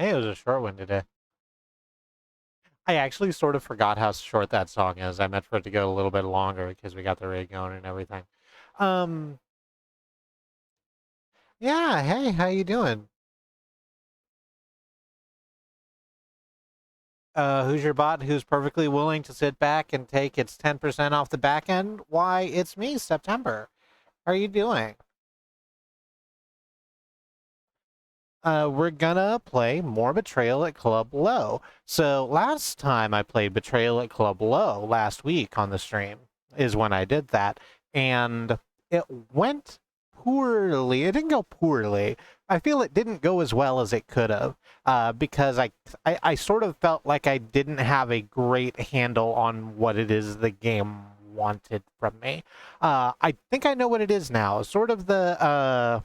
Hey, it was a short one today. I actually sort of forgot how short that song is. I meant for it to go a little bit longer because we got the rig going and everything. Um, yeah, hey, how you doing? Who's your bot who's perfectly willing to sit back and take its 10% off the back end? Why, it's me, September. How are you doing? We're gonna play more Betrayal at Club Low. So last time I played Betrayal at Club Low last week on the stream is when I did that, and it went poorly. It didn't go poorly. I feel it didn't go as well as it could have, because I sort of felt like I didn't have a great handle on what it is the game wanted from me. I think I know what it is now. Sort of the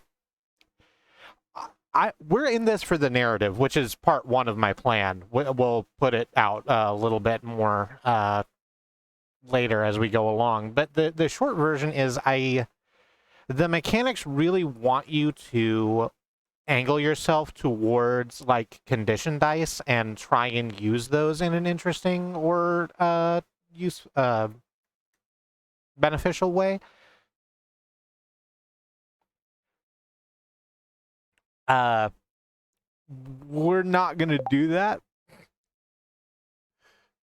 we're in this for the narrative, which is part one of my plan. We'll put it out a little bit more later as we go along. But the short version is the mechanics really want you to angle yourself towards like condition dice and try and use those in an interesting or beneficial way. We're not going to do that.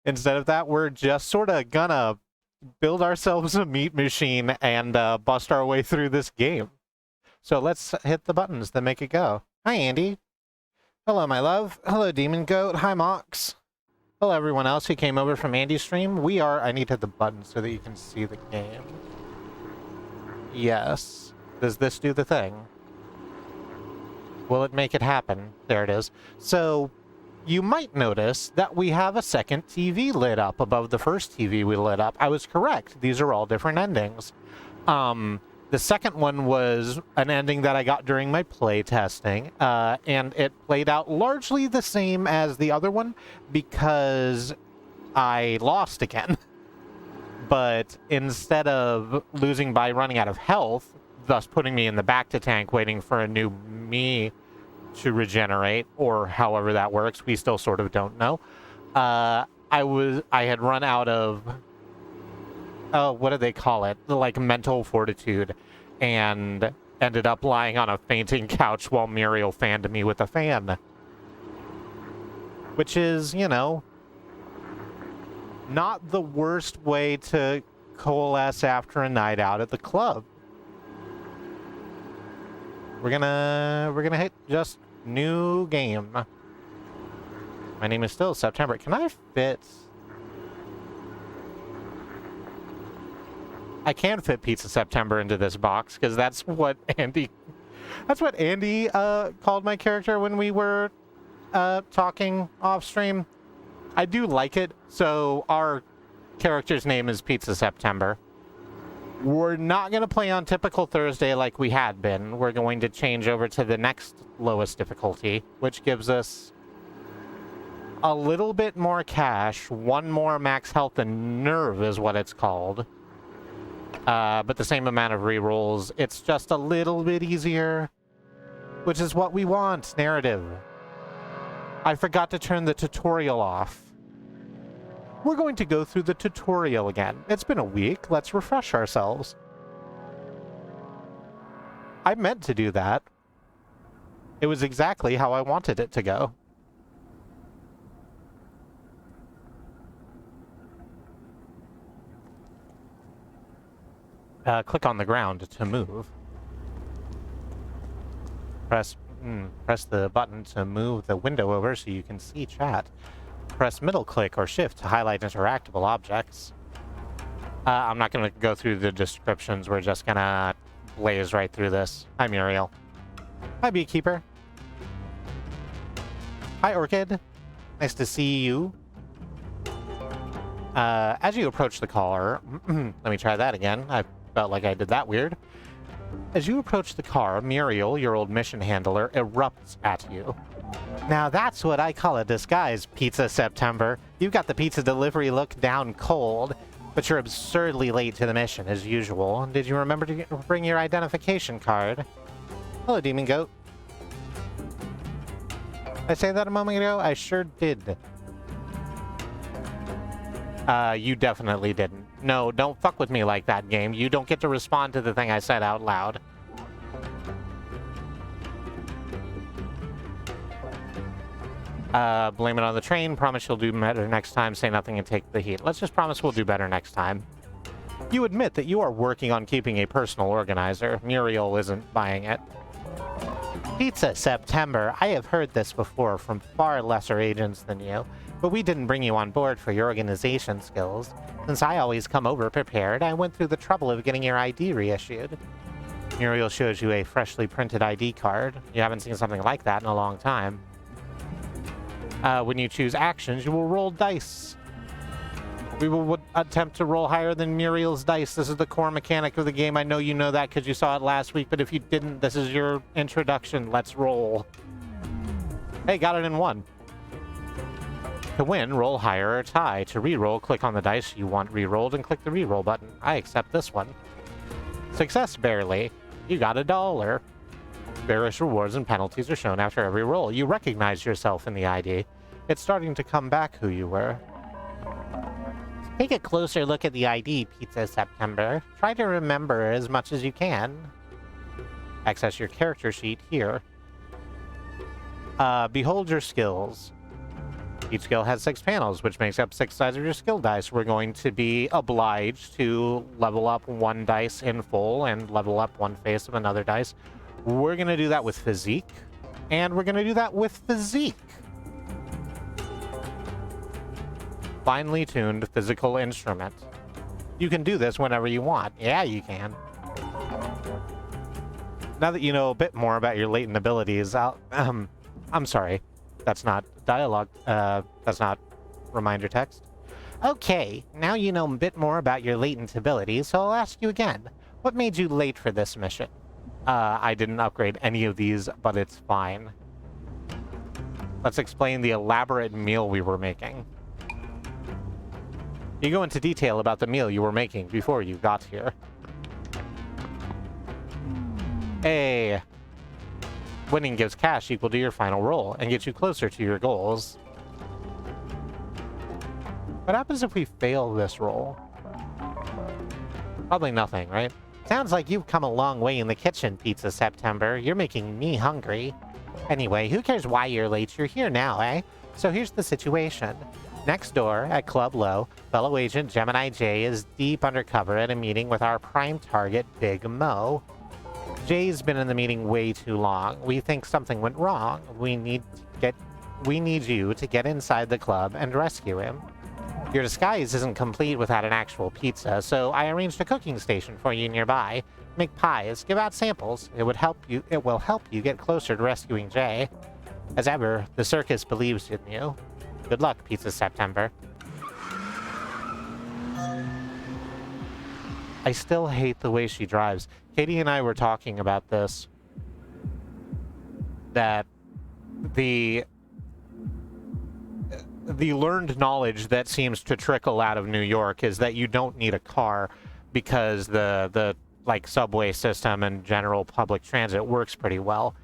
Instead of that, we're just sort of gonna build ourselves a meat machine and bust our way through this game. So let's hit the buttons that make it go. Hi, Andy. Hello, my love. Hello, Demon Goat. Hi, Mox. Hello, everyone else who came over from Andy's stream. I need to hit the button so that you can see the game. Yes. Does this do the thing? Will it make it happen? There it is. So you might notice that we have a second TV lit up above the first TV we lit up. I was correct. These are all different endings. The second one was an ending that I got during my play testing, and it played out largely the same as the other one because I lost again. But instead of losing by running out of health, thus putting me in the back to tank waiting for a new me to regenerate, or however that works, we still sort of don't know. I had run out of what do they call it? Like mental fortitude, and ended up lying on a fainting couch while Muriel fanned me with a fan. Which is, you know, not the worst way to coalesce after a night out at the club. We're gonna hit just new game. My name is still September. Can I fit? I can fit Pizza September into this box because that's what Andy called my character when we were talking off stream. I do like it, so our character's name is Pizza September. We're not going to play on typical Thursday like we had been. We're going to change over to the next lowest difficulty, which gives us a little bit more cash, one more max health and nerve is what it's called. But the same amount of rerolls. It's just a little bit easier, which is what we want, narrative. I forgot to turn the tutorial off. We're going to go through the tutorial again. It's been a week. Let's refresh ourselves. I meant to do that. It was exactly how I wanted it to go. Click on the ground to move. Press the button to move the window over so you can see chat. Press middle click or shift to highlight interactable objects. I'm not going to go through the descriptions. We're just going to blaze right through this. Hi, Muriel. Hi, Beekeeper. Hi, Orchid. Nice to see you. As you approach the car... let me try that again. I felt like I did that weird. As you approach the car, Muriel, your old mission handler, erupts at you. Now that's what I call a disguise, Pizza September. You've got the pizza delivery look down cold, but you're absurdly late to the mission, as usual. Did you remember to bring your identification card? Hello, Demon Goat. I say that a moment ago? I sure did. You definitely didn't. No, don't fuck with me like that, game. You don't get to respond to the thing I said out loud. Blame it on the train. Promise you'll do better next time. Say nothing and take the heat. Let's just promise we'll do better next time. You admit that you are working on keeping a personal organizer. Muriel isn't buying it. Pizza September. I have heard this before from far lesser agents than you, but we didn't bring you on board for your organization skills. Since I always come over prepared, I went through the trouble of getting your ID reissued. Muriel shows you a freshly printed ID card. You haven't seen something like that in a long time. When you choose actions, you will roll dice. We will attempt to roll higher than Muriel's dice. This is the core mechanic of the game. I know you know that because you saw it last week, but if you didn't, this is your introduction. Let's roll. Hey, got it in 1. To win, roll higher or tie. To re-roll, click on the dice you want re-rolled and click the re-roll button. I accept this one. Success, barely. You got $1. Various rewards and penalties are shown after every roll. You recognize yourself in the ID. It's starting to come back who you were. Take a closer look at the ID, Pizza September. Try to remember as much as you can. Access your character sheet here. Behold your skills. Each skill has 6 panels, which makes up 6 sides of your skill dice. We're going to be obliged to level up 1 dice in full and level up 1 face of another dice. We're going to do that with physique, and we're going to do that with physique. Finely tuned physical instrument. You can do this whenever you want. Yeah, you can. Now that you know a bit more about your latent abilities, I'm sorry. That's not dialogue. That's not reminder text. Okay, now you know a bit more about your latent abilities, so I'll ask you again. What made you late for this mission? I didn't upgrade any of these, but it's fine. Let's explain the elaborate meal we were making. You go into detail about the meal you were making before you got here. Hey. Winning gives cash equal to your final roll and gets you closer to your goals. What happens if we fail this roll? Probably nothing, right? Sounds like you've come a long way in the kitchen, Pizza September. You're making me hungry. Anyway, who cares why you're late? You're here now, eh? So here's the situation. Next door, at Club Low, fellow agent Gemini J is deep undercover at a meeting with our prime target, Big Mo. Jay's been in the meeting way too long. We think something went wrong. We need you to get inside the club and rescue him. Your disguise isn't complete without an actual pizza, so I arranged a cooking station for you nearby. Make pies, give out samples. It will help you get closer to rescuing Jay. As ever, the circus believes in you. Good luck, Pizza September. I still hate the way she drives. Katie and I were talking about this. That the learned knowledge that seems to trickle out of New York is that you don't need a car because the like subway system and general public transit works pretty well.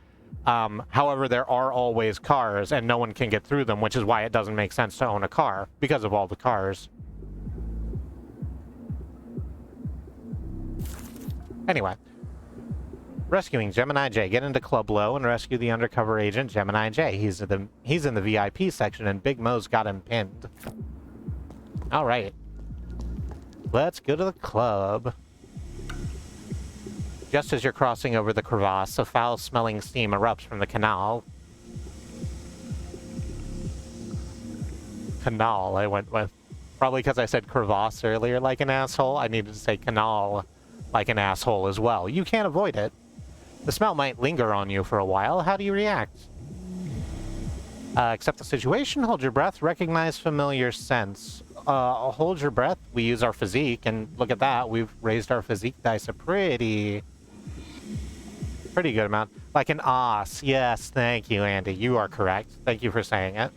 However, there are always cars and no one can get through them, which is why it doesn't make sense to own a car because of all the cars. Anyway, rescuing Gemini J. Get into Club Low and rescue the undercover agent Gemini J. He's in the VIP section and Big Mo's got him pinned. All right. Let's go to the club. Just as you're crossing over the crevasse, a foul-smelling steam erupts from the canal. Canal, I went with. Probably because I said crevasse earlier like an asshole. I needed to say canal like an asshole as well. You can't avoid it. The smell might linger on you for a while. How do you react? Accept the situation, hold your breath, recognize familiar sense. Hold your breath. We use our physique, and look at that. We've raised our physique dice a pretty good amount. Like an os. Yes, thank you, Andy. You are correct. Thank you for saying it.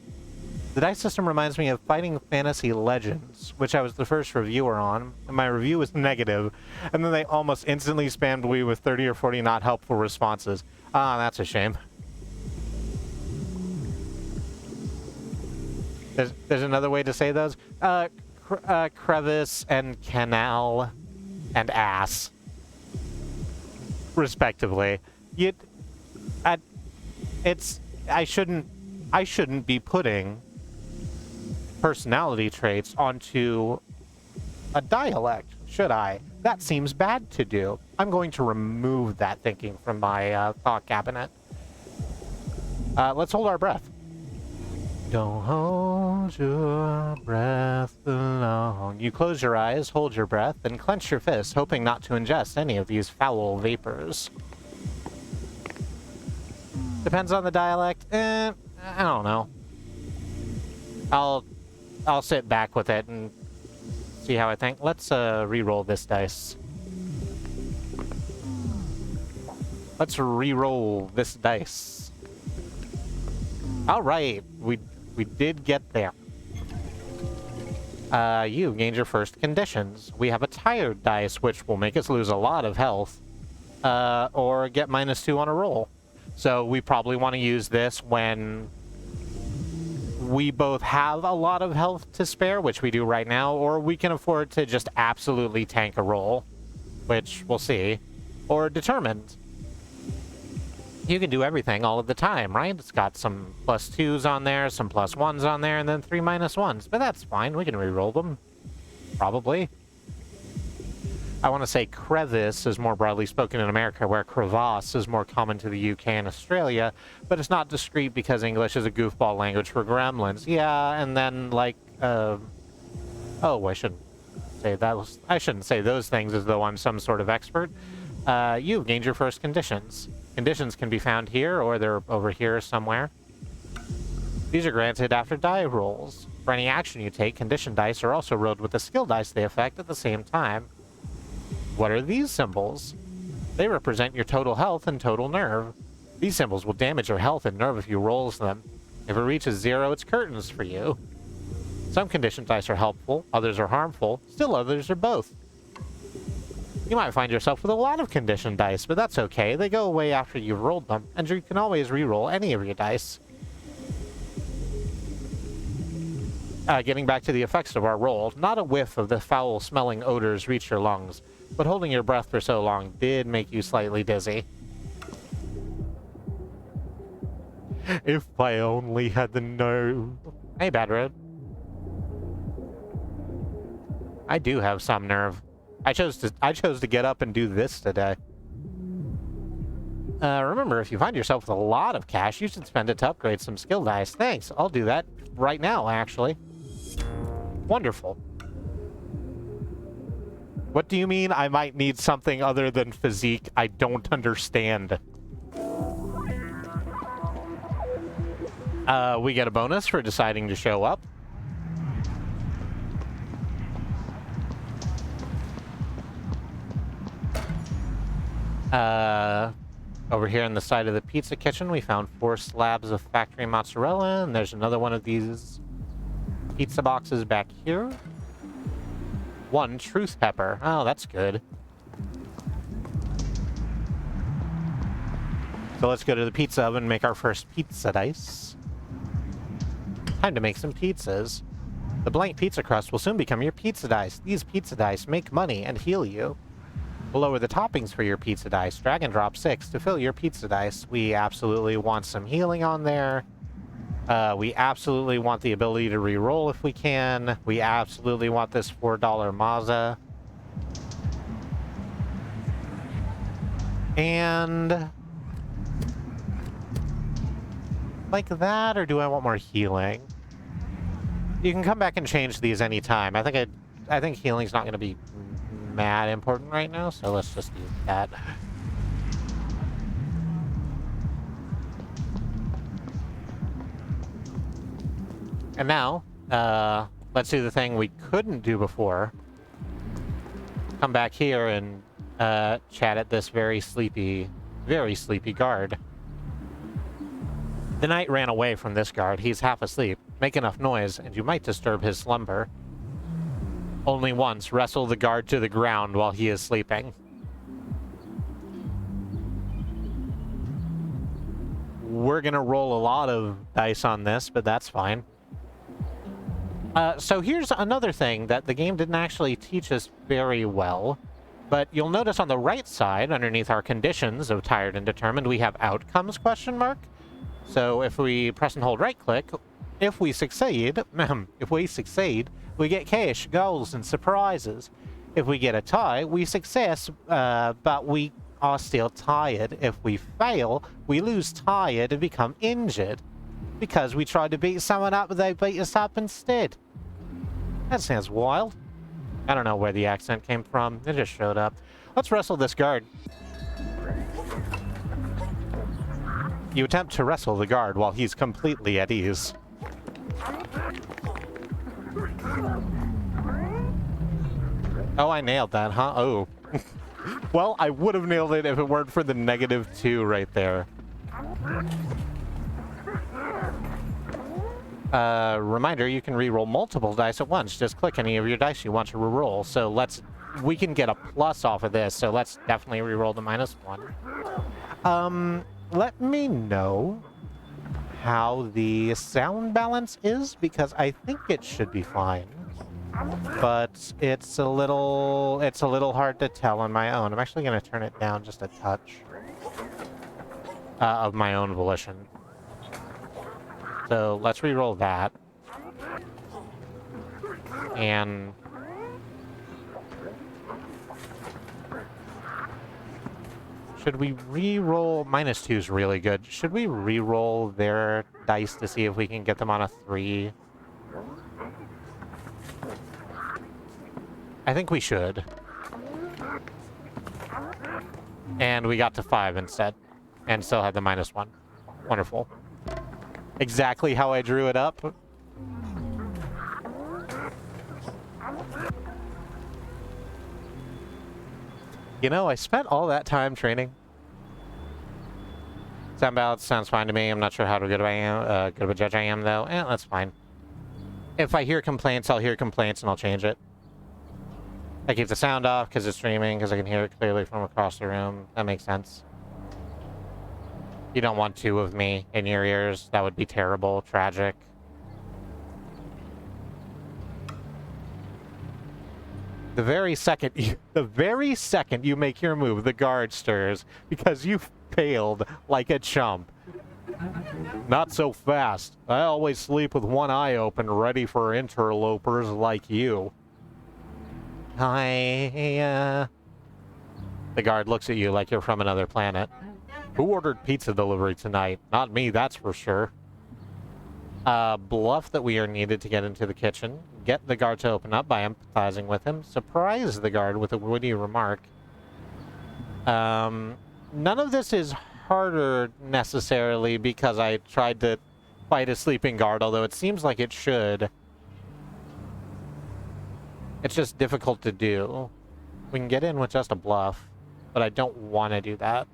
The dice system reminds me of Fighting Fantasy Legends, which I was the first reviewer on, and my review was negative, and then they almost instantly spammed me with 30 or 40 not helpful responses. Ah, that's a shame. There's another way to say those. Crevice and canal and ass, respectively. I shouldn't be putting personality traits onto a dialect, should I? That seems bad to do. I'm going to remove that thinking from my thought cabinet. Let's hold our breath. Don't hold your breath long. You close your eyes, hold your breath, and clench your fists, hoping not to ingest any of these foul vapors. Depends on the dialect. I don't know. I'll sit back with it and see how I think. Let's re-roll this dice. Let's re-roll this dice. All right, we did get there. You gained your first conditions. We have a tired dice, which will make us lose a lot of health, or get -2 on a roll. So we probably want to use this when we both have a lot of health to spare, which we do right now, or we can afford to just absolutely tank a roll, which we'll see, or determined. You can do everything all of the time, right? It's got some +2s on there, some +1s on there, and then 3 -1s. But that's fine. We can re-roll them. Probably. I want to say crevice is more broadly spoken in America, where crevasse is more common to the UK and Australia, but it's not discrete because English is a goofball language for gremlins. Yeah, and then, like, oh, I shouldn't say that. I shouldn't say those things as though I'm some sort of expert. You've gained your first conditions. Conditions can be found here, or they're over here somewhere. These are granted after die rolls. For any action you take, condition dice are also rolled with the skill dice they affect at the same time. What are these symbols? They represent your total health and total nerve. These symbols will damage your health and nerve if you roll them. If it reaches 0, it's curtains for you. Some condition dice are helpful, others are harmful, still others are both. You might find yourself with a lot of condition dice, but that's okay. They go away after you've rolled them, and you can always re-roll any of your dice. Getting back to the effects of our roll, not a whiff of the foul-smelling odors reached your lungs, but holding your breath for so long did make you slightly dizzy. If I only had the nerve. Hey, Bad Road. I do have some nerve. I chose to get up and do this today. Remember, if you find yourself with a lot of cash, you should spend it to upgrade some skill dice. Thanks. I'll do that right now, actually. Wonderful. What do you mean I might need something other than physique? I don't understand. We get a bonus for deciding to show up. Over here on the side of the pizza kitchen, we found 4 slabs of factory mozzarella, and there's another one of these pizza boxes back here. 1 truth pepper. Oh, that's good. So let's go to the pizza oven and make our first pizza dice. Time to make some pizzas. The blank pizza crust will soon become your pizza dice. These pizza dice make money and heal you. Lower the toppings for your pizza dice. Drag and drop 6 to fill your pizza dice. We absolutely want some healing on there. We absolutely want the ability to re-roll if we can. We absolutely want this $4 Mazda. And like that, or do I want more healing? You can come back and change these anytime. I think healing's not going to be mad important right now, so let's just use that. And now, let's do the thing we couldn't do before. Come back here and chat at this very sleepy guard. The knight ran away from this guard. He's half asleep. Make enough noise, and you might disturb his slumber. Only once, wrestle the guard to the ground while he is sleeping. We're gonna roll a lot of dice on this, but that's fine. So here's another thing that the game didn't actually teach us very well. But you'll notice on the right side, underneath our conditions of tired and determined, we have outcomes question mark. So if we press and hold right click, if we succeed, we get cash, goals, and surprises. If we get a tie, we success, but we are still tired. If we fail, we lose tired and become injured. Because we tried to beat someone up, but they beat us up instead. That sounds wild. I don't know where the accent came from. It just showed up. Let's wrestle this guard. You attempt to wrestle the guard while he's completely at ease. Oh, I nailed that, huh? Oh. Well, I would have nailed it if it weren't for the -2 right there. Reminder, you can re-roll multiple dice at once. Just click any of your dice you want to re-roll. So we can get a plus off of this, so let's definitely re-roll the -1. Let me know how the sound balance is, because I think it should be fine. But it's a little hard to tell on my own. I'm actually going to turn it down just a touch of my own volition. So let's re-roll that. And should we re-roll? -2 is really good. Should we re-roll their dice to see if we can get them on a 3? I think we should. And we got to 5 instead. And still had the -1. Wonderful. Exactly how I drew it up. You know, I spent all that time training. Sound balance sounds fine to me. I'm not sure how good of a judge I am, though. That's fine. If I hear complaints, I'll hear complaints and I'll change it. I keep the sound off because it's streaming, because I can hear it clearly from across the room. That makes sense. You don't want 2 of me in your ears. That would be terrible, tragic. The very second you make your move, the guard stirs because you failed like a chump. Not so fast. I always sleep with one eye open, ready for interlopers like you. The guard looks at you like you're from another planet. Who ordered pizza delivery tonight? Not me, that's for sure. Bluff that we are needed to get into the kitchen. Get the guard to open up by empathizing with him. Surprise the guard with a witty remark. None of this is harder necessarily because I tried to fight a sleeping guard, although it seems like it should. It's just difficult to do. We can get in with just a bluff, but I don't want to do that.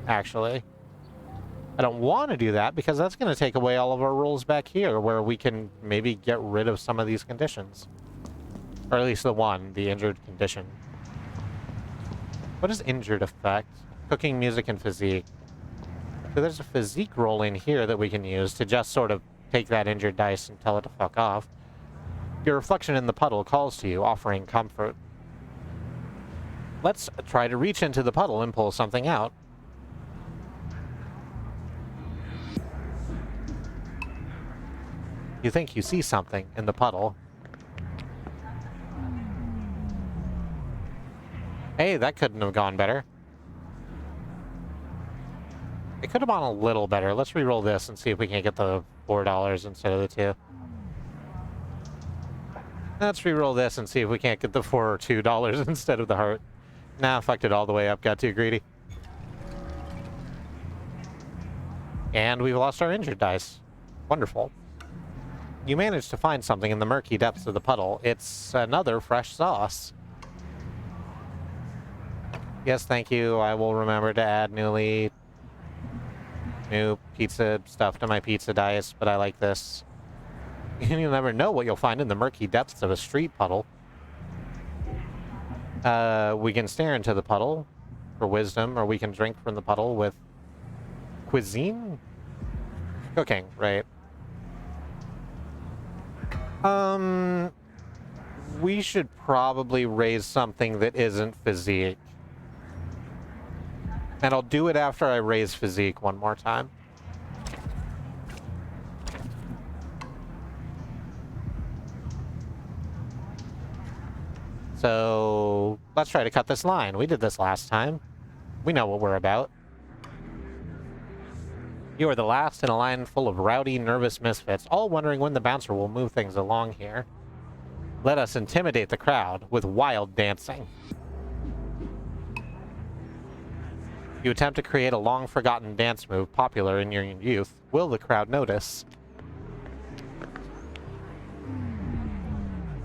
Actually. I don't want to do that because that's going to take away all of our rolls back here where we can maybe get rid of some of these conditions. Or at least the one, the injured condition. What is injured affect? Cooking, music, and physique. So there's a physique roll in here that we can use to just sort of take that injured dice and tell it to fuck off. Your reflection in the puddle calls to you, offering comfort. Let's try to reach into the puddle and pull something out. You think you see something in the puddle. Hey, that couldn't have gone better. It could have gone a little better. Let's re-roll this and see if we can get the $4 instead of the 2. Let's re-roll this and see if we can't get the $4 or $2 instead of the heart. Nah, fucked it all the way up. Got too greedy. And we've lost our injured dice. Wonderful. You managed to find something in the murky depths of the puddle. It's another fresh sauce. Yes, thank you. I will remember to add new pizza stuff to my pizza dice, but I like this. You'll never know what you'll find in the murky depths of a street puddle. We can stare into the puddle for wisdom, or we can drink from the puddle with cuisine? Cooking, right. We should probably raise something that isn't physique. And I'll do it after I raise physique one more time. So, let's try to cut this line. We did this last time. We know what we're about. You are the last in a line full of rowdy, nervous misfits, all wondering when the bouncer will move things along here. Let us intimidate the crowd with wild dancing. You attempt to create a long-forgotten dance move popular in your youth. Will the crowd notice?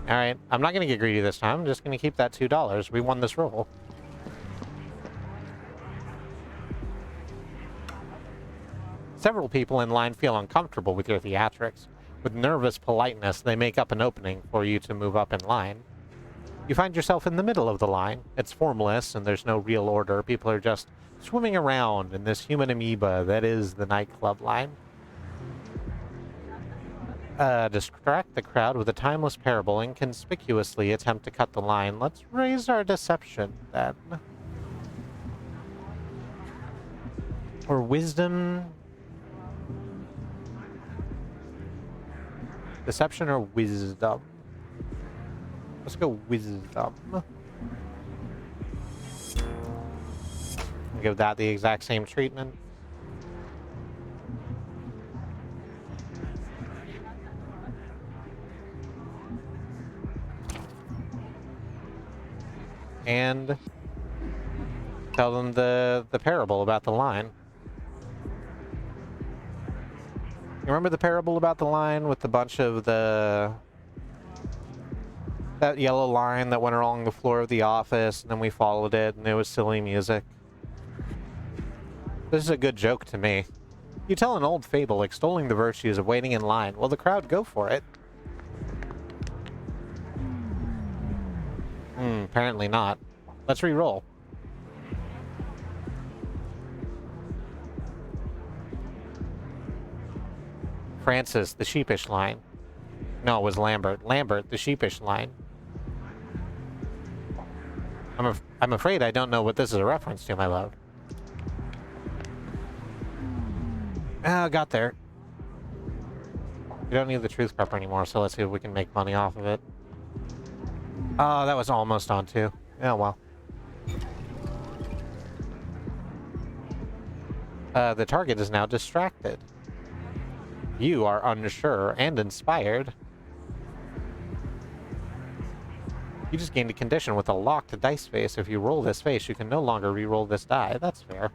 Alright, I'm not going to get greedy this time. I'm just going to keep that $2. We won this roll. Several people in line feel uncomfortable with your theatrics. With nervous politeness, they make up an opening for you to move up in line. You find yourself in the middle of the line. It's formless, and there's no real order. People are just swimming around in this human amoeba that is the nightclub line. Distract the crowd with a timeless parable and conspicuously attempt to cut the line. Let's raise our deception, then. Or wisdom... Deception or wisdom? Let's go wisdom. Give that the exact same treatment. And tell them the parable about the line. You remember the parable about the line with the bunch of that yellow line that went along the floor of the office, and then we followed it, and it was silly music? This is a good joke to me. You tell an old fable extolling the virtues of waiting in line. Will the crowd go for it? Apparently not. Let's re-roll. Francis, the sheepish line. No, it was Lambert. Lambert, the sheepish line. I'm afraid I don't know what this is a reference to, my love. Ah, got there. We don't need the truth pepper anymore, so let's see if we can make money off of it. Oh, that was almost on too. Oh, well. The target is now distracted. You are unsure and inspired. You just gained a condition with a locked dice face. If you roll this face, you can no longer re-roll this die. That's fair.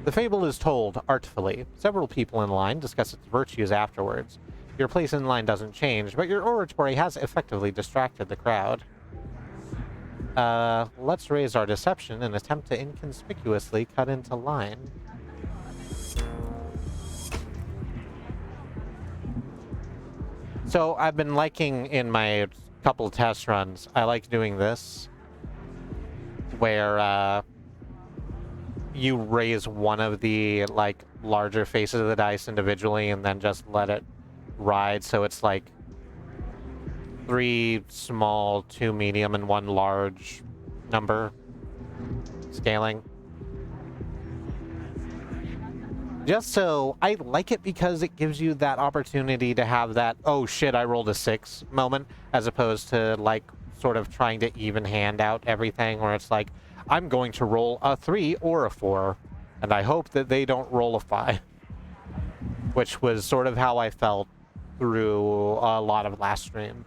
The fable is told artfully. Several people in line discuss its virtues afterwards. Your place in line doesn't change, but your oratory has effectively distracted the crowd. Let's raise our deception and attempt to inconspicuously cut into line. So I've been liking in my couple test runs, I like doing this, where you raise one of the like larger faces of the dice individually and then just let it ride, so it's like 3 small, 2 medium, and 1 large number scaling. Just so, I like it because it gives you that opportunity to have that, oh shit, I rolled a 6 moment, as opposed to like sort of trying to even hand out everything, where it's like, I'm going to roll a 3 or a 4, and I hope that they don't roll a 5. Which was sort of how I felt through a lot of last stream.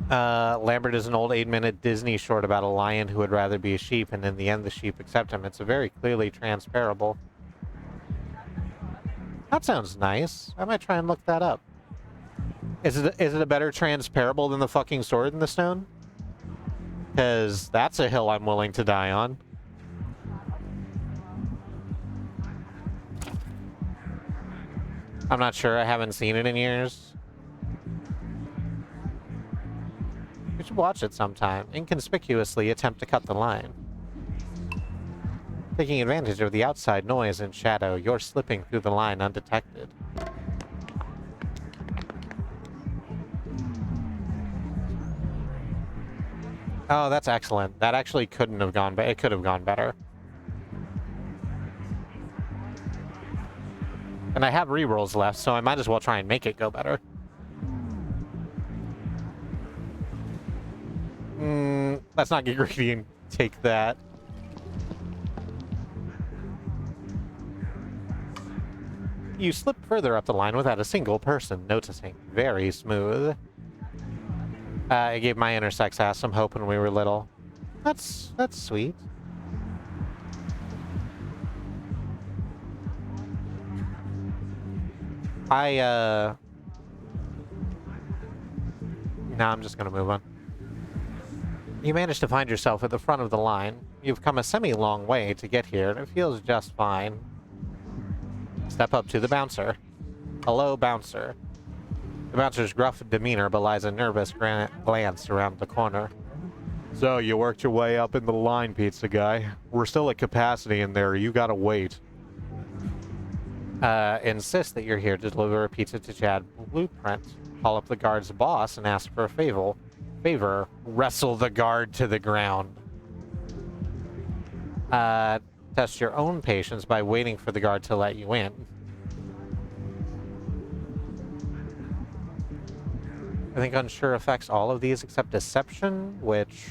Lambert is an old 8-minute Disney short about a lion who would rather be a sheep, and in the end the sheep accept him. It's a very clearly transparable. That sounds nice. I might try and look that up. Is it a better transparable than the fucking sword in the stone? Because that's a hill I'm willing to die on. I'm not sure. I haven't seen it in years. We should watch it sometime. Inconspicuously attempt to cut the line. Taking advantage of the outside noise and shadow, you're slipping through the line undetected. Oh, that's excellent. That actually couldn't have gone better. It could have gone better. And I have rerolls left, so I might as well try and make it go better. Let's not get greedy and take that. You slip further up the line without a single person noticing. Very smooth. I gave my inner sex ass some hope when we were little. That's sweet. No, I'm just gonna move on. You managed to find yourself at the front of the line. You've come a semi-long way to get here, and it feels just fine. Step up to the bouncer. Hello, bouncer. The bouncer's gruff demeanor belies a nervous glance around the corner. So, you worked your way up in the line, pizza guy. We're still at capacity in there. You gotta wait. Insist that you're here to deliver a pizza to Chad Blueprint. Call up the guard's boss and ask for a favor. Wrestle the guard to the ground. Test your own patience by waiting for the guard to let you in. I think unsure affects all of these except deception, which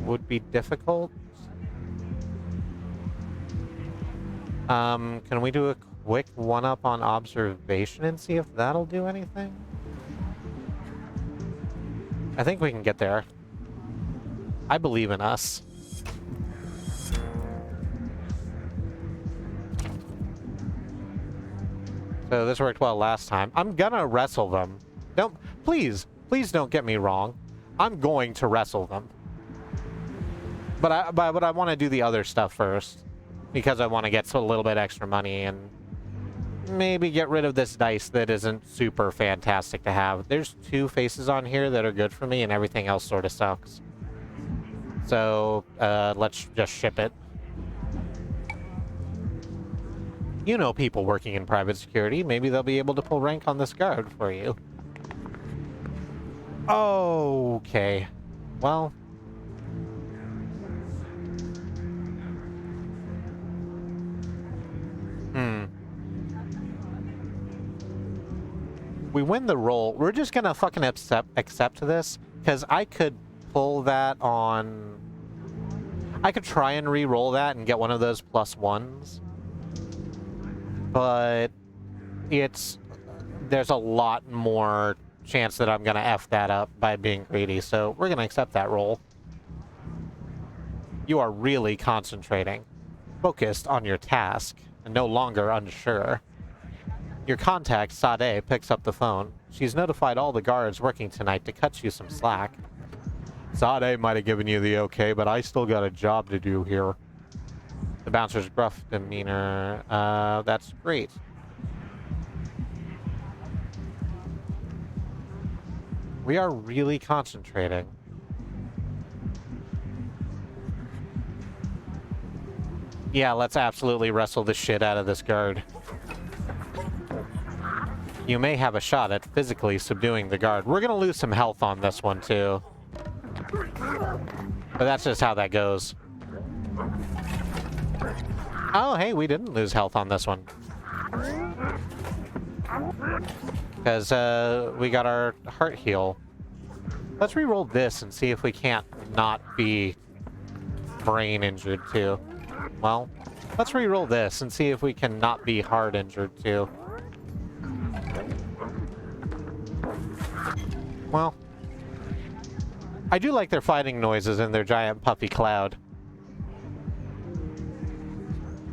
would be difficult. Can we do a quick one-up on observation and see if that'll do anything? I think we can get there. I believe in us. So this worked well last time. I'm gonna wrestle them. Please don't get me wrong. I'm going to wrestle them. But I want to do the other stuff first. Because I want to get a little bit extra money and maybe get rid of this dice that isn't super fantastic to have. There's 2 faces on here that are good for me and everything else sort of sucks. So, let's just ship it. You know people working in private security. Maybe they'll be able to pull rank on this guard for you. Okay. Well... We win the roll. We're just gonna fucking accept this, because I could pull that on... I could try and re-roll that and get one of those +1s. But... there's a lot more chance that I'm gonna F that up by being greedy, so we're gonna accept that roll. You are really concentrating. Focused on your task, and no longer unsure. Your contact, Sade, picks up the phone. She's notified all the guards working tonight to cut you some slack. Sade might have given you the okay, but I still got a job to do here. The bouncer's gruff demeanor. That's great. We are really concentrating. Yeah, let's absolutely wrestle the shit out of this guard. You may have a shot at physically subduing the guard. We're gonna lose some health on this one, too. But that's just how that goes. Oh, hey, we didn't lose health on this one. Because, we got our heart heal. Let's re-roll this and see if we can't not be brain injured, too. Well, let's re-roll this and see if we can not be hard injured, too. Well, I do like their fighting noises in their giant puffy cloud.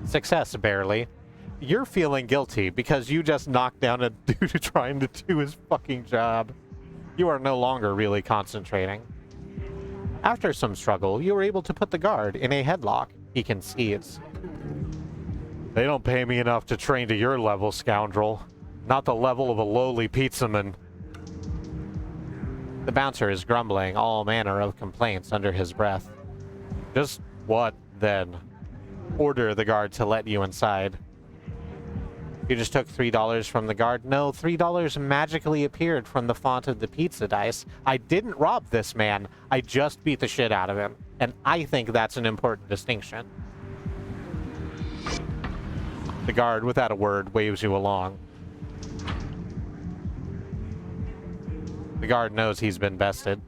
Success, barely. You're feeling guilty because you just knocked down a dude trying to do his fucking job. You are no longer really concentrating. After some struggle, you were able to put the guard in a headlock. He concedes. They don't pay me enough to train to your level, scoundrel. Not the level of a lowly pizzaman. The bouncer is grumbling all manner of complaints under his breath. Just what, then? order the guard to let you inside. You just took $3 from the guard? No, $3 magically appeared from the font of the pizza dice. I didn't rob this man. I just beat the shit out of him. And I think that's an important distinction. The guard, without a word, waves you along. The guard knows he's been bested.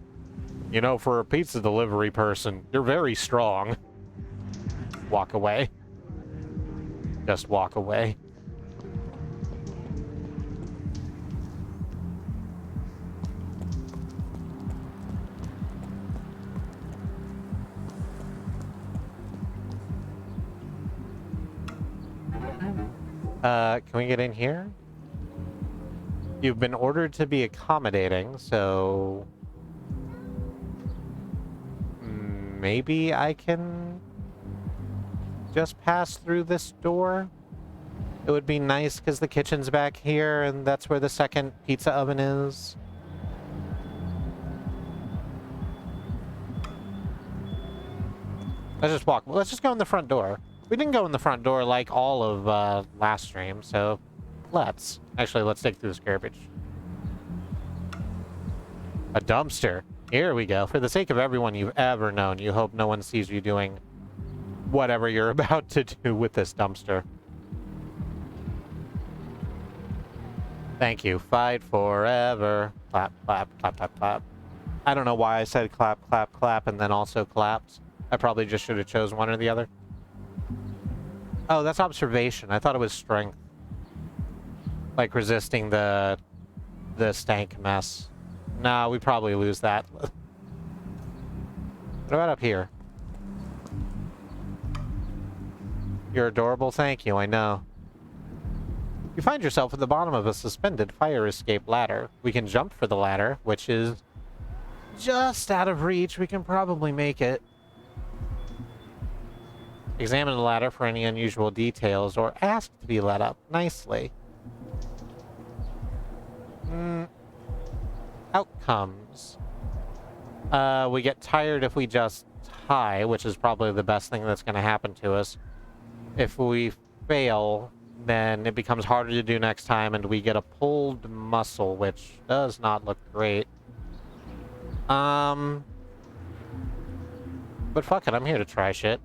You know, for a pizza delivery person, you're very strong. Walk away. Just walk away. Can we get in here? You've been ordered to be accommodating, so... maybe I can just pass through this door? It would be nice because the kitchen's back here, and that's where the second pizza oven is. Let's just walk. Let's just go in the front door. We didn't go in the front door like all of last stream, so let's. Actually, let's dig through this garbage. A dumpster. Here we go. For the sake of everyone you've ever known, you hope no one sees you doing whatever you're about to do with this dumpster. Thank you. Fight forever. Clap, clap, clap, clap, clap. I don't know why I said clap, clap, clap, and then also clapped. I probably just should have chose one or the other. Oh, that's observation. I thought it was strength. Like resisting the stank mess. Nah, we probably lose that. What about up here? You're adorable, thank you, I know. You find yourself at the bottom of a suspended fire escape ladder. We can jump for the ladder, which is just out of reach. We can probably make it. Examine the ladder for any unusual details or ask to be let up nicely. Outcomes. We get tired if we just tie, which is probably the best thing that's going to happen to us. If we fail, then it becomes harder to do next time, and we get a pulled muscle, which does not look great. But fuck it, I'm here to try shit.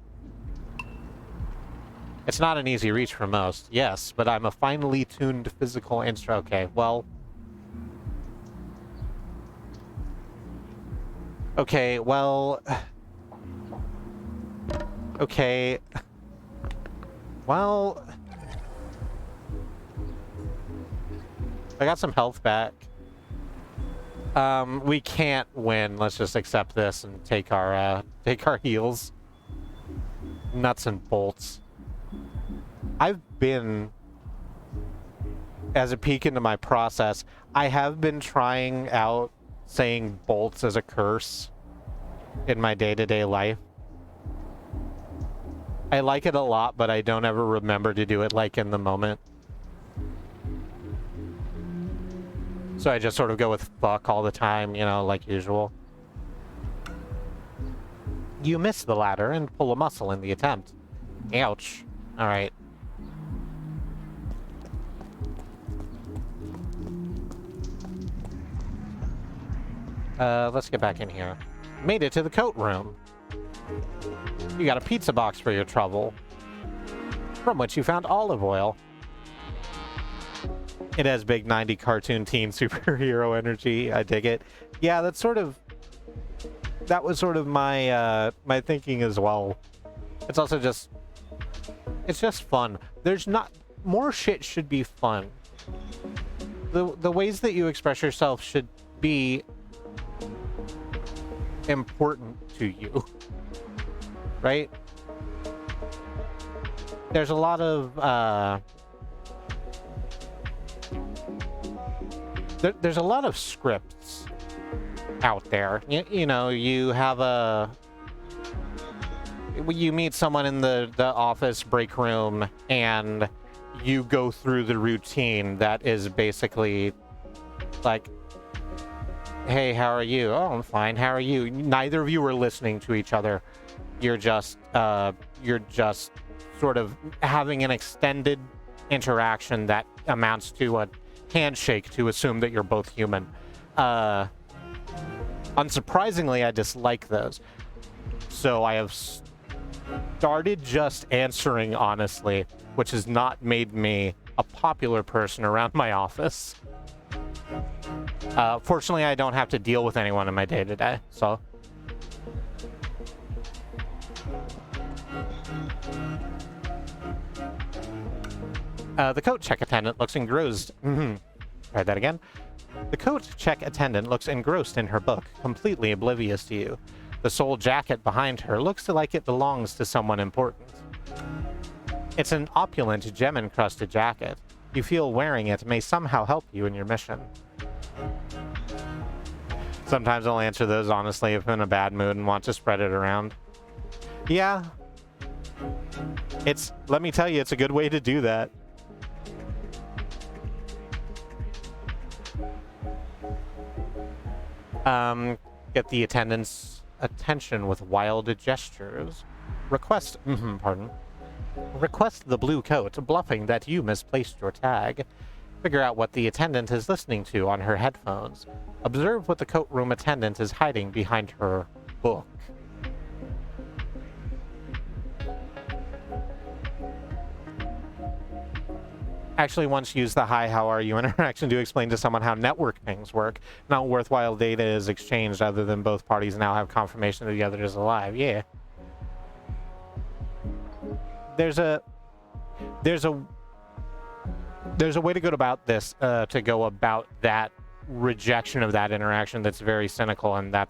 It's not an easy reach for most, yes, but I'm a finely tuned physical instrument. Okay, well... Okay, well... Okay... Well... I got some health back. We can't win. Let's just accept this and take our heals. Nuts and bolts. I've been, as a peek into my process, I have been trying out saying bolts as a curse in my day-to-day life. I like it a lot, but I don't ever remember to do it like in the moment. So I just sort of go with fuck all the time, you know, like usual. You miss the ladder and pull a muscle in the attempt. Ouch. Alright. Let's get back in here. Made it to the coat room. You got a pizza box for your trouble, from which you found olive oil. It has big 90 cartoon teen superhero energy. I dig it. Yeah, that's sort of... That was sort of my, my thinking as well. It's also just... It's just fun. There's not... More shit should be fun. The ways that you express yourself should be important to you. Right? There's a lot of, there's a lot of scripts out there. You know, you have a... You meet someone in the office break room, and you go through the routine that is basically like, hey, how are you? Oh, I'm fine. How are you? Neither of you are listening to each other. You're just sort of having an extended interaction that amounts to a handshake to assume that you're both human. Unsurprisingly, I dislike those. So I have started just answering honestly, which has not made me a popular person around my office. Fortunately, I don't have to deal with anyone in my day-to-day, so... the coat check attendant looks engrossed. Try that again. The coat check attendant looks engrossed in her book, completely oblivious to you. The sole jacket behind her looks like it belongs to someone important. It's an opulent, gem-encrusted jacket. You feel wearing it may somehow help you in your mission. Sometimes I'll answer those honestly if I'm in a bad mood and want to spread it around. Yeah. Let me tell you, it's a good way to do that. Get the attendant's attention with wild gestures. Request the blue coat, bluffing that you misplaced your tag. Figure out what the attendant is listening to on her headphones. Observe what the coat room attendant is hiding behind her book. Actually once used the "hi, how are you" interaction to explain to someone how network pings work. Not worthwhile data is exchanged other than both parties now have confirmation that the other is alive. Yeah. There's a way to go about this, to go about that rejection of that interaction that's very cynical, and that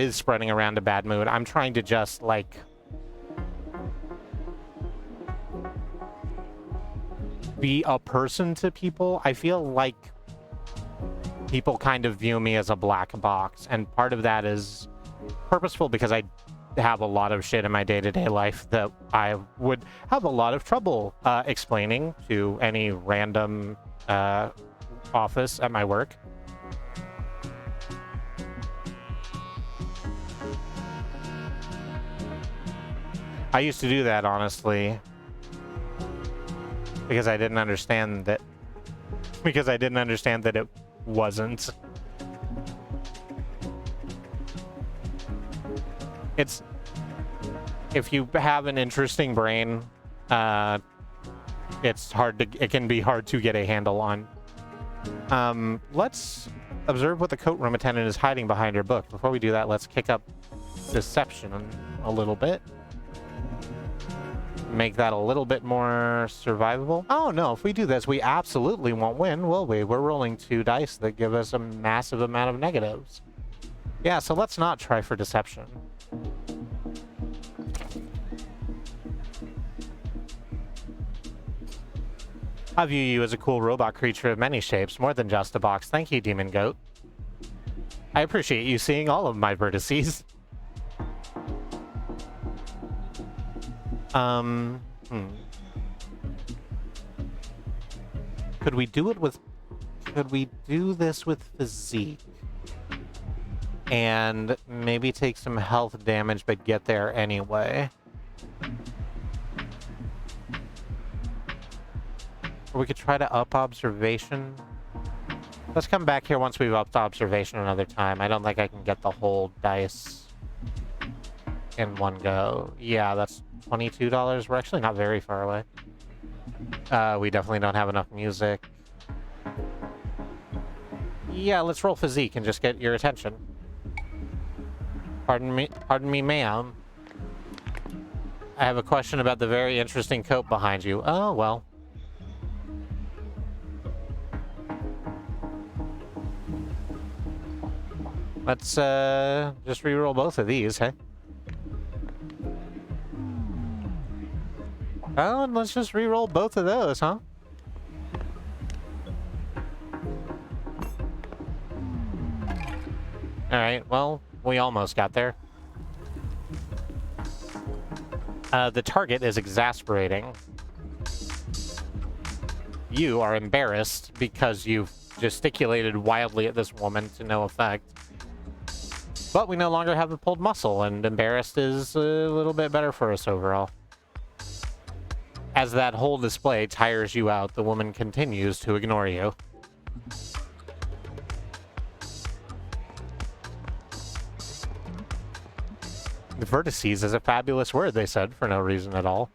is spreading around a bad mood. I'm trying to just, like, be a person to people. I feel like people kind of view me as a black box, and part of that is purposeful because I have a lot of shit in my day-to-day life that I would have a lot of trouble explaining to any random office at my work. I used to do that, honestly, because I didn't understand that it wasn't. If you have an interesting brain, it can be hard to get a handle on. Let's observe what the coat room attendant is hiding behind her book. Before we do that, let's kick up deception a little bit. Make that a little bit more survivable. Oh no, if we do this, we absolutely won't win, will we? We're rolling 2 dice that give us a massive amount of negatives. Yeah, so let's not try for deception. I view you as a cool robot creature of many shapes, more than just a box. Thank you, Demon Goat. I appreciate you seeing all of my vertices. Could we do this with physique? And maybe take some health damage, but get there anyway. Or we could try to up observation. Let's come back here once we've upped observation another time. I don't think I can get the whole dice in one go. Yeah, that's $22. We're actually not very far away. We definitely don't have enough music. Yeah, let's roll physique and just get your attention. Pardon me, ma'am. I have a question about the very interesting coat behind you. Oh, well. Let's, just reroll both of these, hey? Oh, and let's just reroll both of those, huh? Alright, well, we almost got there. The target is exasperating. You are embarrassed because you've gesticulated wildly at this woman to no effect. But we no longer have the pulled muscle, and embarrassed is a little bit better for us overall. As that whole display tires you out, the woman continues to ignore you. The vertices is a fabulous word, they said, for no reason at all.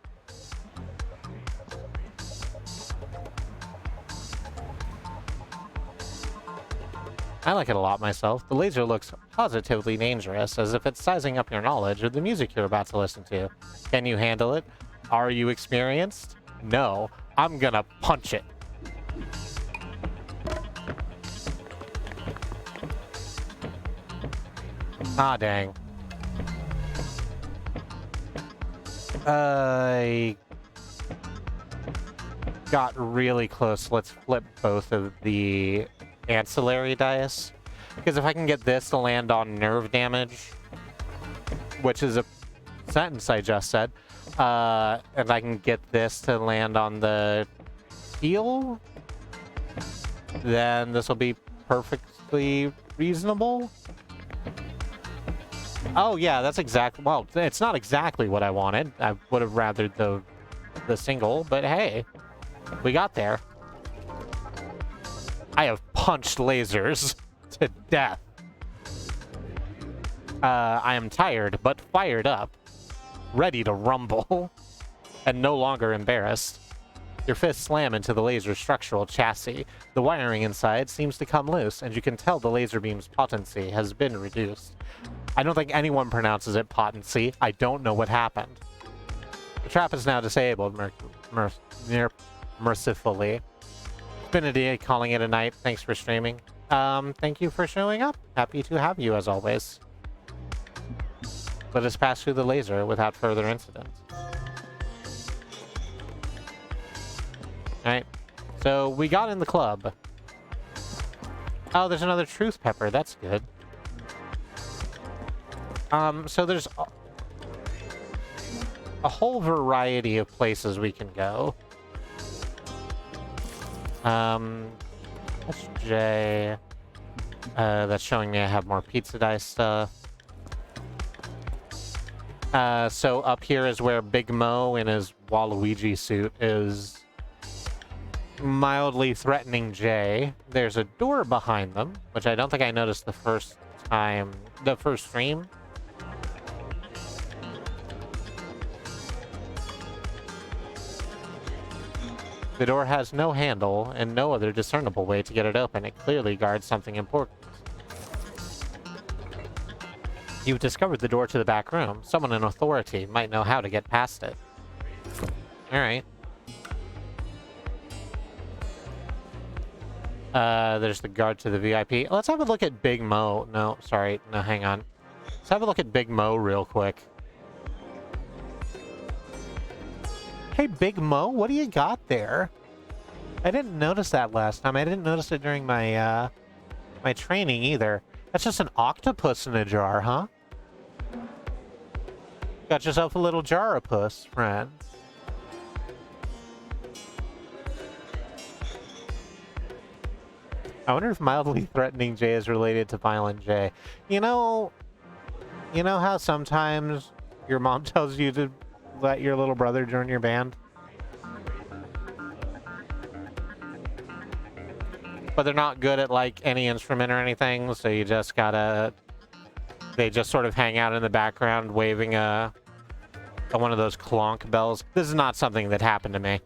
I like it a lot myself. The laser looks positively dangerous, as if it's sizing up your knowledge of the music you're about to listen to. Can you handle it? Are you experienced? No. I'm gonna punch it. Ah, dang. I got really close. Let's flip both of the ancillary dice, because if I can get this to land on nerve damage, which is a sentence I just said, and I can get this to land on the heal, then this will be perfectly reasonable. Oh yeah, that's exactly, well, it's not exactly what I wanted. I would have rathered the single, but hey, we got there. I have punched lasers to death. I am tired, but fired up, ready to rumble, and no longer embarrassed. Your fists slam into the laser's structural chassis. The wiring inside seems to come loose, and you can tell the laser beam's potency has been reduced. I don't think anyone pronounces it potency. I don't know what happened. The trap is now disabled, mercifully. Infinity calling it a night. Thanks for streaming. Thank you for showing up. Happy to have you as always. Let us pass through the laser without further incident. Alright. So we got in the club. Oh, there's another truth pepper. That's good. So there's a whole variety of places we can go. That's J. That's showing me I have more pizza dice stuff. So up here is where Big Mo in his Waluigi suit is mildly threatening Jay. There's a door behind them, which I don't think I noticed the first stream. The door has no handle and no other discernible way to get it open. It clearly guards something important. You've discovered the door to the back room. Someone in authority might know how to get past it. Alright. There's the guard to the VIP. Let's have a look at Big Mo. No, sorry. No, hang on. Let's have a look at Big Mo real quick. Hey, Big Mo, what do you got there? I didn't notice that last time. I didn't notice it during my, my training either. That's just an octopus in a jar, huh? Got yourself a little jar-a-puss, friend. I wonder if mildly threatening Jay is related to violent Jay. You know how sometimes your mom tells you to let your little brother join your band? But they're not good at, like, any instrument or anything, so you just gotta... They just sort of hang out in the background waving one of those clonk bells. This is not something that happened to me.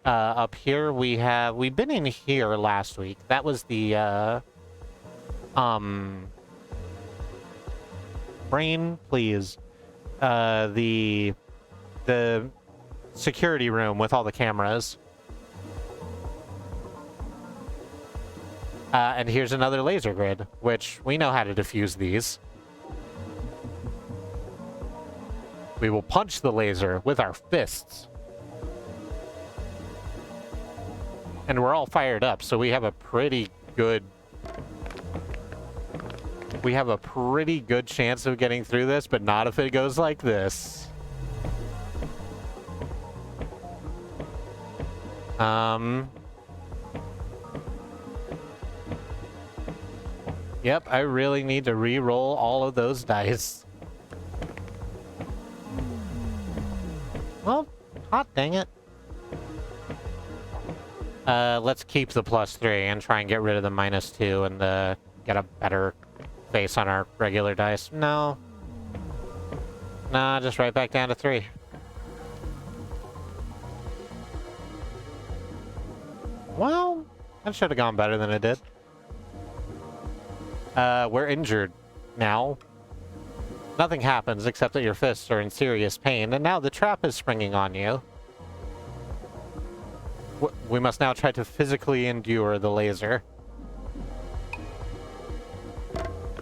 Up here we've been in here last week. That was the, brain, please. The security room with all the cameras. And here's another laser grid, which we know how to defuse these. We will punch the laser with our fists. And we're all fired up, so we have a pretty good... We have a pretty good chance of getting through this, but not if it goes like this. Yep, I really need to re-roll all of those dice. Well, hot dang it. Let's keep the +3 and try and get rid of the -2 and get a better face on our regular dice. No. Nah, just right back down to 3. Well, that should have gone better than it did. We're injured now. Nothing happens except that your fists are in serious pain, and now the trap is springing on you. We must now try to physically endure the laser.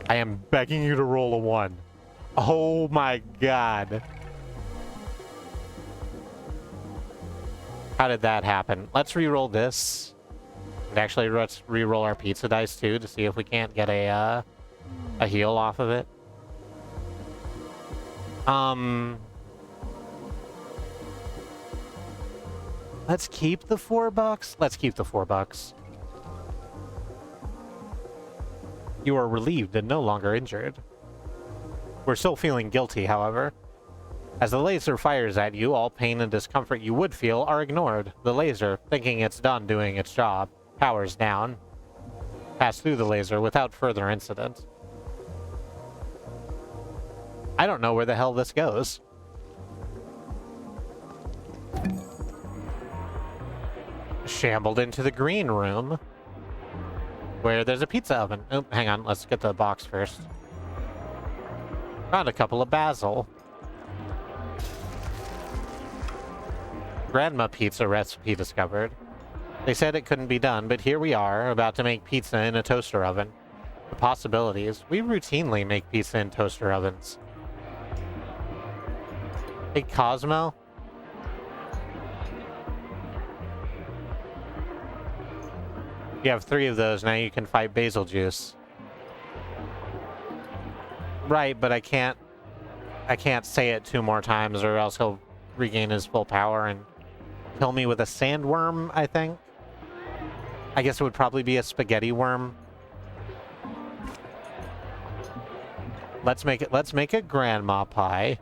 I am begging you to roll a 1. Oh my god. How did that happen? Let's re-roll this. And actually, let's re-roll our pizza dice too to see if we can't get a heal off of it. Let's keep the $4. Let's keep the $4. You are relieved and no longer injured. We're still feeling guilty, however. As the laser fires at you, all pain and discomfort you would feel are ignored. The laser, thinking it's done doing its job, powers down. Pass through the laser without further incident. I don't know where the hell this goes. Shambled into the green room, where there's a pizza oven. Oh, hang on, let's get the box first. Found a couple of basil. Grandma pizza recipe discovered. They said it couldn't be done, but here we are, about to make pizza in a toaster oven. The possibilities. We routinely make pizza in toaster ovens. Hey, Cosmo? You have 3 of those, now you can fight basil juice. Right, but I can't say it 2 more times or else he'll regain his full power and kill me with a sandworm, I think. I guess it would probably be a spaghetti worm. Let's make a grandma pie.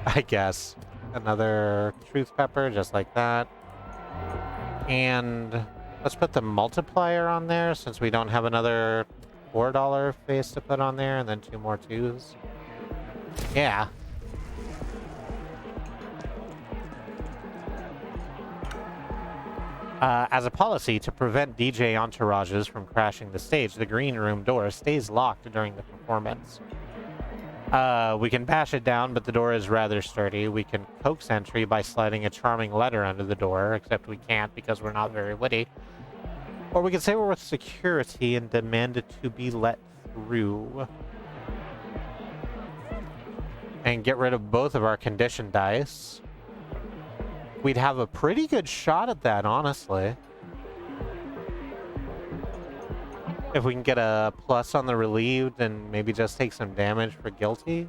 I guess. Another truth pepper, just like that. And let's put the multiplier on there since we don't have another $4 face to put on there, and then 2 more 2s. Yeah. As a policy to prevent DJ entourages from crashing the stage, the green room door stays locked during the performance. We can bash it down, but the door is rather sturdy. We can coax entry by sliding a charming letter under the door, except we can't because we're not very witty. Or we can say we're with security and demand it to be let through. And get rid of both of our condition dice. We'd have a pretty good shot at that, honestly. If we can get a plus on the relieved and maybe just take some damage for guilty.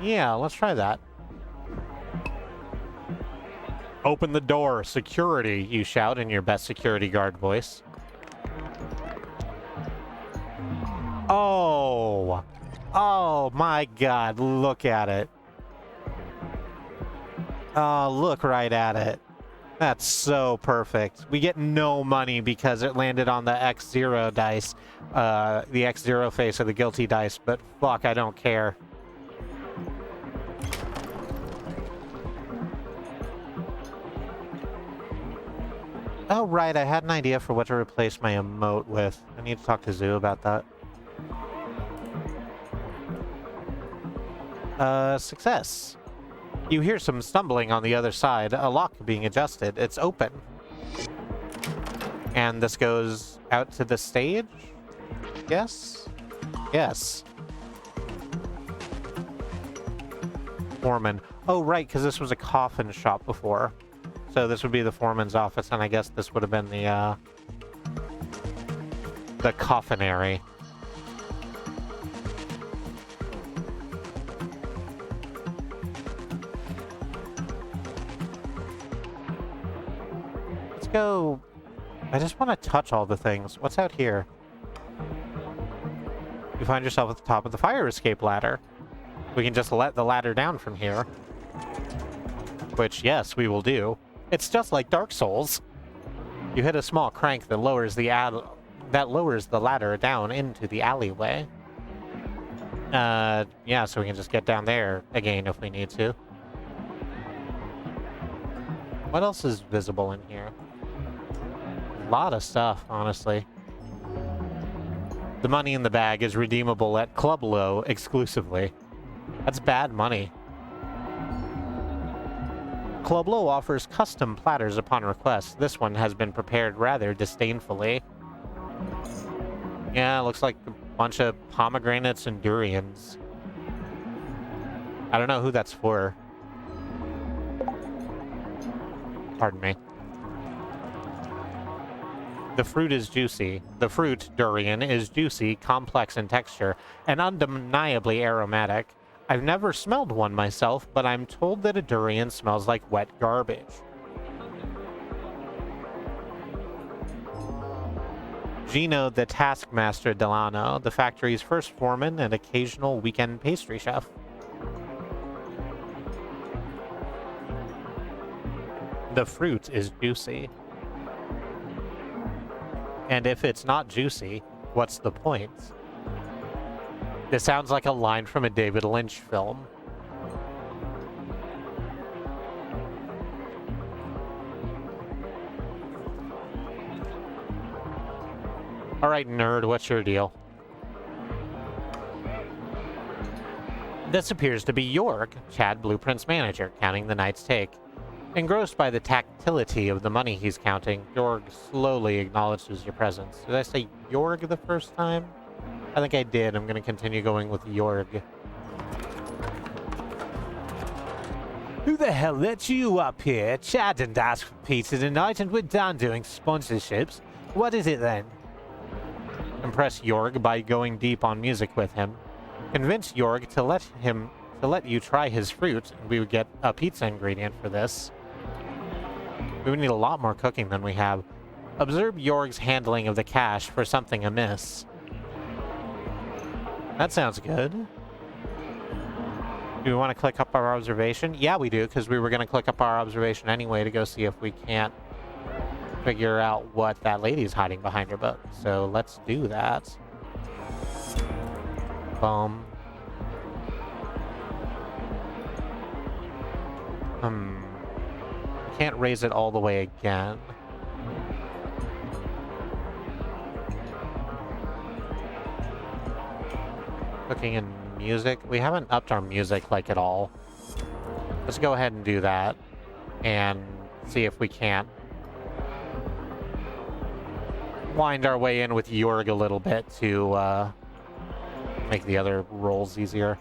Yeah, let's try that. Open the door, security, you shout in your best security guard voice. Oh! Oh my god, look at it. Oh, look right at it. That's so perfect. We get no money because it landed on the X0 dice. The X0 face of the guilty dice, but fuck, I don't care. Oh, right, I had an idea for what to replace my emote with. I need to talk to Zoo about that. Success. You hear some stumbling on the other side, a lock being adjusted. It's open. And this goes out to the stage? Yes? Yes. Foreman. Oh, right, because this was a coffin shop before. So this would be the foreman's office, and I guess this would have been the coffinary. go... I just want to touch all the things. What's out here? You find yourself at the top of the fire escape ladder. We can just let the ladder down from here. Which, yes, we will do. It's just like Dark Souls. You hit a small crank that lowers the ladder down into the alleyway. Yeah, so we can just get down there again if we need to. What else is visible in here? A lot of stuff, honestly. The money in the bag is redeemable at Club Low exclusively. That's bad money. Club Low offers custom platters upon request. This one has been prepared rather disdainfully. Yeah, it looks like a bunch of pomegranates and durians. I don't know who that's for. Pardon me. The fruit is juicy. The fruit, durian, is juicy, complex in texture, and undeniably aromatic. I've never smelled one myself, but I'm told that a durian smells like wet garbage. Gino the Taskmaster Delano, the factory's first foreman and occasional weekend pastry chef. The fruit is juicy. And if it's not juicy, what's the point? This sounds like a line from a David Lynch film. Alright, nerd, what's your deal? This appears to be Jorg, Chad Blueprint's manager, counting the night's take. Engrossed by the tactility of the money he's counting, Jorg slowly acknowledges your presence. Did I say Jorg the first time? I think I did. I'm going to continue going with Jorg. Who the hell let you up here? Chad didn't ask for pizza tonight, and we're done doing sponsorships. What is it then? Impress Jorg by going deep on music with him. Convince Jorg to let you try his fruit, and we would get a pizza ingredient for this. We would need a lot more cooking than we have. Observe Jorg's handling of the cash for something amiss. That sounds good. Do we want to click up our observation? Yeah, we do, because we were going to click up our observation anyway to go see if we can't figure out what that lady's hiding behind her book. So let's do that. Boom. Can't raise it all the way again. Cooking and music. We haven't upped our music like at all. Let's go ahead and do that and see if we can't wind our way in with Jorg a little bit to make the other rolls easier.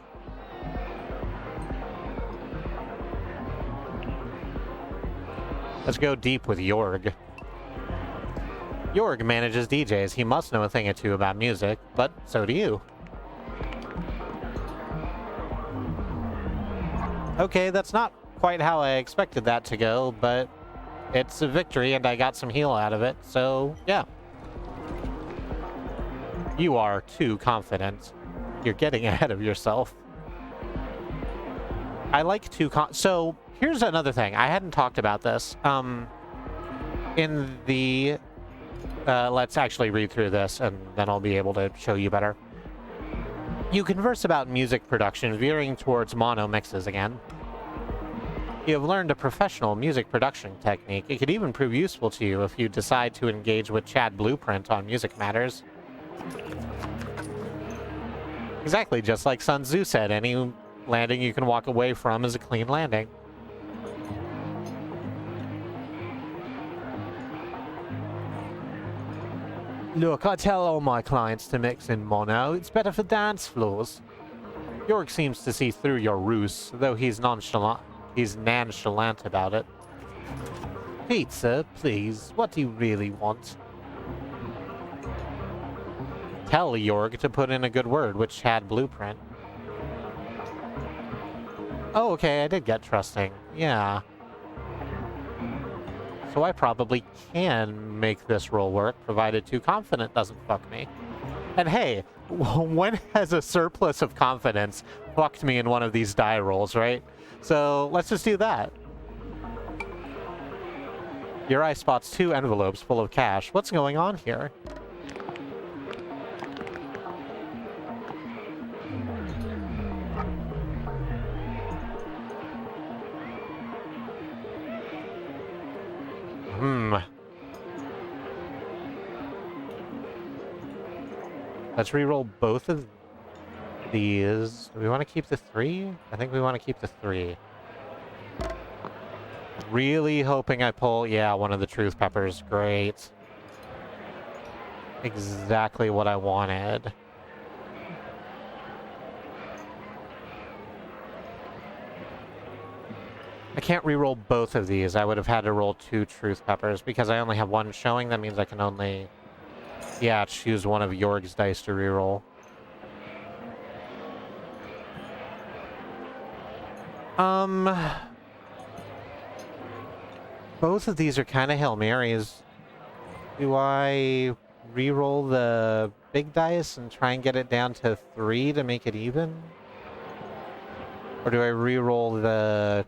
Let's go deep with Jorg. Jorg manages DJs. He must know a thing or two about music, but so do you. Okay, that's not quite how I expected that to go, but it's a victory and I got some heal out of it, so yeah. You are too confident. You're getting ahead of yourself. I like so here's another thing. I hadn't talked about this. In the... let's actually read through this, and then I'll be able to show you better. You converse about music production, veering towards mono mixes again. You have learned a professional music production technique. It could even prove useful to you if you decide to engage with Chad Blueprint on music matters. Exactly, just like Sun Tzu said, any landing you can walk away from is a clean landing. Look, I tell all my clients to mix in mono. It's better for dance floors. Jorg seems to see through your ruse, though he's nonchalant about it. Pizza, please. What do you really want? Tell Jorg to put in a good word with Chad Blueprint. Oh, okay, I did get trusting. Yeah. So I probably can make this roll work, provided Too Confident doesn't fuck me. And hey, when has a surplus of confidence fucked me in one of these die rolls, right? So let's just do that. Your eye spots 2 envelopes full of cash. What's going on here? Let's re-roll both of these. Do we want to keep the 3? I think we want to keep the 3. Really hoping I pull, yeah, one of the truth peppers. Great. Exactly what I wanted. I can't re-roll both of these. I would have had to roll 2 truth peppers because I only have 1 showing. That means I can only, yeah, choose one of Jorg's dice to re-roll. Both of these are kind of Hail Marys. Do I re-roll the big dice and try and get it down to 3 to make it even? Or do I re-roll the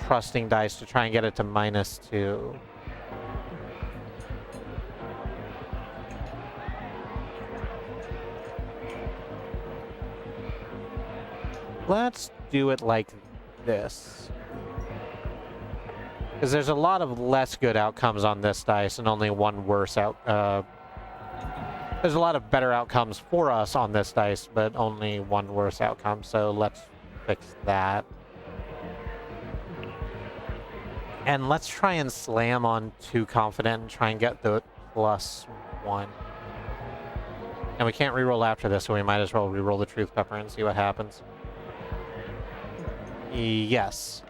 trusting dice to try and get it to -2? Let's do it like this. Because there's a lot of less good outcomes on this dice and only one worse there's a lot of better outcomes for us on this dice, but only one worse outcome, so let's fix that. And let's try and slam on Too Confident and try and get the +1. And we can't reroll after this, so we might as well reroll the truth pepper and see what happens. Yes.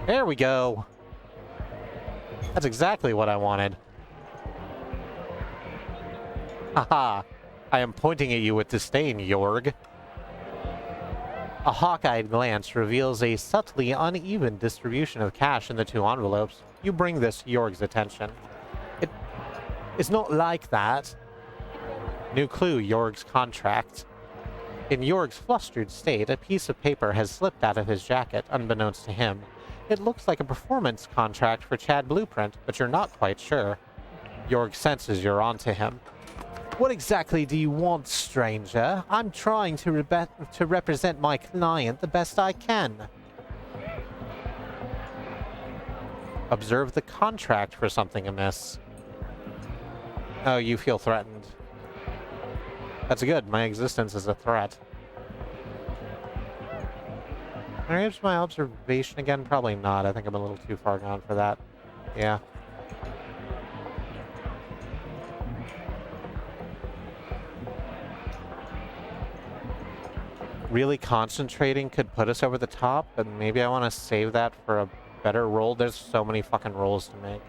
There we go. That's exactly what I wanted. Haha. I am pointing at you with disdain, Jorg. A hawk-eyed glance reveals a subtly uneven distribution of cash in the 2 envelopes. You bring this to Jorg's attention. It's not like that. New clue, Jorg's contract. In Jorg's flustered state, a piece of paper has slipped out of his jacket, unbeknownst to him. It looks like a performance contract for Chad Blueprint, but you're not quite sure. Jorg senses you're onto him. What exactly do you want, stranger? I'm trying to represent my client the best I can. Observe the contract for something amiss. Oh, you feel threatened. That's good. My existence is a threat. Can I use my observation again? Probably not. I think I'm a little too far gone for that. Yeah. Really concentrating could put us over the top, but maybe I want to save that for a better roll. There's so many fucking rolls to make.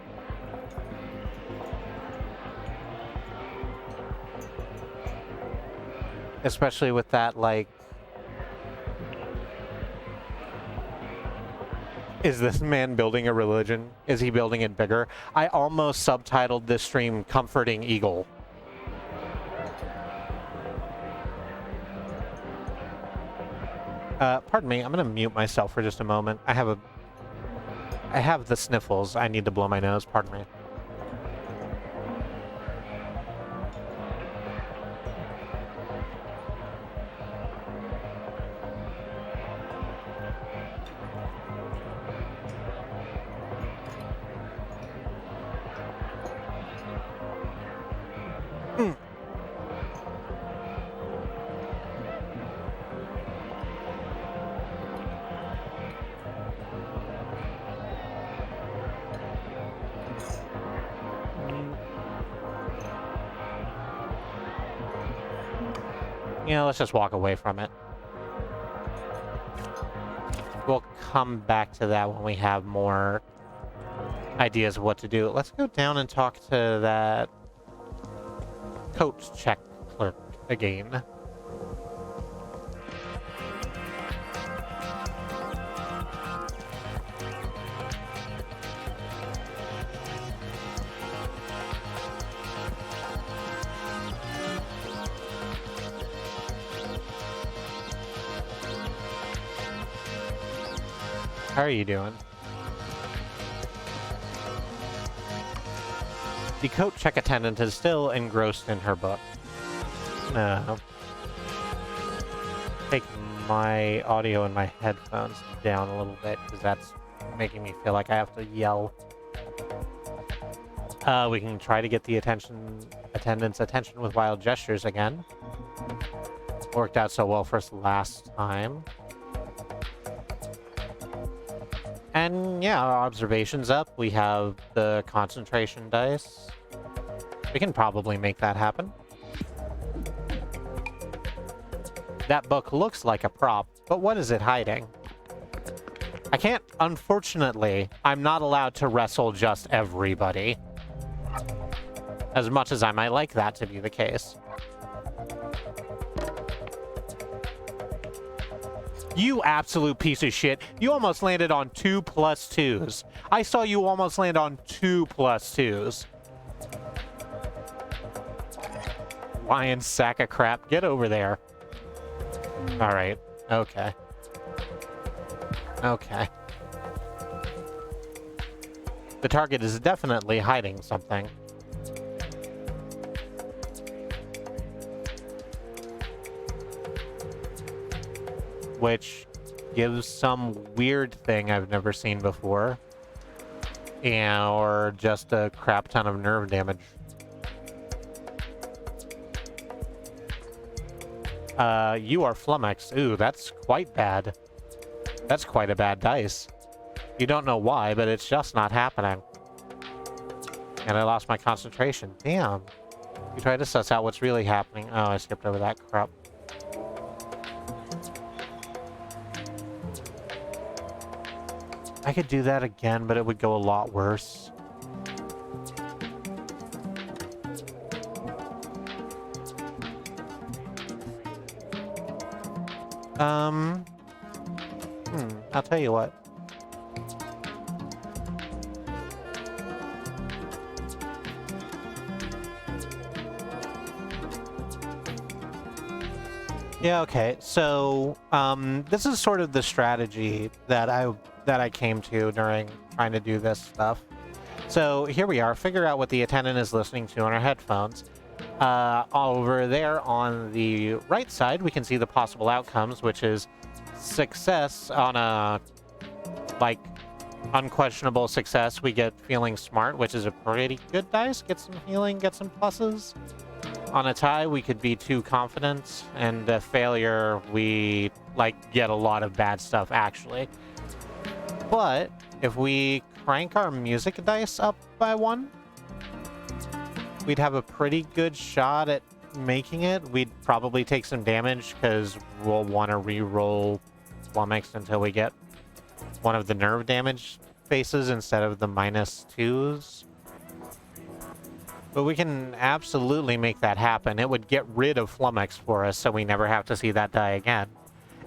Especially with that, like... Is this man building a religion? Is he building it bigger? I almost subtitled this stream Comforting Eagle. Pardon me, I'm gonna mute myself for just a moment. I have the sniffles. I need to blow my nose, pardon me. Yeah, let's just walk away from it. We'll come back to that when we have more ideas of what to do. Let's go down and talk to that coat check clerk again. How are you doing? The coat check attendant is still engrossed in her book. No. Take my audio and my headphones down a little bit, because that's making me feel like I have to yell. We can try to get the attendant's attention with wild gestures again. Worked out so well for us last time. And yeah, our observation's up. We have the concentration dice. We can probably make that happen. That book looks like a prop, but what is it hiding? I can't, unfortunately, I'm not allowed to wrestle just everybody. As much as I might like that to be the case. You absolute piece of shit. You almost landed on 2 plus 2s. I saw you almost land on 2 plus 2s. Lion sack of crap. Get over there. Alright. Okay. Okay. The target is definitely hiding something. Which gives some weird thing I've never seen before. Or just a crap ton of nerve damage. You are flummoxed. Ooh, that's quite bad. That's quite a bad dice. You don't know why, but it's just not happening. And I lost my concentration. Damn. You try to suss out what's really happening. Oh, I skipped over that crap. I could do that again, but it would go a lot worse. I'll tell you what. Yeah, okay. So, this is sort of the strategy that I came to during trying to do this stuff. So here we are. Figure out what the attendant is listening to on our headphones. Over there on the right side, we can see the possible outcomes, which is success on a, like, unquestionable success. We get feeling smart, which is a pretty good dice. Get some healing, get some pluses. On a tie, we could be too confident, and a failure, we, like, get a lot of bad stuff, actually. But if we crank our music dice up by 1, we'd have a pretty good shot at making it. We'd probably take some damage because we'll want to re-roll flummoxed until we get one of the nerve damage faces instead of the -2s. But we can absolutely make that happen. It would get rid of flummox for us so we never have to see that die again.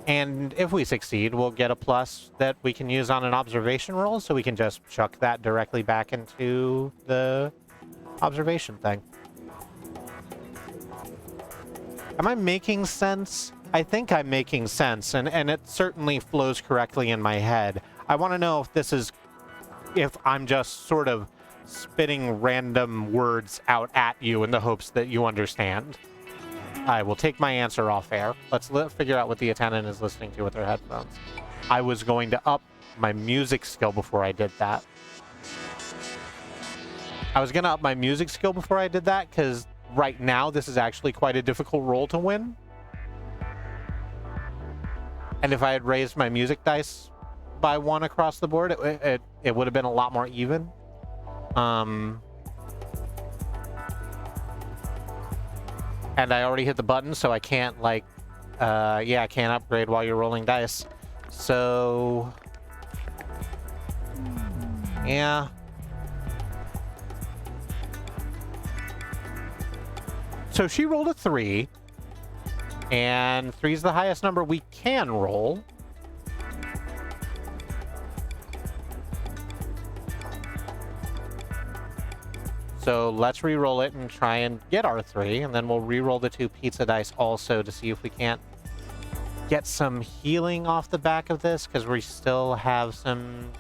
And if we succeed, we'll get a plus that we can use on an observation roll, so we can just chuck that directly back into the observation thing. Am I making sense? I think I'm making sense, and it certainly flows correctly in my head. I want to know if this is... if I'm just sort of spitting random words out at you in the hopes that you understand. I will take my answer off air. Let's figure out what the attendant is listening to with their headphones. I was going to up my music skill before I did that. I was going to up my music skill before I did that, because right now this is actually quite a difficult roll to win. And if I had raised my music dice by 1 across the board, it would have been a lot more even. And I already hit the button, so I can't, like, yeah, I can't upgrade while you're rolling dice. So, yeah. So she rolled a 3, and 3 is the highest number we can roll. So let's re-roll it and try and get our 3, and then we'll re-roll the 2 pizza dice also to see if we can't get some healing off the back of this, because we still have some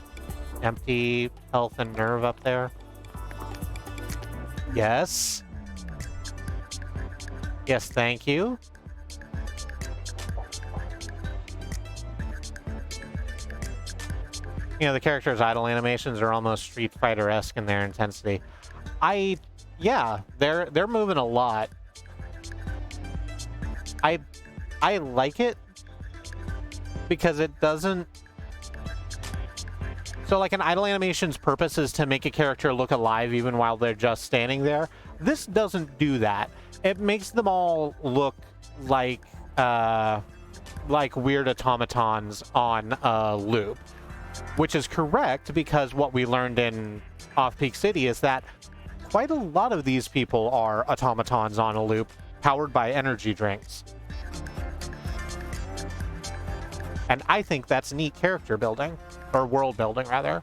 empty health and nerve up there. Yes. Yes, thank you. You know, the characters' idle animations are almost Street Fighter-esque in their intensity. Yeah, they're moving a lot. I like it because it doesn't... So like an idle animation's purpose is to make a character look alive even while they're just standing there. This doesn't do that. It makes them all look like weird automatons on a loop. Which is correct, because what we learned in Off-Peak City is that quite a lot of these people are automatons on a loop, powered by energy drinks. And I think that's neat character building, or world building, rather.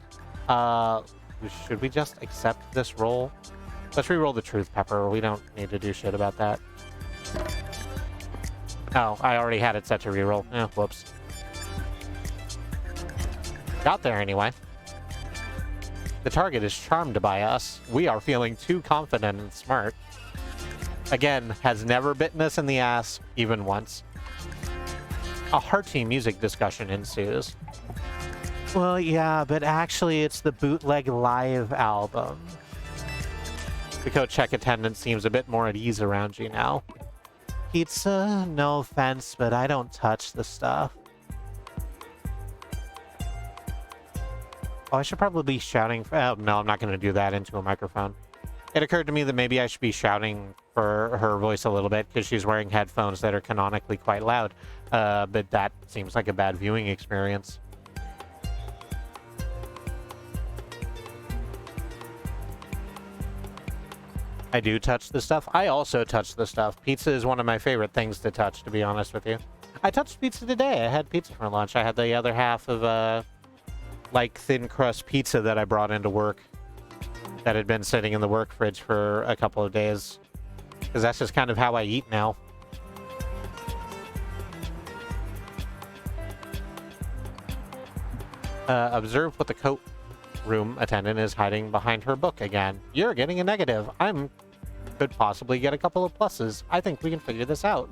Should we just accept this roll? Let's re-roll the Truth Pepper. We don't need to do shit about that. Oh, I already had it set to re-roll. Whoops. Got there anyway. The target is charmed by us. We are feeling too confident and smart. Again, has never bitten us in the ass, even once. A hearty music discussion ensues. Well, yeah, but actually it's the Bootleg Live album. The coat check attendant seems a bit more at ease around you now. Pizza? No offense, but I don't touch the stuff. Oh, I should probably be shouting... Oh, no, I'm not going to do that into a microphone. It occurred to me that maybe I should be shouting for her voice a little bit, because she's wearing headphones that are canonically quite loud. But that seems like a bad viewing experience. I do touch the stuff. I also touch the stuff. Pizza is one of my favorite things to touch, to be honest with you. I touched pizza today. I had pizza for lunch. I had the other half of, like, thin crust pizza that I brought into work that had been sitting in the work fridge for a couple of days. Because that's just kind of how I eat now. Observe what the coat room attendant is hiding behind her book again. You're getting a negative. Could possibly get a couple of pluses. I think we can figure this out.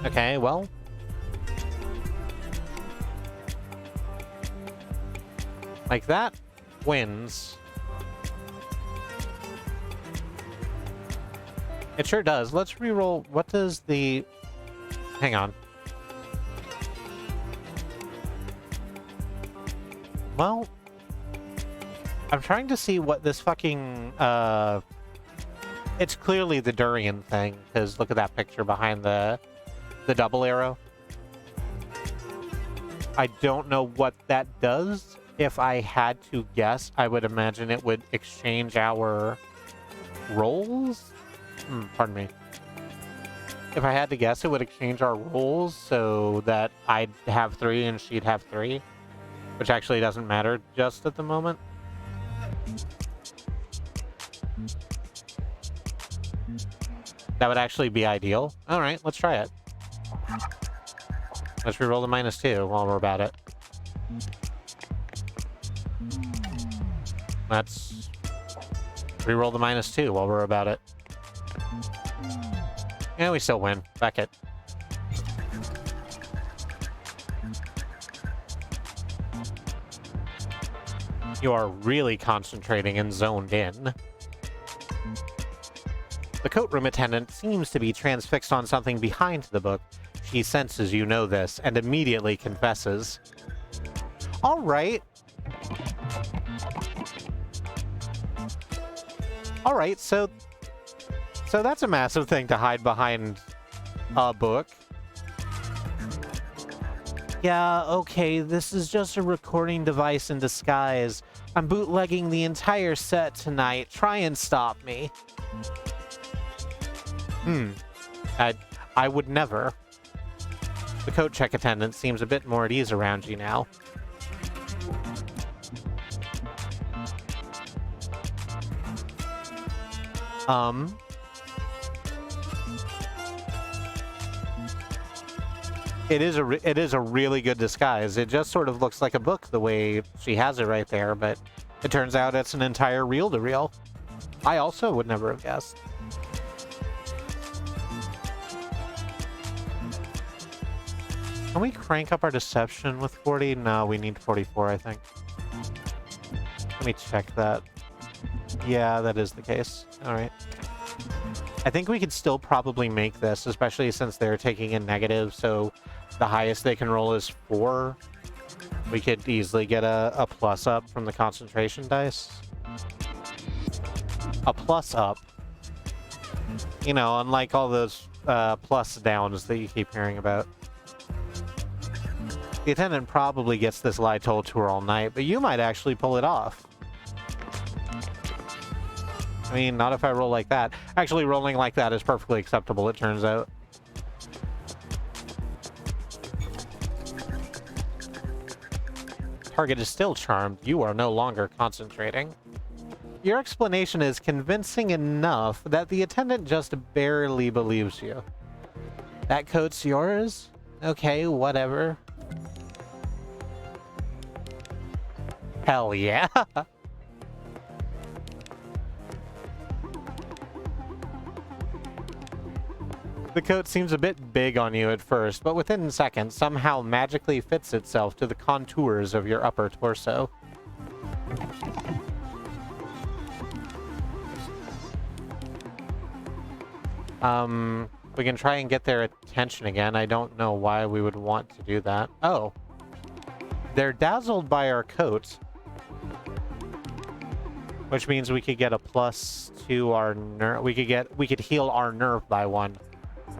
Okay, well. Like that wins. It sure does. Let's re-roll. What does the... Hang on. Well, I'm trying to see what this fucking, it's clearly the durian thing, because look at that picture behind the double arrow. I don't know what that does. If I had to guess, I would imagine it would exchange our rolls? Pardon me. If I had to guess, it would exchange our rolls so that I'd have 3 and she'd have 3. Which actually doesn't matter just at the moment. That would actually be ideal. Alright, let's try it. Let's reroll the -2 while we're about it. Let's reroll the -2 while we're about it. Yeah, we still win. Back it. You are really concentrating and zoned in. The coat room attendant seems to be transfixed on something behind the book. She senses you know this and immediately confesses. All right. All right, so that's a massive thing to hide behind a book. Yeah, okay, this is just a recording device in disguise. I'm bootlegging the entire set tonight. Try and stop me. I would never. The coat check attendant seems a bit more at ease around you now. Um... It is a really good disguise. It just sort of looks like a book the way she has it right there, but it turns out it's an entire reel-to-reel. I also would never have guessed. Can we crank up our deception with 40? No, we need 44, I think. Let me check that. Yeah, that is the case. All right. I think we could still probably make this, especially since they're taking a negative, so the highest they can roll is 4. We could easily get a plus up from the concentration dice. A plus up. You know, unlike all those plus downs that you keep hearing about. The attendant probably gets this lie told to her all night, but you might actually pull it off. I mean, not if I roll like that. Actually, rolling like that is perfectly acceptable, it turns out. Target is still charmed. You are no longer concentrating. Your explanation is convincing enough that the attendant just barely believes you. That coat's yours? Okay, whatever. Hell yeah! The coat seems a bit big on you at first, but within seconds somehow magically fits itself to the contours of your upper torso. We can try and get their attention again. I don't know why we would want to do that. Oh. They're dazzled by our coats, which means we could get a plus to our nerve. We could heal our nerve by 1.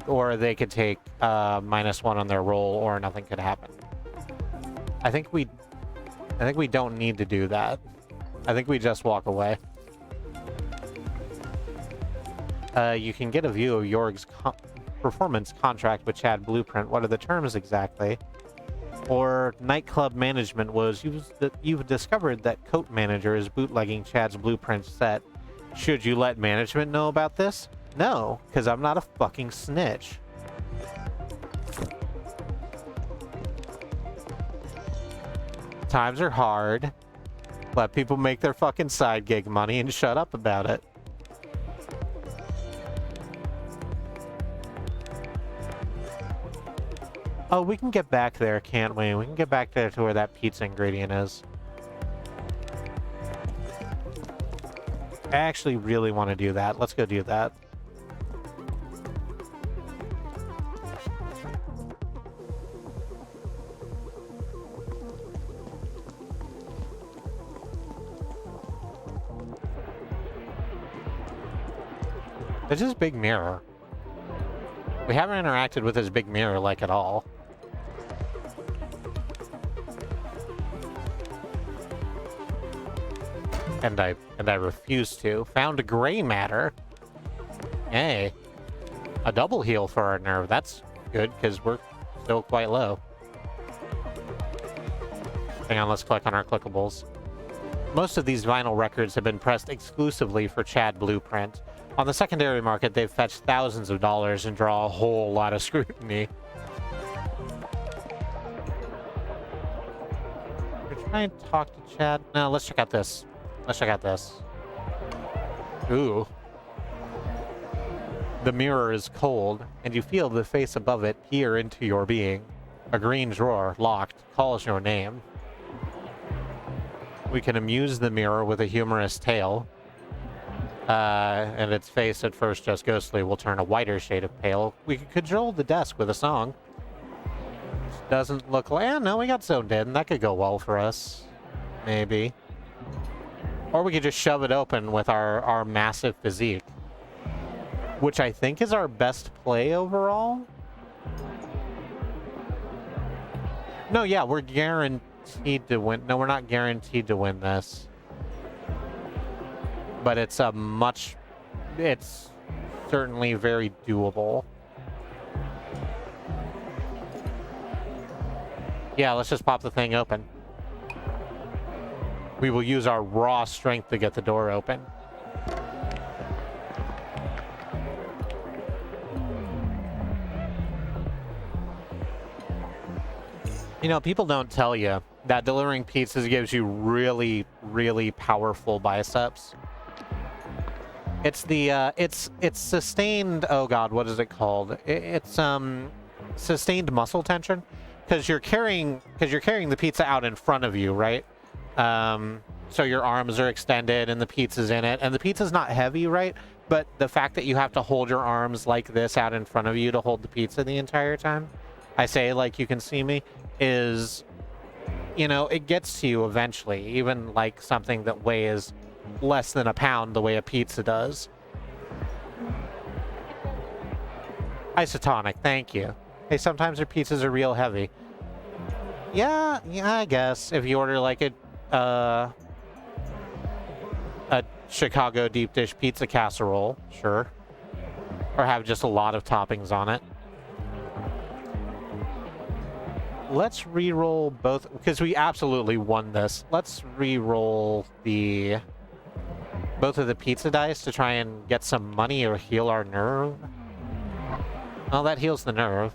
Or they could take -1 on their roll, or nothing could happen. I think we don't need to do that. I think we just walk away. You can get a view of Jorg's performance contract with Chad Blueprint. What are the terms exactly? Or nightclub management was you've discovered that Coat Manager is bootlegging Chad's Blueprint set. Should you let management know about this? No, because I'm not a fucking snitch. Times are hard. Let people make their fucking side gig money and shut up about it. Oh, we can get back there, can't we? We can get back there to where that pizza ingredient is. I actually really want to do that. Let's go do that. There's his big mirror. We haven't interacted with his big mirror, like, at all. And I refuse to. Found a gray matter. Hey. A double heal for our nerve. That's good, because we're still quite low. Hang on, let's click on our clickables. Most of these vinyl records have been pressed exclusively for Chad Blueprint. On the secondary market, they've fetched thousands of dollars and draw a whole lot of scrutiny. We're trying to talk to Chad. No, let's check out this. Let's check out this. Ooh. The mirror is cold, and you feel the face above it peer into your being. A green drawer, locked, calls your name. We can amuse the mirror with a humorous tale. And its face, at first just ghostly, will turn a whiter shade of pale. We could cajole the desk with a song. Doesn't look like... no, we got zoned in. That could go well for us. Maybe. Or we could just shove it open with our massive physique. Which I think is our best play overall. No, yeah, we're guaranteed to win. No, we're not guaranteed to win this. But it's it's certainly very doable. Yeah, let's just pop the thing open. We will use our raw strength to get the door open. You know, people don't tell you that delivering pizzas gives you really, really powerful biceps. It's the it's sustained. Oh God, what is it called? It's sustained muscle tension, because you're carrying the pizza out in front of you, right? So your arms are extended and the pizza's in it, and the pizza's not heavy, right? But the fact that you have to hold your arms like this out in front of you to hold the pizza the entire time, I say like you can see me, is, you know, it gets to you eventually, even like something that weighs less than a pound the way a pizza does. Isotonic, thank you. Hey, sometimes their pizzas are real heavy. Yeah, I guess if you order like a Chicago deep dish pizza casserole, sure. Or have just a lot of toppings on it. Let's re-roll both, because we absolutely won this. Let's re-roll both of the pizza dice to try and get some money or heal our nerve. Well, that heals the nerve.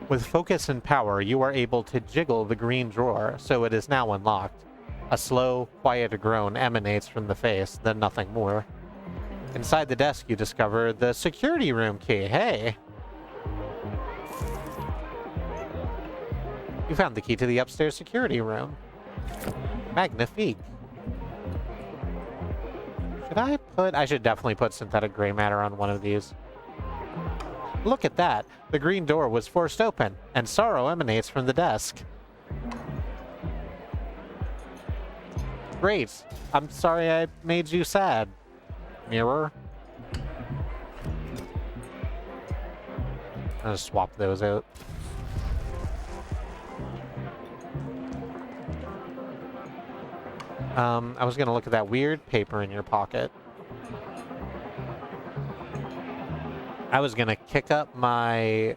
With focus and power, you are able to jiggle the green drawer, so it is now unlocked. A slow, quiet groan emanates from the face, then nothing more. Inside the desk, you discover the security room key. Hey! You found the key to the upstairs security room. Magnifique. I should definitely put synthetic gray matter on one of these. Look at that. The green door was forced open, and sorrow emanates from the desk. Great. I'm sorry I made you sad. Mirror. I'll just swap those out. I was gonna look at that weird paper in your pocket. I was gonna kick up my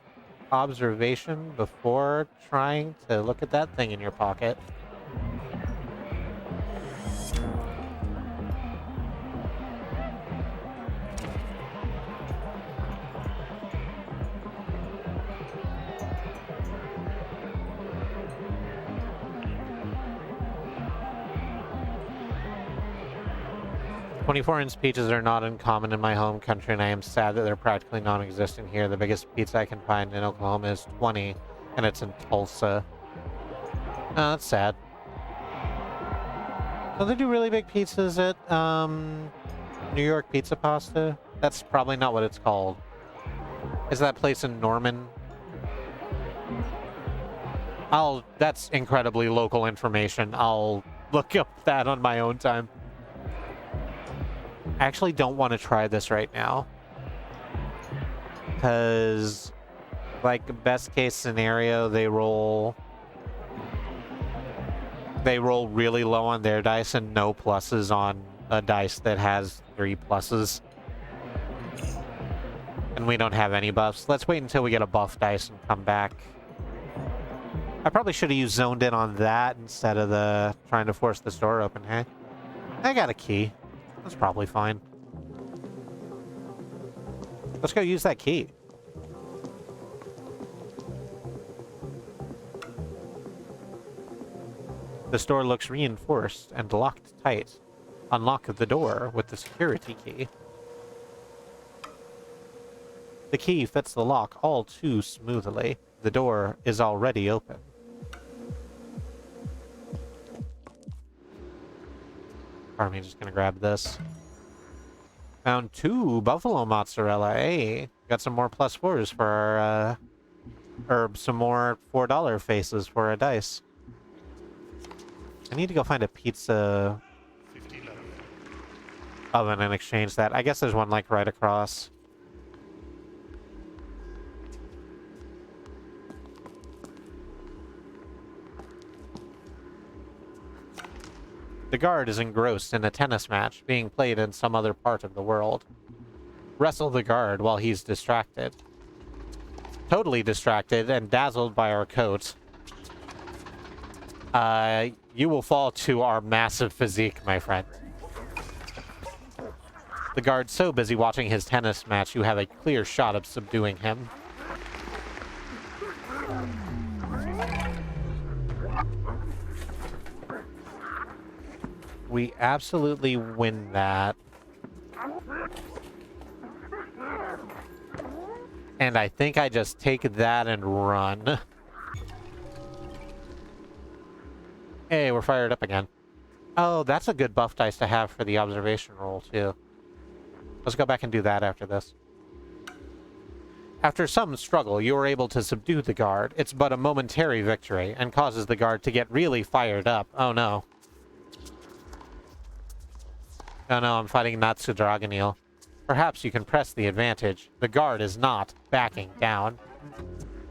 observation before trying to look at that thing in your pocket. "24-inch pizzas are not uncommon in my home country, and I am sad that they're practically non-existent here. The biggest pizza I can find in Oklahoma is 20, and it's in Tulsa." Oh, that's sad. So they do really big pizzas at New York Pizza Pasta? That's probably not what it's called. Is that place in Norman? That's incredibly local information. I'll look up that on my own time. I actually don't want to try this right now. Because, like, best case scenario, they roll really low on their dice and no pluses on a dice that has 3 pluses. And we don't have any buffs. Let's wait until we get a buff dice and come back. I probably should have used zoned in on that instead of trying to force this door open, hey? I got a key. That's probably fine. Let's go use that key. This door looks reinforced and locked tight. Unlock the door with the security key. The key fits the lock all too smoothly. The door is already open. Are we just gonna grab this? Found 2 buffalo mozzarella. Hey, got some more +4s for our, or some more $4 faces for our dice. I need to go find a pizza oven and exchange that. I guess there's one like right across. The guard is engrossed in a tennis match being played in some other part of the world. Wrestle the guard while he's distracted. Totally distracted and dazzled by our coat. You will fall to our massive physique, my friend. The guard's so busy watching his tennis match, you have a clear shot of subduing him. We absolutely win that. And I think I just take that and run. Hey, we're fired up again. Oh, that's a good buff dice to have for the observation roll, too. Let's go back and do that after this. After some struggle, you are able to subdue the guard. It's but a momentary victory, and causes the guard to get really fired up. Oh no. Oh no, I'm fighting Natsu Dragoneel. Perhaps you can press the advantage. The guard is not backing down.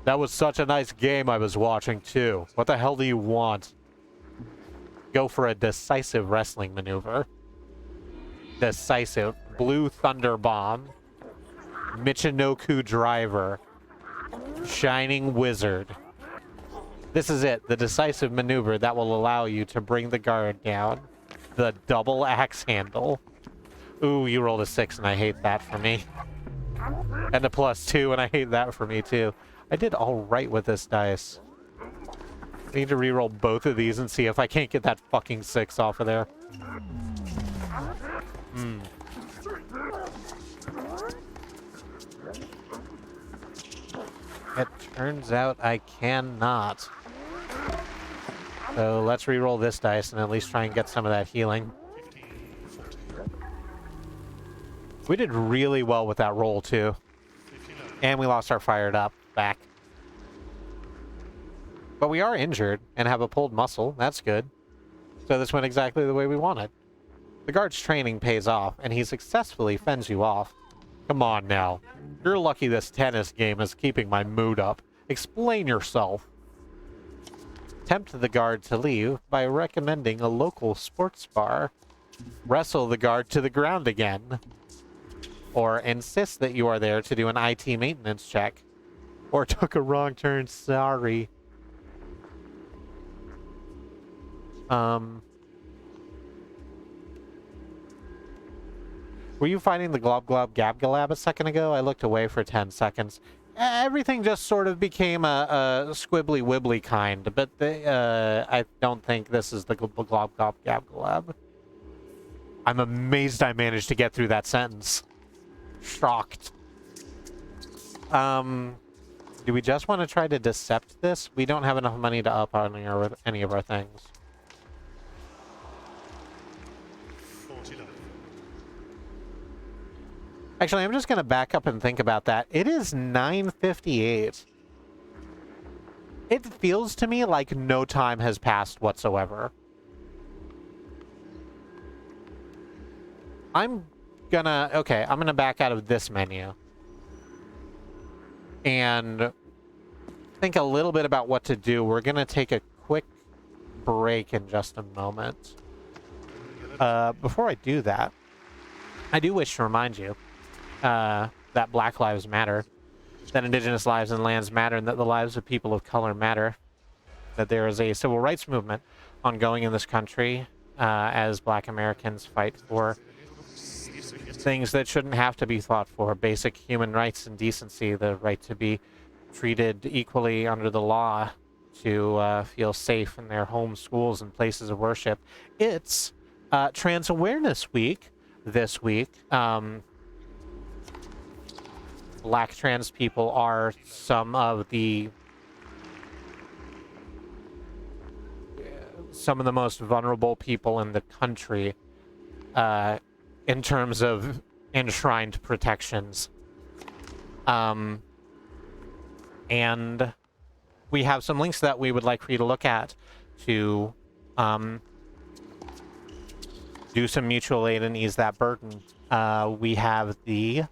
That was such a nice game I was watching, too. What the hell do you want? Go for a decisive wrestling maneuver. Decisive. Blue Thunder Bomb. Michinoku Driver. Shining Wizard. This is it. The decisive maneuver that will allow you to bring the guard down. The double axe handle. Ooh, you rolled a 6 and I hate that for me. And a +2 and I hate that for me too. I did alright with this dice. I need to reroll both of these and see if I can't get that fucking 6 off of there. It turns out I cannot. So let's reroll this dice and at least try and get some of that healing. We did really well with that roll too. And we lost our fired up back. But we are injured and have a pulled muscle. That's good. So this went exactly the way we wanted. The guard's training pays off, and he successfully fends you off. Come on now. You're lucky this tennis game is keeping my mood up. Explain yourself. Tempt the guard to leave by recommending a local sports bar. Wrestle the guard to the ground again. Or insist that you are there to do an IT maintenance check. Or took a wrong turn, sorry. Were you fighting the Glob Glob Gab Galab a second ago? I looked away for 10 seconds. Everything just sort of became a squibbly wibbly kind, but I don't think this is the Glob Glob Gab Galab. I'm amazed I managed to get through that sentence. Shocked. Do we just want to try to decept this? We don't have enough money to up on any of our things. Actually, I'm just going to back up and think about that. It is 9:58. It feels to me like no time has passed whatsoever. I'm gonna back out of this menu. And think a little bit about what to do. We're going to take a quick break in just a moment. Before I do that, I do wish to remind you that Black Lives Matter, that Indigenous lives and lands matter, and that the lives of people of color matter. That there is a civil rights movement ongoing in this country as Black Americans fight for things that shouldn't have to be fought for. Basic human rights and decency, the right to be treated equally under the law, to feel safe in their homes, schools, and places of worship. It's Trans Awareness Week this week. Black trans people are some of the most vulnerable people in the country in terms of enshrined protections. And we have some links that we would like for you to look at to do some mutual aid and ease that burden. We have the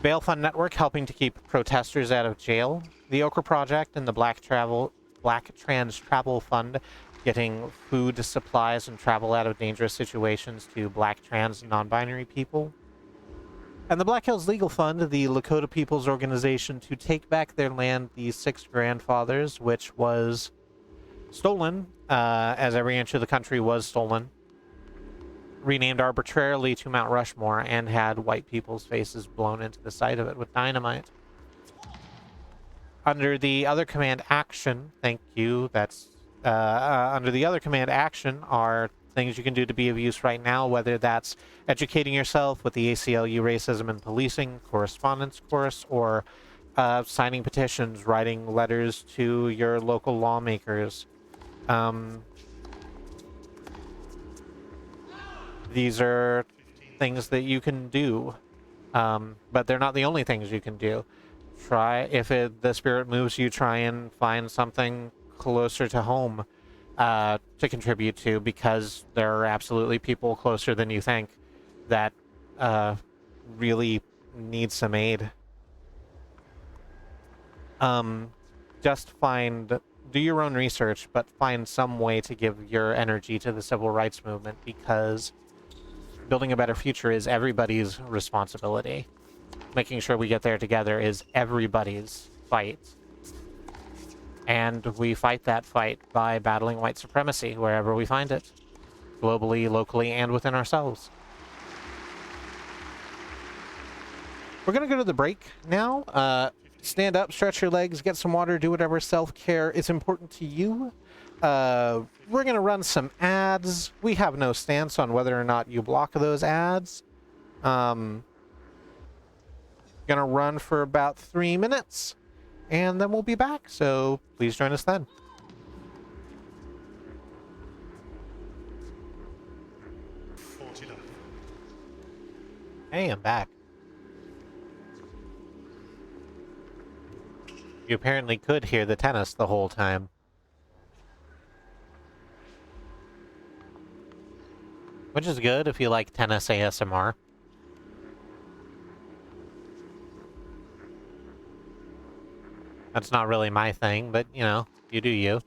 Bail Fund Network helping to keep protesters out of jail, the Okra Project and the Black Trans Travel Fund getting food, supplies, and travel out of dangerous situations to Black, trans, and non-binary people. And the Black Hills Legal Fund, the Lakota People's Organization to take back their land, the Six Grandfathers, which was stolen, as every inch of the country was stolen. renamed arbitrarily to Mount Rushmore and had white people's faces blown into the side of it with dynamite. Under the other command action, thank you, that's, under the other command action are things you can do to be of use right now, whether that's educating yourself with the ACLU Racism and Policing correspondence course, or signing petitions, writing letters to your local lawmakers. These are things that you can do, but they're not the only things you can do. Try, if the spirit moves you, try and find something closer to home to contribute to, because there are absolutely people closer than you think that really need some aid. Just do your own research, but find some way to give your energy to the civil rights movement, because building a better future is everybody's responsibility. Making sure we get there together is everybody's fight. And we fight that fight by battling white supremacy wherever we find it. Globally, locally, and within ourselves. We're gonna go to the break now. Stand up, stretch your legs, get some water, do whatever self-care is important to you. We're gonna run some ads. We have no stance on whether or not you block those ads. Gonna run for about 3 minutes, and then we'll be back, so please join us then. Hey, I'm back. You apparently could hear the tennis the whole time. Which is good if you like tennis ASMR. That's not really my thing, but, you know, you do you.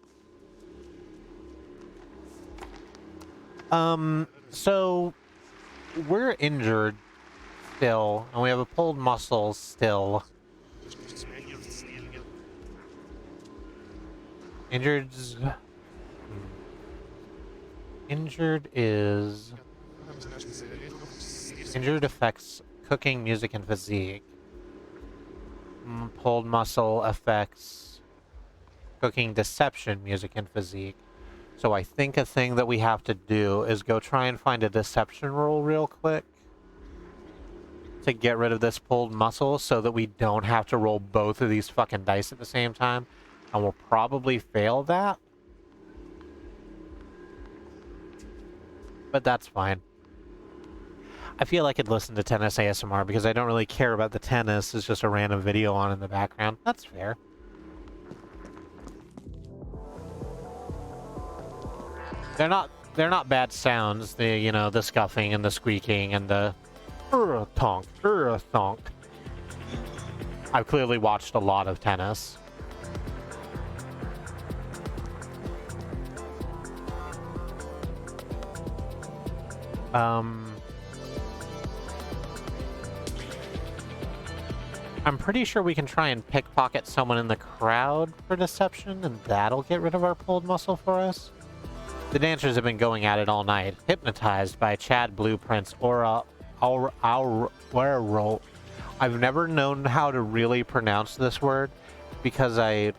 So, we're injured still, and we have a pulled muscle still. Injured affects cooking, music, and physique. Pulled muscle affects cooking, deception, music, and physique. So I think a thing that we have to do is go try and find a deception roll real quick to get rid of this pulled muscle, so that we don't have to roll both of these fucking dice at the same time. And we'll probably fail that. But that's fine. I feel I could listen to tennis ASMR because I don't really care about the tennis. It's just a random video on in the background. That's fair. They're not bad sounds. The, you know, the scuffing and the squeaking and the tonk, thonk. I've clearly watched a lot of tennis. I'm pretty sure we can try and pickpocket someone in the crowd for deception, and that'll get rid of our pulled muscle for us. The dancers have been going at it all night, hypnotized by Chad Blueprint's aura. I've never known how to really pronounce this word because I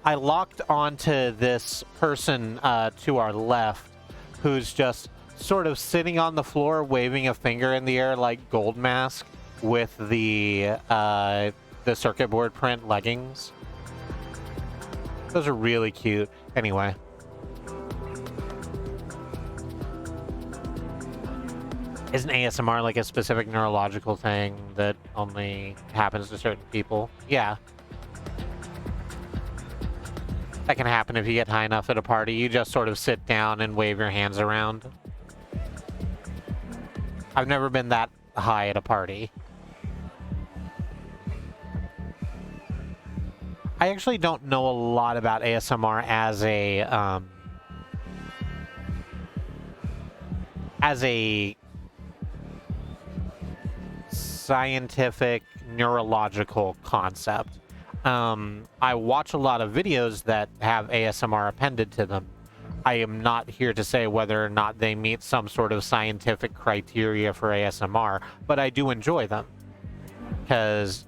locked onto this person to our left who's just sort of sitting on the floor waving a finger in the air like Gold Mask with the circuit board print leggings. Those are really cute. Anyway. Isn't ASMR like a specific neurological thing that only happens to certain people? Yeah. That can happen if you get high enough at a party. You just sort of sit down and wave your hands around. I've never been that high at a party. I actually don't know a lot about ASMR as a scientific neurological concept. I watch a lot of videos that have ASMR appended to them, I am not here to say whether or not they meet some sort of scientific criteria for ASMR, but I do enjoy them. Because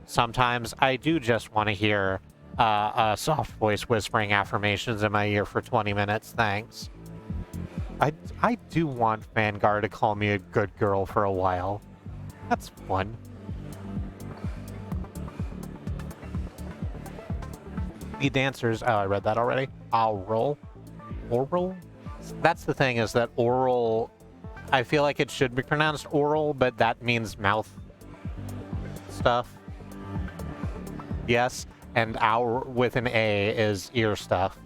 sometimes I do just want to hear a soft voice whispering affirmations in my ear for 20 minutes, thanks. I do want Vanguard to call me a good girl for a while. That's fun. The dancers... Oh, I read that already. Oral? That's the thing, is that oral... I feel like it should be pronounced oral, but that means mouth stuff. Yes, and our with an A is ear stuff.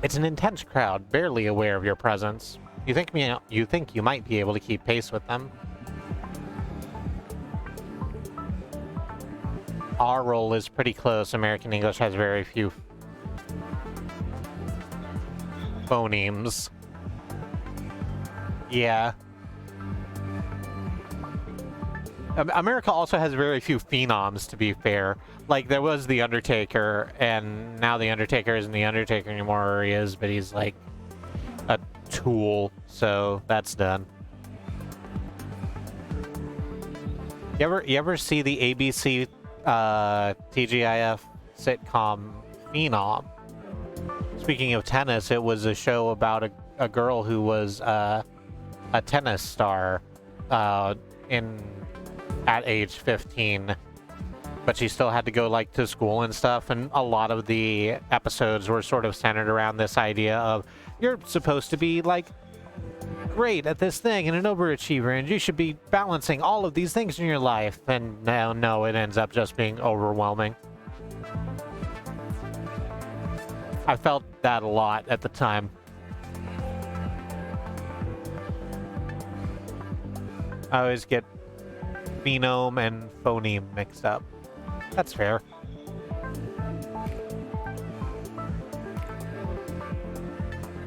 It's an intense crowd, barely aware of your presence. You think you might be able to keep pace with them. Our role is pretty close. American English has very few phonemes. Yeah. America also has very few phenoms, to be fair. Like, there was The Undertaker, and now The Undertaker isn't The Undertaker anymore, or he is, but he's like a tool, so that's done. You ever see the ABC TGIF sitcom Phenom? Speaking of tennis, it was a show about a girl who was a tennis star at age 15, but she still had to go like to school and stuff, and a lot of the episodes were sort of centered around this idea of you're supposed to be like great at this thing and an overachiever, and you should be balancing all of these things in your life, and no, it ends up just being overwhelming. I felt that a lot at the time. I always get phenome and phoneme mixed up. That's fair.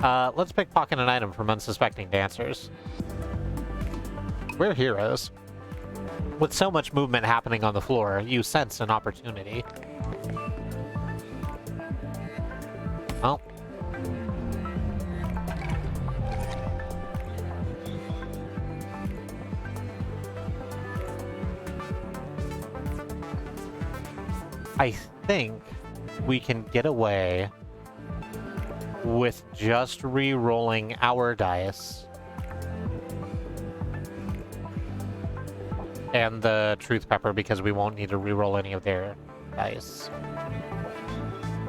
Let's pickpocket an item from unsuspecting dancers. We're heroes. With so much movement happening on the floor, you sense an opportunity. Well. I think we can get away with just re-rolling our dice and the truth pepper, because we won't need to re-roll any of their dice.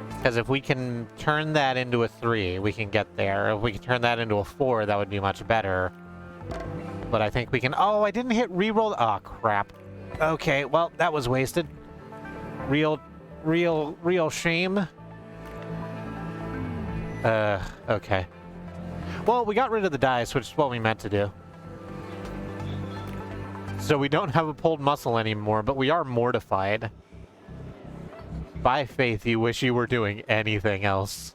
Because if we can turn that into a 3, we can get there. If we can turn that into a 4, that would be much better. But I think we can... Oh, I didn't hit re-roll... Oh, crap. Okay, well, that was wasted. Real shame. Okay. Well, we got rid of the dice, which is what we meant to do. So we don't have a pulled muscle anymore, but we are mortified. By faith, you wish you were doing anything else.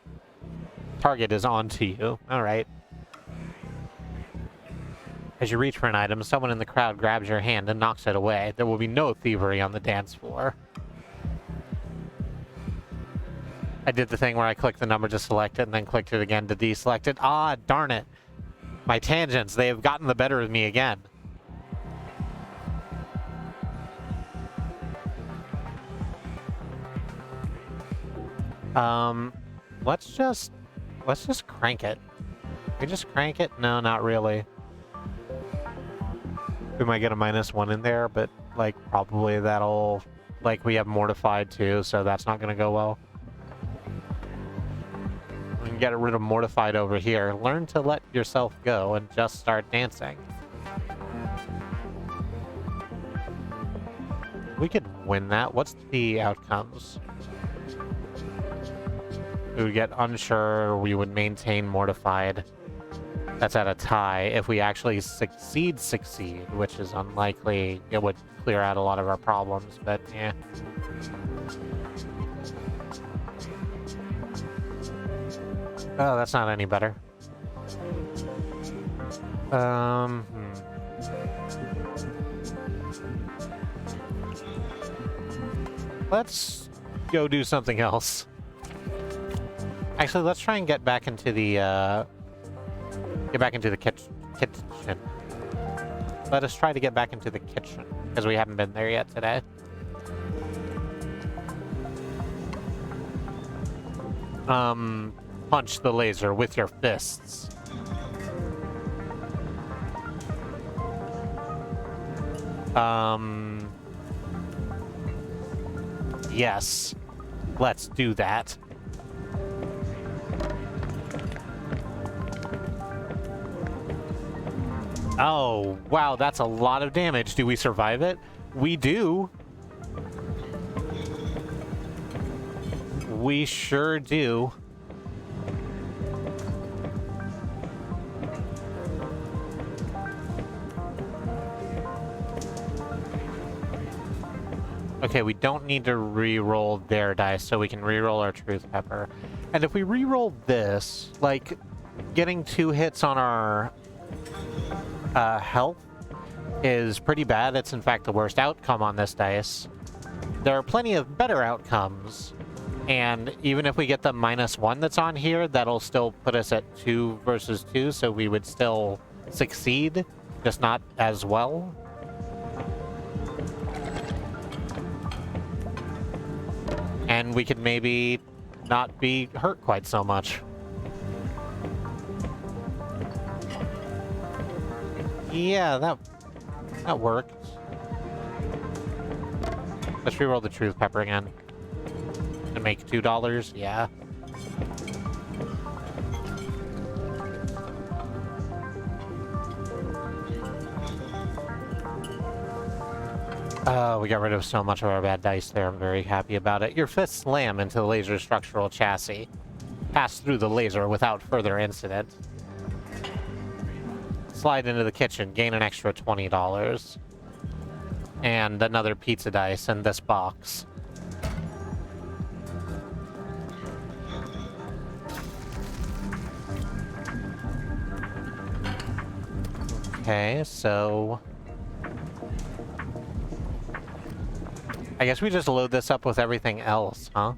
Target is on to you. Alright. As you reach for an item, someone in the crowd grabs your hand and knocks it away. There will be no thievery on the dance floor. I did the thing where I clicked the number to select it and then clicked it again to deselect it. Ah, darn it. My tangents, they have gotten the better of me again. Let's just crank it. Can we just crank it? No, not really. We might get a -1 in there, but, like, probably that'll... Like, we have Mortified, too, so that's not gonna go well. We can get rid of Mortified over here. Learn to let yourself go and just start dancing. We could win that. What's the outcomes? We would get unsure, we would maintain mortified. That's at a tie. If we actually succeed, which is unlikely, it would clear out a lot of our problems, but yeah. Oh, that's not any better. Let's go do something else. Actually, let's try and get back into the kitchen. Let us try to get back into the kitchen, because we haven't been there yet today. Punch the laser with your fists. Yes. Let's do that. Oh, wow, that's a lot of damage. Do we survive it? We do. We sure do. Okay, we don't need to re-roll their dice, so we can re-roll our truth pepper. And if we re-roll this, like, getting 2 hits on our health is pretty bad. It's in fact the worst outcome on this dice. There are plenty of better outcomes, and even if we get the -1 that's on here, that'll still put us at 2 versus 2, so we would still succeed, just not as well. And we could maybe not be hurt quite so much. Yeah, that worked. Let's reroll the truth pepper again. And make $2, yeah. We got rid of so much of our bad dice there. I'm very happy about it. Your fists slam into the laser structural chassis. Pass through the laser without further incident. Slide into the kitchen, gain an extra $20. And another pizza dice in this box. Okay, so I guess we just load this up with everything else, huh?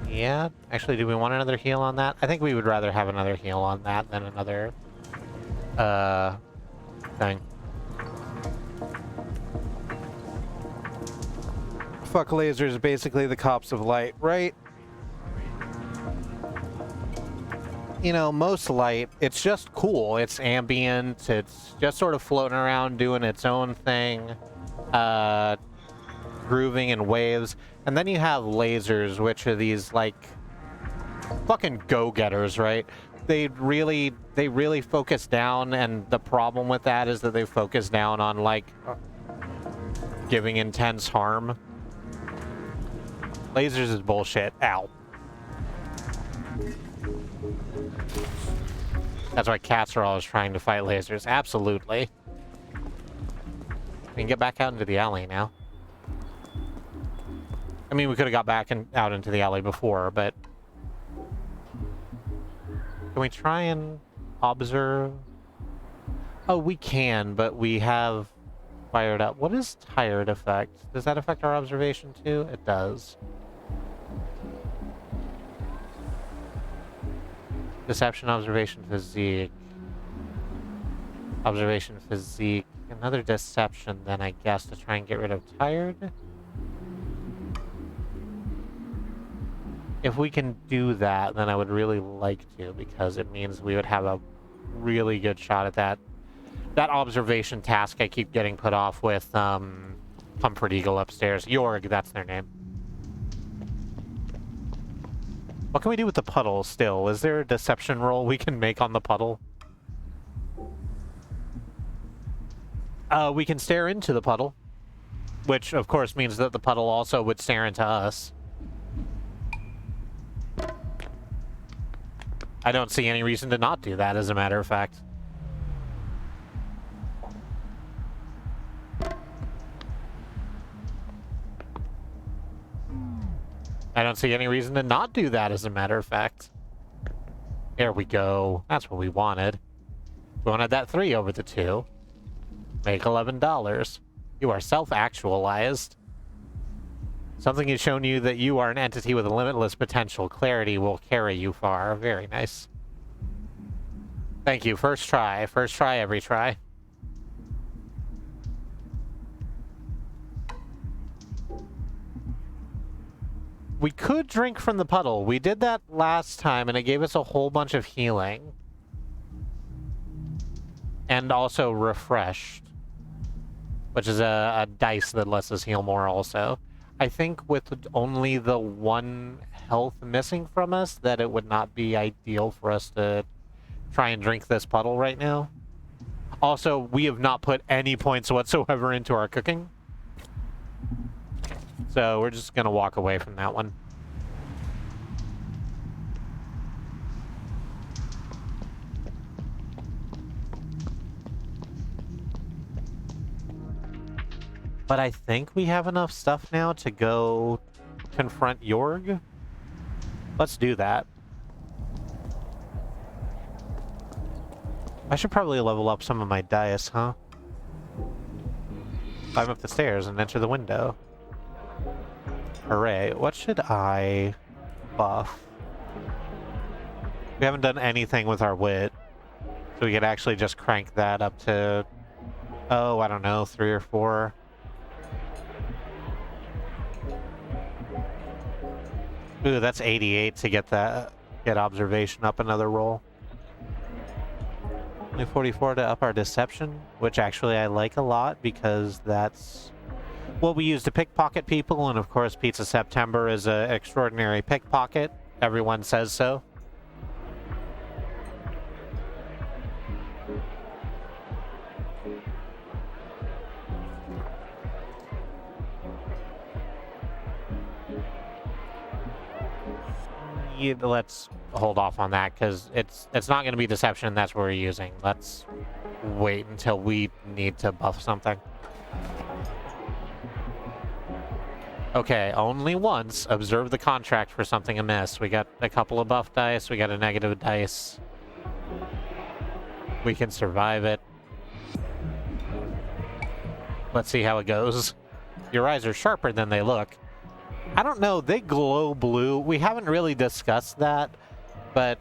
Yeah, actually, do we want another heal on that? I think we would rather have another heal on that than another, thing. Fuck lasers, basically the cops of light, right? You know, most light, it's just cool. It's ambient, it's just sort of floating around doing its own thing, grooving in waves. And then you have lasers, which are these, like, fucking go-getters, right? They really focus down, and the problem with that is that they focus down on, like, giving intense harm. Lasers is bullshit. Ow. That's why cats are always trying to fight lasers. Absolutely. We can get back out into the alley now. I mean, we could have got back and out into the alley before, but can we try and observe? Oh, we can, but we have fired up. What is tired effect? Does that affect our observation too? It does. Deception, observation, physique. Observation, physique. Another deception then, I guess, to try and get rid of tired. If we can do that, then I would really like to, because it means we would have a really good shot at that. That observation task I keep getting put off with Comfort Eagle upstairs. Jorg, that's their name. What can we do with the puddle still? Is there a deception roll we can make on the puddle? We can stare into the puddle, which of course means that the puddle also would stare into us. I don't see any reason to not do that, as a matter of fact. I don't see any reason to not do that, as a matter of fact. There we go. That's what we wanted. We wanted that 3 over the 2. Make $11. You are self-actualized. Something has shown you that you are an entity with a limitless potential. Clarity will carry you far. Very nice. Thank you. First try. First try, every try. We could drink from the puddle. We did that last time, and it gave us a whole bunch of healing. And also refreshed. Which is a dice that lets us heal more also. I think with only the one health missing from us, that it would not be ideal for us to try and drink this puddle right now. Also, we have not put any points whatsoever into our cooking. So we're just going to walk away from that one. But I think we have enough stuff now to go confront Jorg. Let's do that. I should probably level up some of my dice, huh? Climb up the stairs and enter the window. Hooray. What should I buff? We haven't done anything with our wit. So we could actually just crank that up to, oh, I don't know, 3 or 4. Ooh, that's 88 to get observation up another roll. Only 44 to up our deception, which actually I like a lot because that's what we use to pickpocket people, and of course Pizza September is an extraordinary pickpocket. Everyone says so. Let's hold off on that because it's not going to be deception. That's what we're using. Let's wait until we need to buff something. Okay, only once. Observe the contract for something amiss. We got a couple of buff dice. We got a negative dice. We can survive it. Let's see how it goes. Your eyes are sharper than they look. I don't know, they glow blue. We haven't really discussed that, but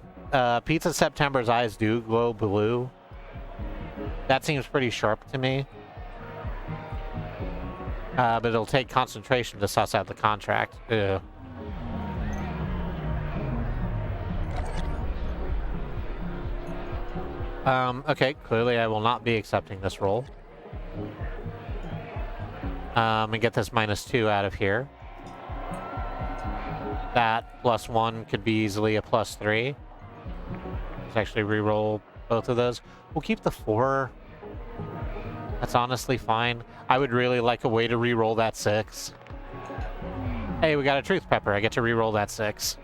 Pizza September's eyes do glow blue. That seems pretty sharp to me. But it'll take concentration to suss out the contract. Ew. Okay, clearly I will not be accepting this roll. And get this -2 out of here. That +1 could be easily a +3. Let's actually re-roll both of those. We'll keep the 4. That's honestly fine. I would really like a way to re-roll that 6. Hey, we got a truth pepper. I get to re-roll that 6.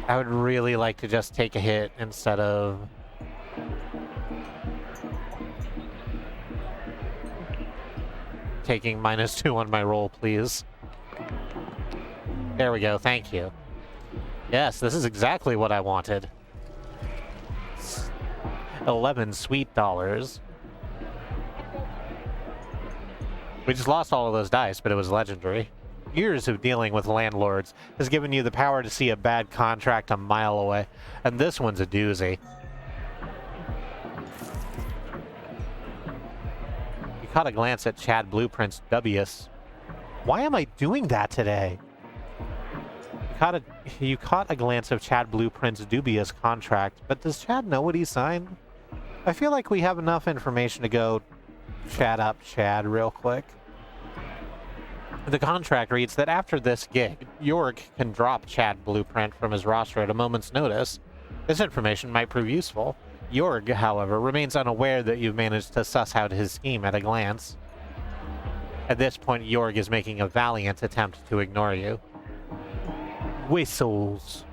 I would really like to just take a hit instead of taking -2 on my roll, please. There we go, thank you. Yes, this is exactly what I wanted. 11 sweet dollars. We just lost all of those dice, but it was legendary. Years of dealing with landlords has given you the power to see a bad contract a mile away, and this one's a doozy. Caught a glance at Chad Blueprint's dubious. Why am I doing that today? You caught a glance of Chad Blueprint's dubious contract, but does Chad know what he signed? I feel like we have enough information to go chat up Chad real quick. The contract reads that after this gig, Jorg can drop Chad Blueprint from his roster at a moment's notice. This information might prove useful. Jorg, however, remains unaware that you've managed to suss out his scheme at a glance. At this point, Jorg is making a valiant attempt to ignore you. Whistles.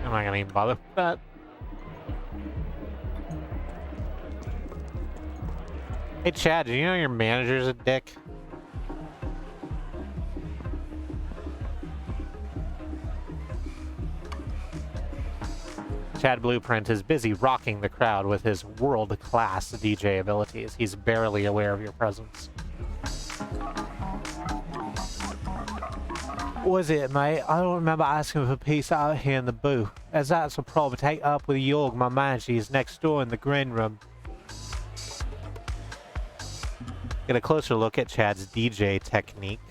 I'm not gonna even bother with that. Hey, Chad, do you know your manager's a dick? Chad Blueprint is busy rocking the crowd with his world-class DJ abilities. He's barely aware of your presence. What is it, mate? I don't remember asking for peace out here in the booth. As that's a problem, take up with Jorg, my manager. He's next door in the green room. Get a closer look at Chad's DJ technique.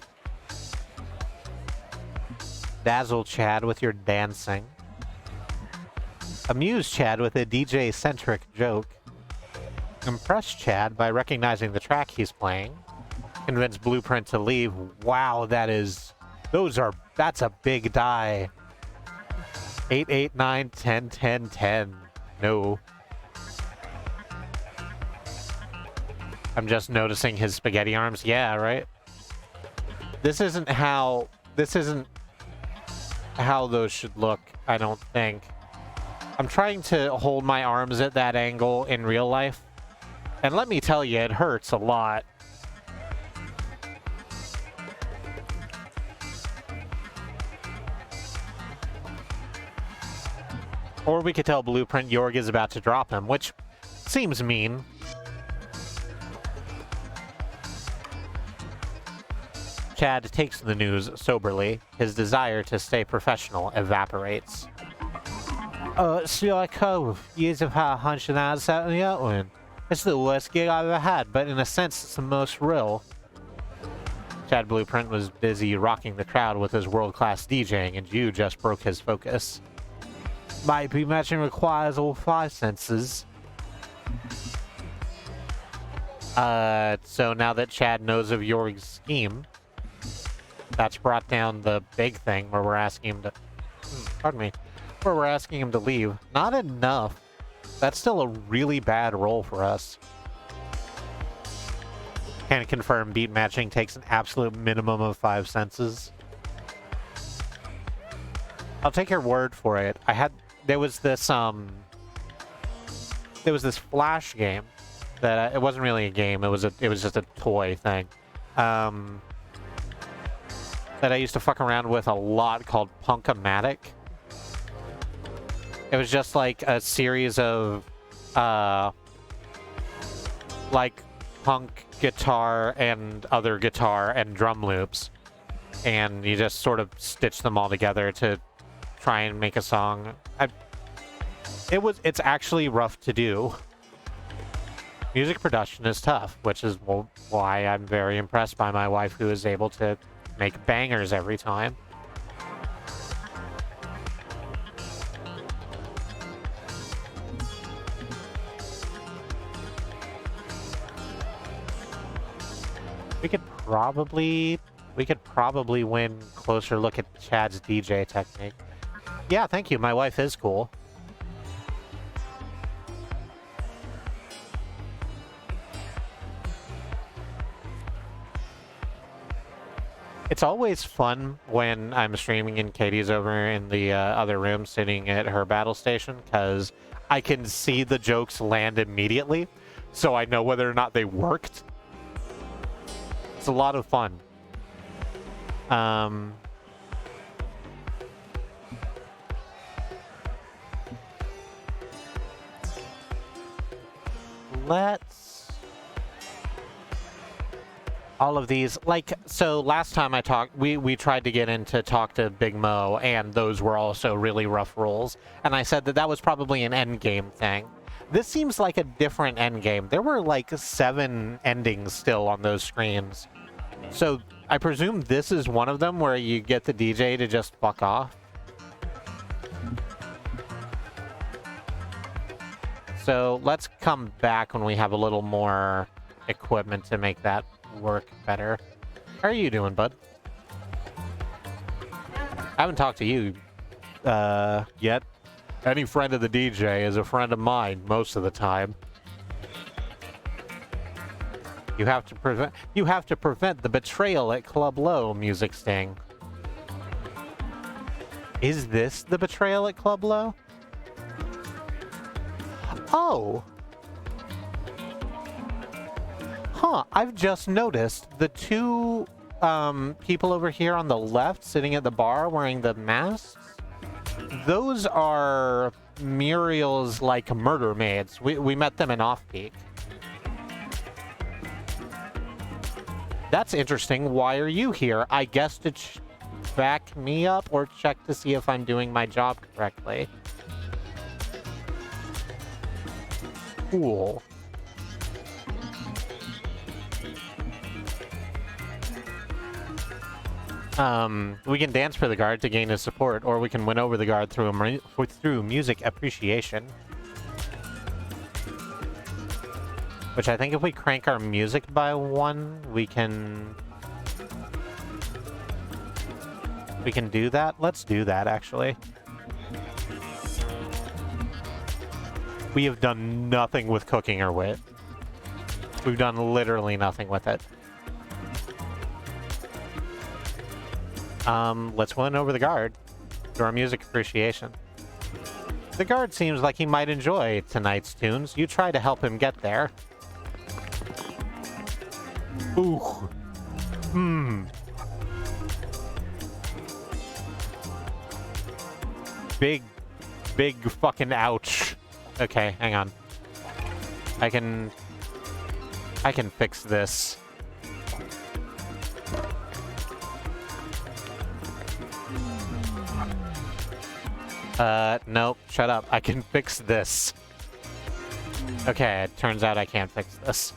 Dazzle Chad with your dancing. Amuse Chad with a DJ-centric joke. Impress Chad by recognizing the track he's playing. Convince Blueprint to leave. Wow, that's a big die. 8, 8, 9, 10, 10, 10. No. I'm just noticing his spaghetti arms. Yeah, right? This isn't how those should look, I don't think. I'm trying to hold my arms at that angle in real life. And let me tell you, it hurts a lot. Or we could tell Blueprint Jorg is about to drop him, which seems mean. Chad takes the news soberly. His desire to stay professional evaporates. Psycho, years of how hunch and ads out in the other one. It's the worst gig I've ever had, but in a sense, it's the most real. Chad Blueprint was busy rocking the crowd with his world-class DJing, and you just broke his focus. Might be matching requires all 5 senses. So now that Chad knows of Jorg's scheme, that's brought down the big thing where we're asking him to... pardon me. Where we're asking him to leave. Not enough. That's still a really bad roll for us. Can confirm beat matching takes an absolute minimum of 5 senses. I'll take your word for it. There was this Flash game that it wasn't really a game. It was just a toy thing. That I used to fuck around with a lot called Punk-O-Matic. It was just like a series of like punk guitar and other guitar and drum loops, and you just sort of stitch them all together to try and make a song. It's actually rough to do. Music production is tough, which is why I'm very impressed by my wife, who is able to make bangers every time. We could probably win closer look at Chad's DJ technique. Yeah, thank you. My wife is cool. It's always fun when I'm streaming and Katie's over in the other room sitting at her battle station, because I can see the jokes land immediately, so I know whether or not they worked. It's a lot of fun. Let's... all of these, like, so last time I talked, we tried to get in to talk to Big Mo, and those were also really rough rolls, and I said that was probably an endgame thing. This seems like a different endgame. There were like 7 endings still on those screens. So I presume this is one of them where you get the DJ to just fuck off. So let's come back when we have a little more equipment to make that work better. How are you doing, bud? I haven't talked to you yet. Any friend of the DJ is a friend of mine most of the time. You have to prevent the betrayal at Club Low, Music Sting. Is this the betrayal at Club Low? Oh. Huh, I've just noticed the two people over here on the left sitting at the bar wearing the masks. Those are Muriel's, like, murder maids. We met them in Off-Peak. That's interesting. Why are you here? I guess to back me up or check to see if I'm doing my job correctly. Cool. We can dance for the guard to gain his support, or we can win over the guard through music appreciation. Which I think if we crank our music by 1, we can do that. Let's do that, actually. We have done nothing with cooking or wit. We've done literally nothing with it. Let's win over the guard through our music appreciation. The guard seems like he might enjoy tonight's tunes. You try to help him get there. Ooh. Big fucking ouch. Okay, hang on. I can fix this. Nope, shut up. I can fix this. Okay, it turns out I can't fix this.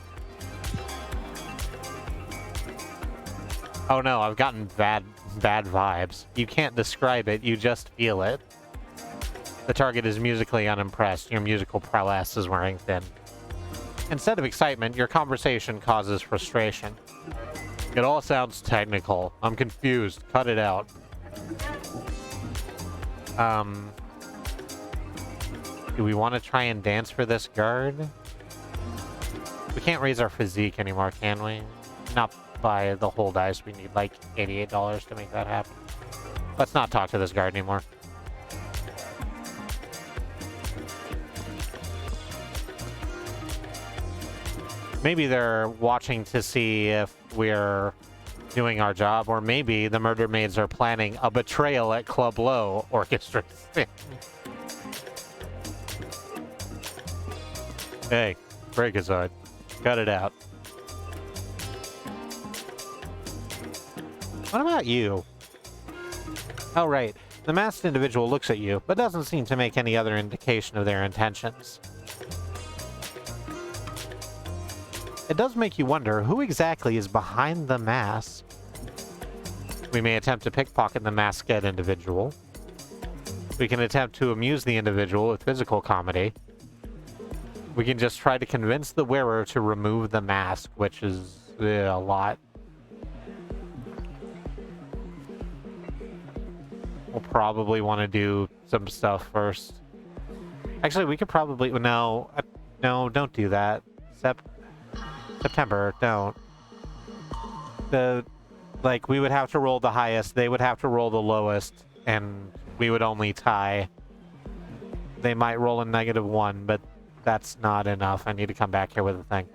Oh no, I've gotten bad vibes. You can't describe it, you just feel it. The target is musically unimpressed. Your musical prowess is wearing thin. Instead of excitement, your conversation causes frustration. It all sounds technical. I'm confused. Cut it out. Do we want to try and dance for this guard? We can't raise our physique anymore, can we? Not by the whole dice. We need like $88 to make that happen. Let's not talk to this guard anymore. Maybe they're watching to see if we're doing our job, or maybe the murder maids are planning a betrayal at Club Low orchestra. Hey, break aside. Cut it out. What about you? Oh, right. The masked individual looks at you, but doesn't seem to make any other indication of their intentions. It does make you wonder who exactly is behind the mask. We may attempt to pickpocket the masked individual. We can attempt to amuse the individual with physical comedy. We can just try to convince the wearer to remove the mask, which is a lot. We'll probably want to do some stuff first. Actually, we could probably... No, don't do that. September, don't. We would have to roll the highest, they would have to roll the lowest, and we would only tie. They might roll a -1, but that's not enough. I need to come back here with a thing.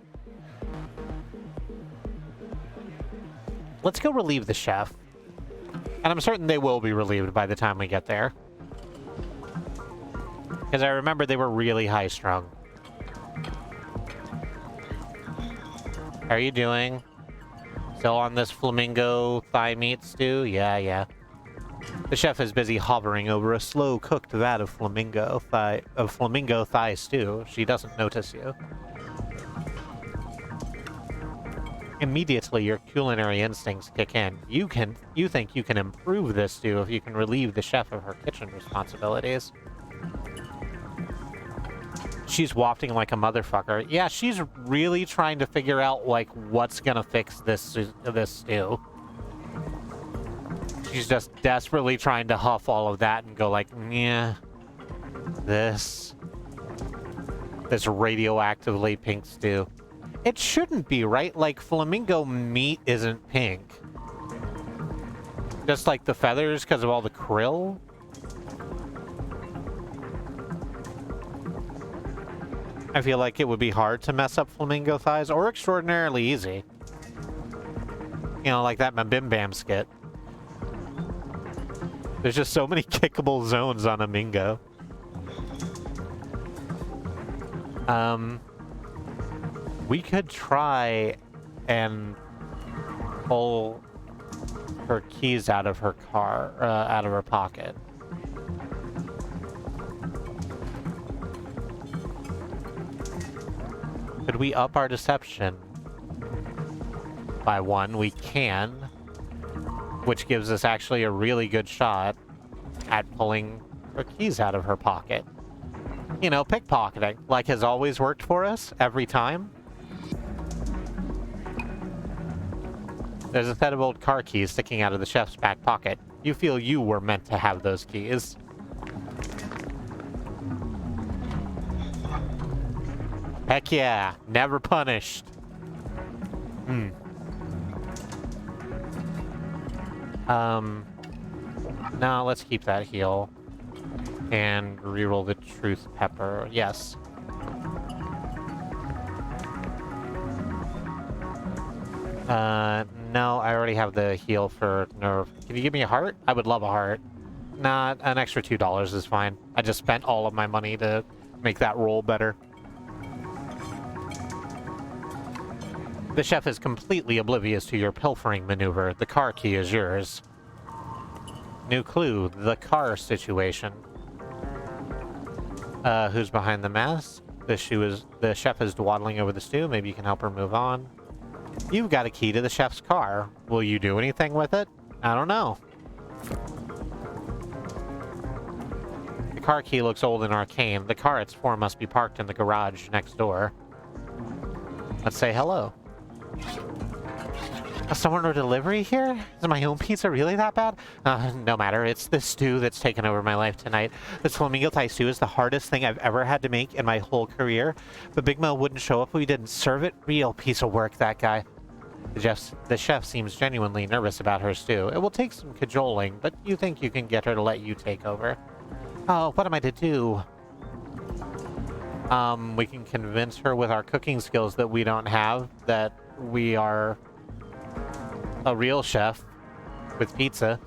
Let's go relieve the chef. And I'm certain they will be relieved by the time we get there. Because I remember they were really high-strung. How are you doing? Still on this flamingo thigh meat stew? Yeah. The chef is busy hovering over a slow-cooked vat of flamingo thigh stew. She doesn't notice you. Immediately, your culinary instincts kick in. You think you can improve this stew if you can relieve the chef of her kitchen responsibilities. She's wafting like a motherfucker. Yeah, she's really trying to figure out, like, what's gonna fix this stew. She's just desperately trying to huff all of that and go like, yeah, this radioactively pink stew. It shouldn't be, right? Like, flamingo meat isn't pink. Just like the feathers because of all the krill? I feel like it would be hard to mess up flamingo thighs, or extraordinarily easy. You know, like that Mabim Bam skit. There's just so many kickable zones on a Mingo. We could try and pull her keys out of her car, out of her pocket. Could we up our deception by 1? We can, which gives us actually a really good shot at pulling her keys out of her pocket. You know, pickpocketing, like has always worked for us every time. There's a set of old car keys sticking out of the chef's back pocket. You feel you were meant to have those keys. Heck yeah, never punished. No, let's keep that heal. And reroll the truth pepper. Yes. No, I already have the heal for nerve. Can you give me a heart? I would love a heart. Nah, an extra $2 is fine. I just spent all of my money to make that roll better. The chef is completely oblivious to your pilfering maneuver. The car key is yours. New clue, the car situation. Who's behind the mask? The chef is dawdling over the stew. Maybe you can help her move on. You've got a key to the chef's car. Will you do anything with it? I don't know. The car key looks old and arcane. The car it's for must be parked in the garage next door. Let's say hello. Someone ordered delivery here? Is my own pizza really that bad? No matter. It's the stew that's taken over my life tonight. This flamingo Thai stew is the hardest thing I've ever had to make in my whole career. But Big Mo wouldn't show up if we didn't serve it. Real piece of work, that guy. The chef seems genuinely nervous about her stew. It will take some cajoling, but you think you can get her to let you take over. Oh, what am I to do? We can convince her with our cooking skills that we don't have, that we are a real chef with pizza.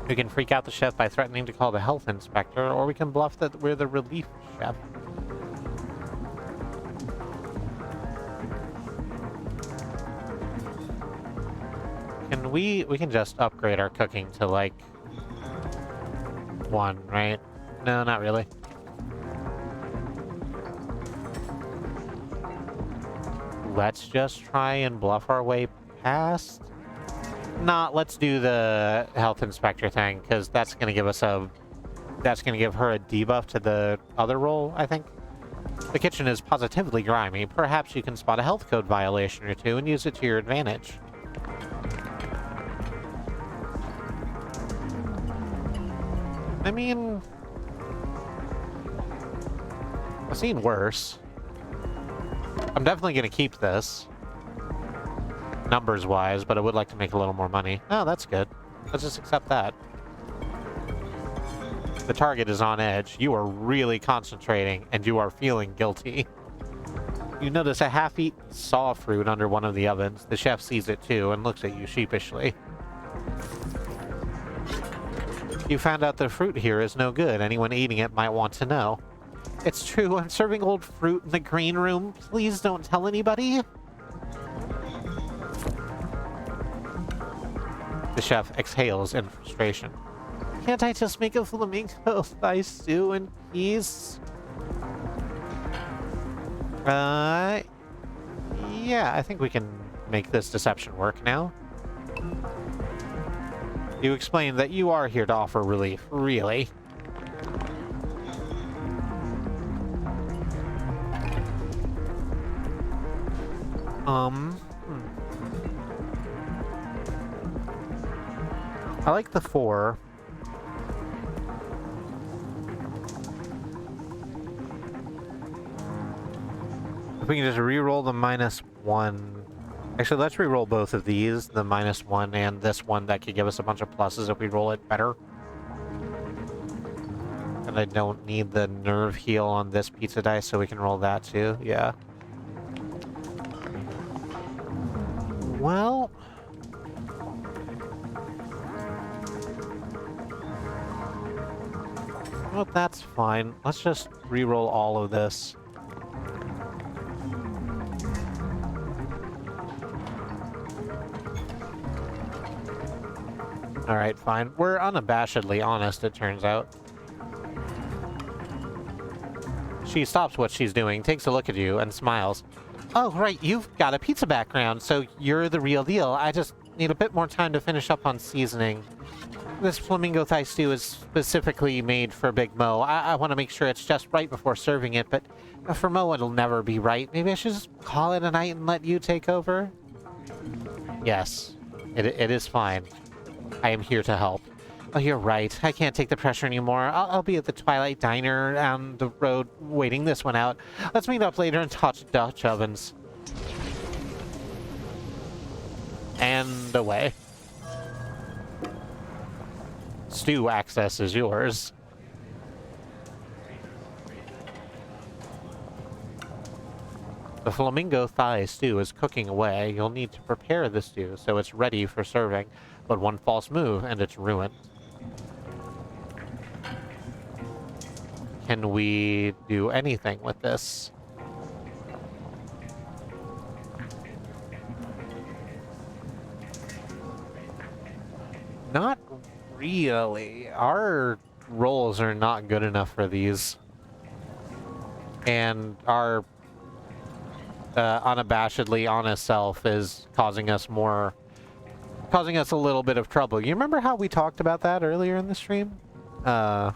We can freak out the chef by threatening to call the health inspector, or we can bluff that we're the relief chef. We can just upgrade our cooking to like 1, right? No, not really. Let's just try and bluff our way past. Nah, let's do the health inspector thing, because that's gonna give us that's gonna give her a debuff to the other role, I think. The kitchen is positively grimy. Perhaps you can spot a health code violation or two and use it to your advantage. I mean, I've seen worse. I'm definitely going to keep this, numbers-wise, but I would like to make a little more money. Oh, that's good. Let's just accept that. The target is on edge. You are really concentrating, and you are feeling guilty. You notice a half-eaten saw fruit under one of the ovens. The chef sees it too and looks at you sheepishly. You found out the fruit here is no good. Anyone eating it might want to know. It's true, I'm serving old fruit in the green room. Please don't tell anybody. The chef exhales in frustration. Can't I just make a flamingo thigh stew in peace? Yeah, I think we can make this deception work now. You explain that you are here to offer relief. Really? I like the 4. If we can just re-roll the -1. Actually, let's re-roll both of these, the -1 and this one that could give us a bunch of pluses if we roll it better. And I don't need the nerve heal on this pizza dice, so we can roll that too. Yeah. Well... Well, that's fine. Let's just re-roll all of this. Alright, fine. We're unabashedly honest, it turns out. She stops what she's doing, takes a look at you, and smiles. Oh, right, you've got a pizza background, so you're the real deal. I just need a bit more time to finish up on seasoning. This flamingo thigh stew is specifically made for Big Mo. I want to make sure it's just right before serving it, but for Mo it'll never be right. Maybe I should just call it a night and let you take over? Yes, it is fine. I am here to help. Oh, you're right. I can't take the pressure anymore. I'll be at the Twilight Diner on the road waiting this one out. Let's meet up later and touch Dutch ovens. And away. Stew access is yours. The flamingo thigh stew is cooking away. You'll need to prepare the stew so it's ready for serving, but one false move and it's ruined. Can we do anything with this? Not really. Our rolls are not good enough for these. And our unabashedly honest self is causing us a little bit of trouble. You remember how we talked about that earlier in the stream? Yeah.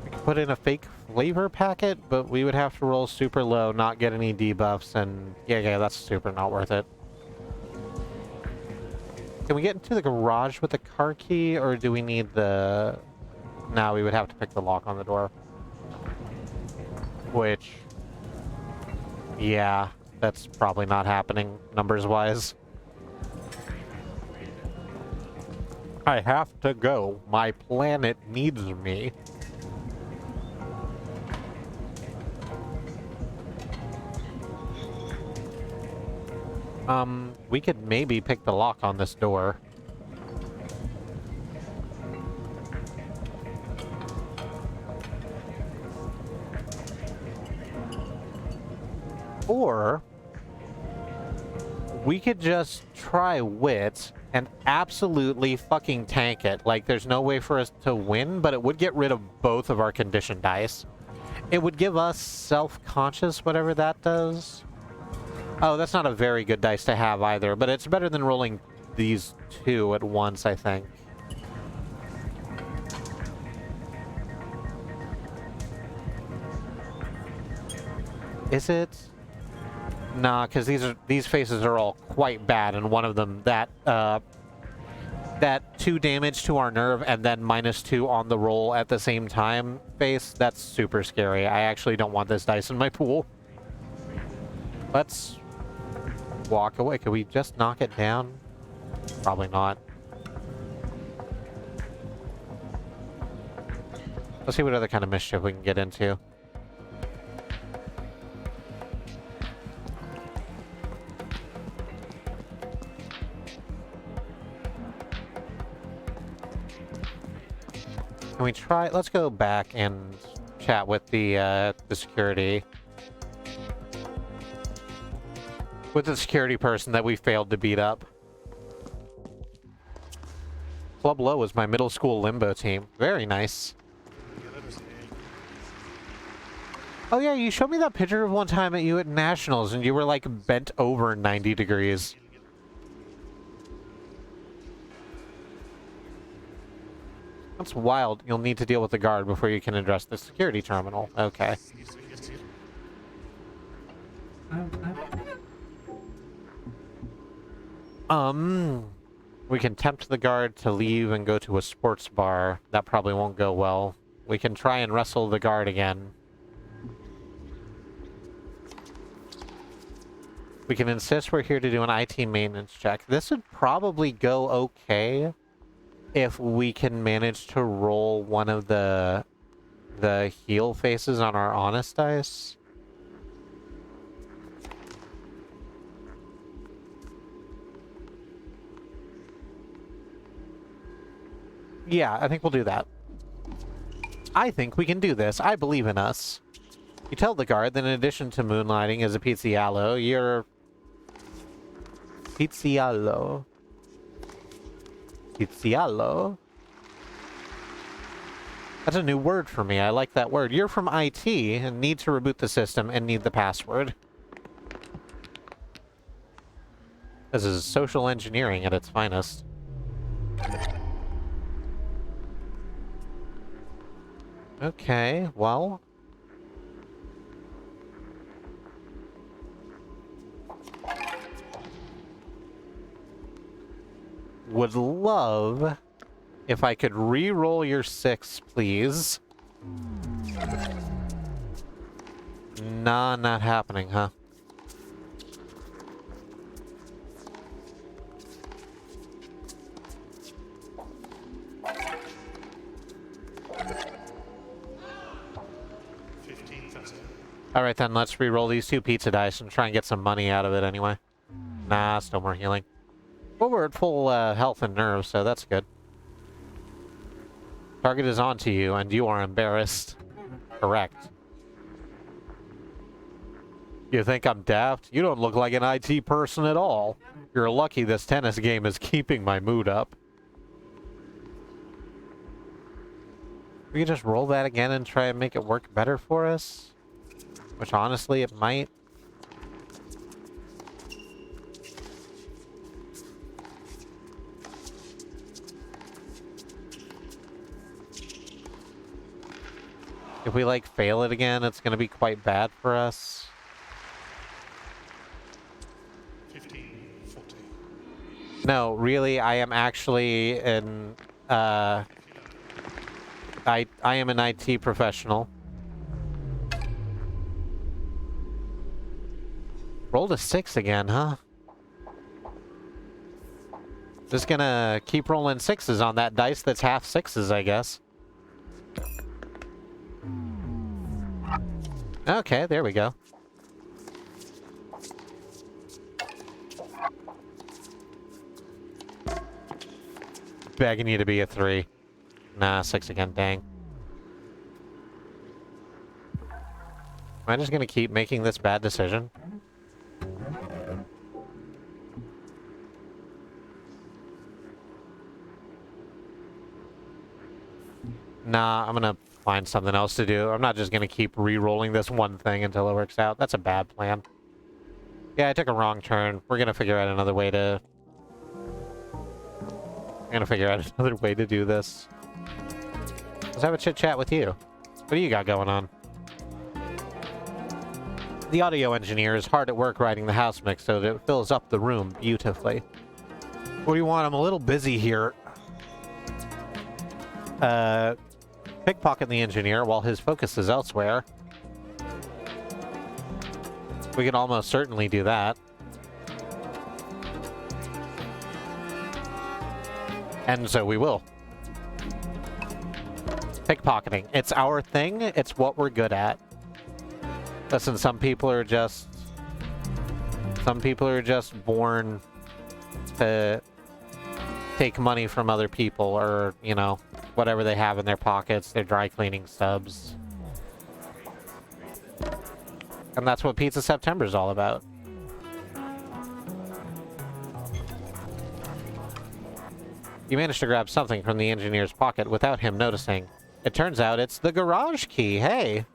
We could put in a fake flavor packet, but we would have to roll super low, not get any debuffs, and yeah, that's super not worth it. Can we get into the garage with the car key, or do we need the... No, we would have to pick the lock on the door. Which... Yeah, that's probably not happening, numbers-wise. I have to go. My planet needs me. We could maybe pick the lock on this door. Or we could just try wit and absolutely fucking tank it. Like, there's no way for us to win, but it would get rid of both of our condition dice. It would give us self-conscious, whatever that does. Oh, that's not a very good dice to have either, but it's better than rolling these two at once, I think. Is it? Nah, because these faces are all quite bad, and one of them, that 2 damage to our nerve and then -2 on the roll at the same time face, that's super scary. I actually don't want this dice in my pool. Let's walk away. Can we just knock it down? Probably not. Let's see what other kind of mischief we can get into. Can we try? Let's go back and chat with the security. With the security person that we failed to beat up. Club Low was my middle school limbo team. Very nice. Oh yeah, you showed me that picture of one time at you at Nationals and you were like bent over 90 degrees. That's wild. You'll need to deal with the guard before you can address the security terminal. Okay. We can tempt the guard to leave and go to a sports bar. That probably won't go well. We can try and wrestle the guard again. We can insist we're here to do an IT maintenance check. This would probably go okay if we can manage to roll one of the heal faces on our honest dice. Yeah, I think we'll do that. I think we can do this. I believe in us. You tell the guard that in addition to moonlighting as a pizziallo, you're... Pizziallo. Pizziallo? That's a new word for me. I like that word. You're from IT and need to reboot the system and need the password. This is social engineering at its finest. Okay, well... Would love if I could re-roll your 6, please. Nah, not happening, huh? Alright then, let's re-roll these 2 pizza dice and try and get some money out of it anyway. Nah, still more healing. Well, we're at full health and nerves, so that's good. Target is onto you, and you are embarrassed. Correct. You think I'm daft? You don't look like an IT person at all. You're lucky this tennis game is keeping my mood up. We could just roll that again and try and make it work better for us? Which, honestly, it might. If we, like, fail it again, it's going to be quite bad for us. 15, 14. No, really, I am actually an, I am an IT professional. Rolled a 6 again, huh? Just gonna keep rolling 6s on that dice that's half 6s, I guess. Okay, there we go. Begging you to be a 3. Nah, 6 again, dang. Am I just gonna keep making this bad decision? Nah, I'm gonna find something else to do. I'm not just gonna keep re-rolling this one thing until it works out. That's a bad plan. Yeah, I took a wrong turn. We're gonna figure out another way to... We're gonna figure out another way to do this. Let's have a chit-chat with you. What do you got going on? The audio engineer is hard at work writing the house mix so that it fills up the room beautifully. What do you want? I'm a little busy here. Pickpocket the engineer while his focus is elsewhere. We can almost certainly do that. And so we will. Pickpocketing. It's our thing. It's what we're good at. Listen, some people are just born to take money from other people or, you know, whatever they have in their pockets, their dry cleaning stubs. And that's what Pizza September is all about. You managed to grab something from the engineer's pocket without him noticing. It turns out it's the garage key. Hey!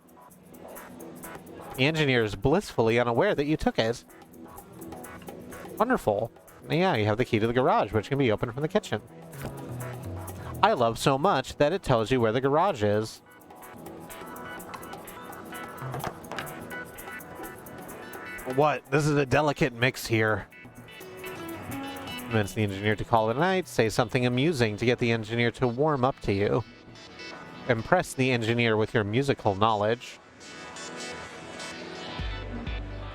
The engineer is blissfully unaware that you took it. Wonderful. Yeah, you have the key to the garage, which can be opened from the kitchen. I love so much that it tells you where the garage is. What? This is a delicate mix here. Convince the engineer to call it a night. Say something amusing to get the engineer to warm up to you. Impress the engineer with your musical knowledge.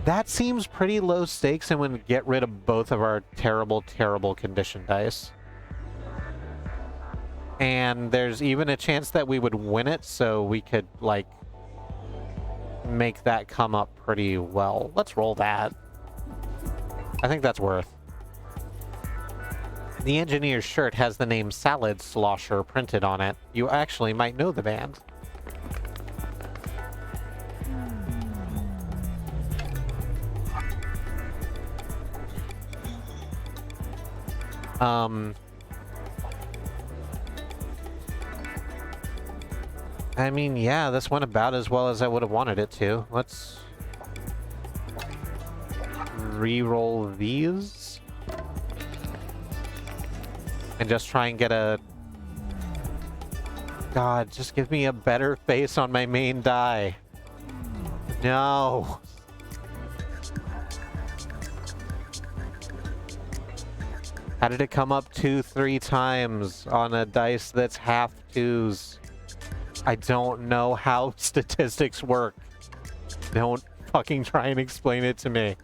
That seems pretty low stakes and would get rid of both of our terrible, terrible condition dice. And there's even a chance that we would win it, so we could, like, make that come up pretty well. Let's roll that. I think that's worth. The engineer's shirt has the name Salad Slosher printed on it. You actually might know the band. I mean, yeah, this went about as well as I would have wanted it to. Let's re-roll these. And just try and get a... God, just give me a better face on my main die. No. How did it come up 2-3 times on a dice that's half twos? I don't know how statistics work. Don't fucking try and explain it to me.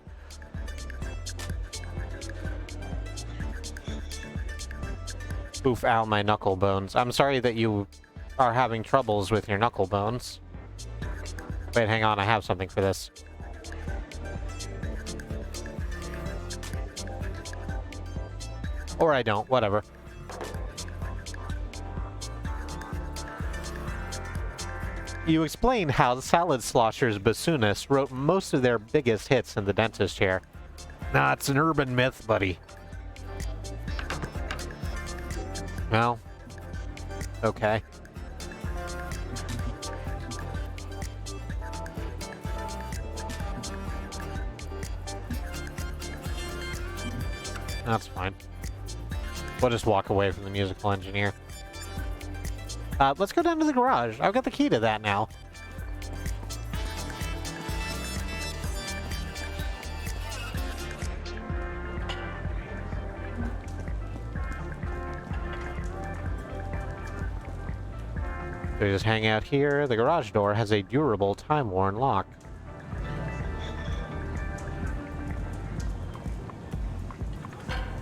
Oof, ow, my knuckle bones. I'm sorry that you are having troubles with your knuckle bones. Wait, hang on, I have something for this. Or I don't, whatever. You explain how the Salad Sloshers bassoonists wrote most of their biggest hits in the dentist chair. Nah, it's an urban myth, buddy. Well, okay. That's fine. We'll just walk away from the musical engineer. Let's go down to the garage. I've got the key to that now. So we just hang out here. The garage door has a durable, time-worn lock.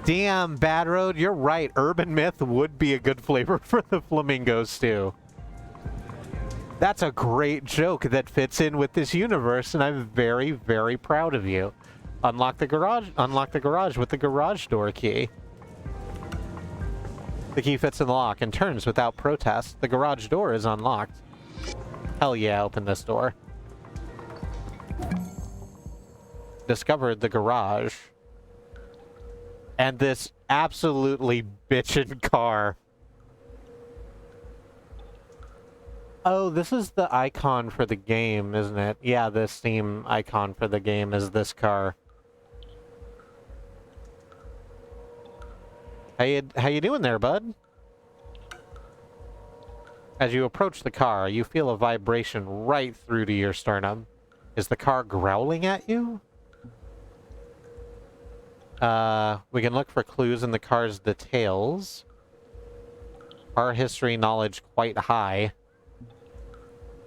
Damn, Bad Road, you're right. Urban myth would be a good flavor for the flamingo stew. That's a great joke that fits in with this universe, and I'm very, very proud of you. Unlock the garage with the garage door key. The key fits in the lock and turns without protest. The garage door is unlocked. Hell yeah, open this door. Discovered the garage. And this absolutely bitchin' car. Oh, this is the icon for the game, isn't it? Yeah, the Steam icon for the game is this car. How you doing there, bud? As you approach the car, you feel a vibration right through to your sternum. Is the car growling at you? We can look for clues in the car's details. Car history knowledge quite high.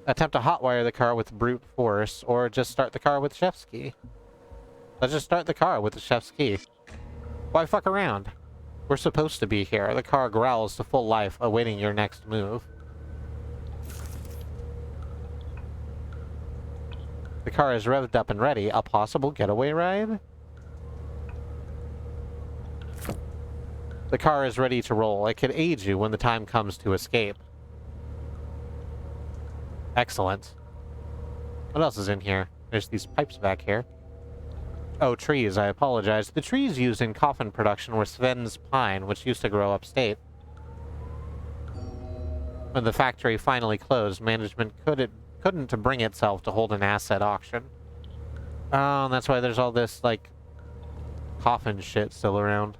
Attempt to hotwire the car with brute force, or just start the car with chef's key. Let's just start the car with the chef's key. Why fuck around? We're supposed to be here. The car growls to full life, awaiting your next move. The car is revved up and ready. A possible getaway ride? The car is ready to roll. It could aid you when the time comes to escape. Excellent. What else is in here? There's these pipes back here. Oh, trees. I apologize. The trees used in coffin production were Sven's pine, which used to grow upstate. When the factory finally closed, management couldn't bring itself to hold an asset auction. Oh, and that's why there's all this, like, coffin shit still around.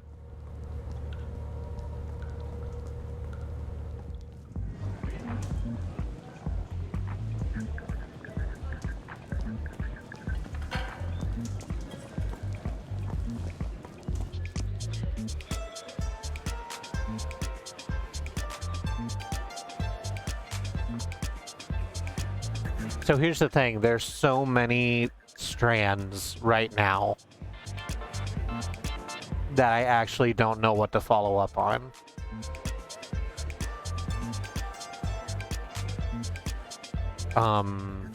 So here's the thing, there's so many strands right now that I actually don't know what to follow up on. Um...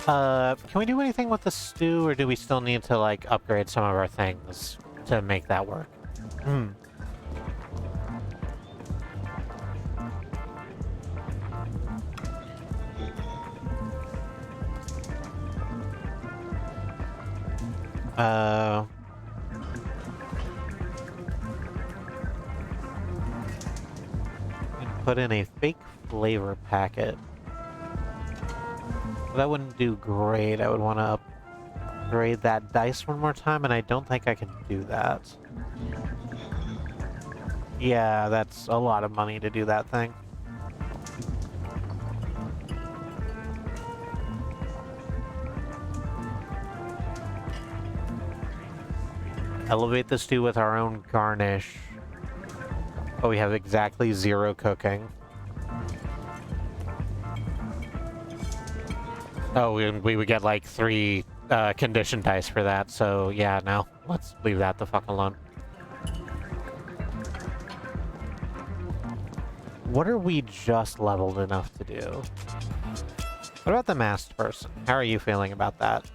Can we do anything with the stew, or do we still need to, like, upgrade some of our things to make that work? Hmm. Put in a fake flavor packet. That wouldn't do great. I would want to upgrade that dice one more time, and I don't think I can do that. Yeah, that's a lot of money to do that thing. Elevate the stew with our own garnish. Oh, we have exactly 0 cooking. Oh, we would get like 3 condition dice for that, so yeah, no. Let's leave that the fuck alone. What are we just leveled enough to do? What about the masked person? How are you feeling about that?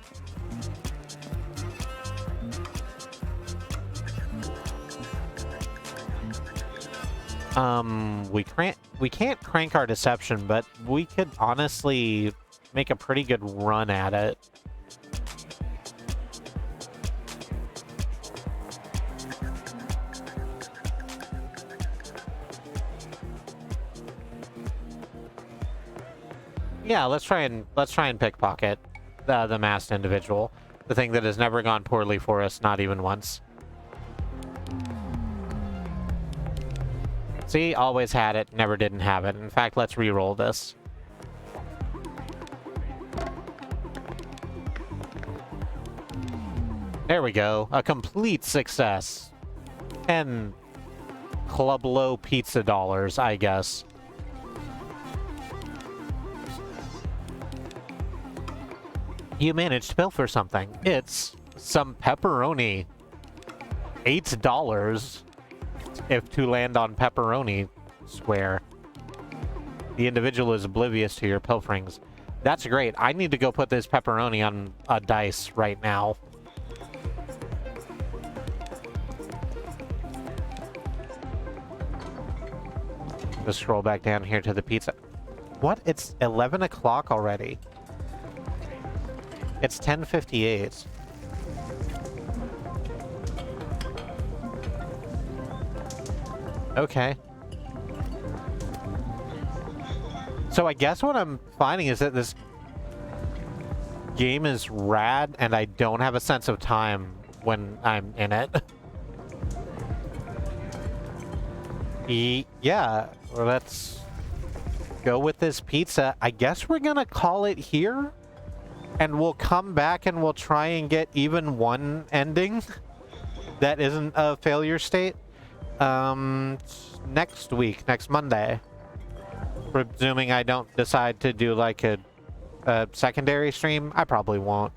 We can't crank our deception, but we could honestly make a pretty good run at it. Yeah, let's try and pickpocket the masked individual. The thing that has never gone poorly for us, not even once. See, always had it, never didn't have it. In fact, let's re-roll this. There we go. A complete success. 10 Club Low pizza dollars, I guess. You managed to pilfer something. It's some pepperoni. $8 if to land on pepperoni square. The individual is oblivious to your pilferings. That's great. I need to go put this pepperoni on a dice right now. Just scroll back down here to the pizza. What? It's 11 o'clock already. It's 10:58. Okay. So I guess what I'm finding is that this game is rad and I don't have a sense of time when I'm in it. Yeah, well, let's go with this pizza. I guess we're gonna call it here, and we'll come back and we'll try and get even one ending that isn't a failure state next week, next Monday. Presuming I don't decide to do like a secondary stream. I probably won't.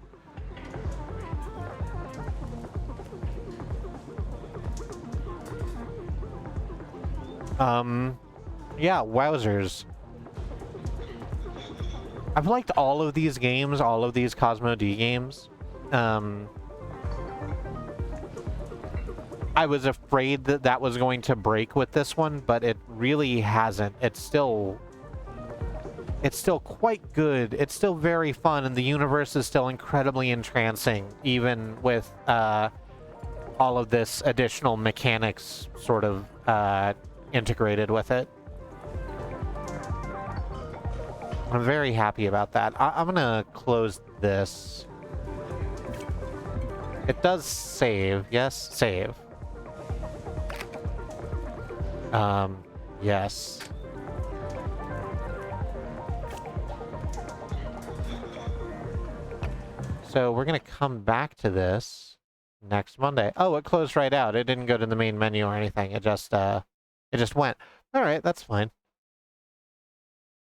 Yeah, wowzers. I've liked all of these games, all of these Cosmo D games. I was afraid that that was going to break with this one, but it really hasn't. It's still quite good. It's still very fun, and the universe is still incredibly entrancing, even with all of this additional mechanics sort of integrated with it. I'm very happy about that. I'm gonna close this. It does save. Yes, save. Yes. So we're gonna come back to this next Monday. Oh, it closed right out. It didn't go to the main menu or anything. It just went. All right, that's fine.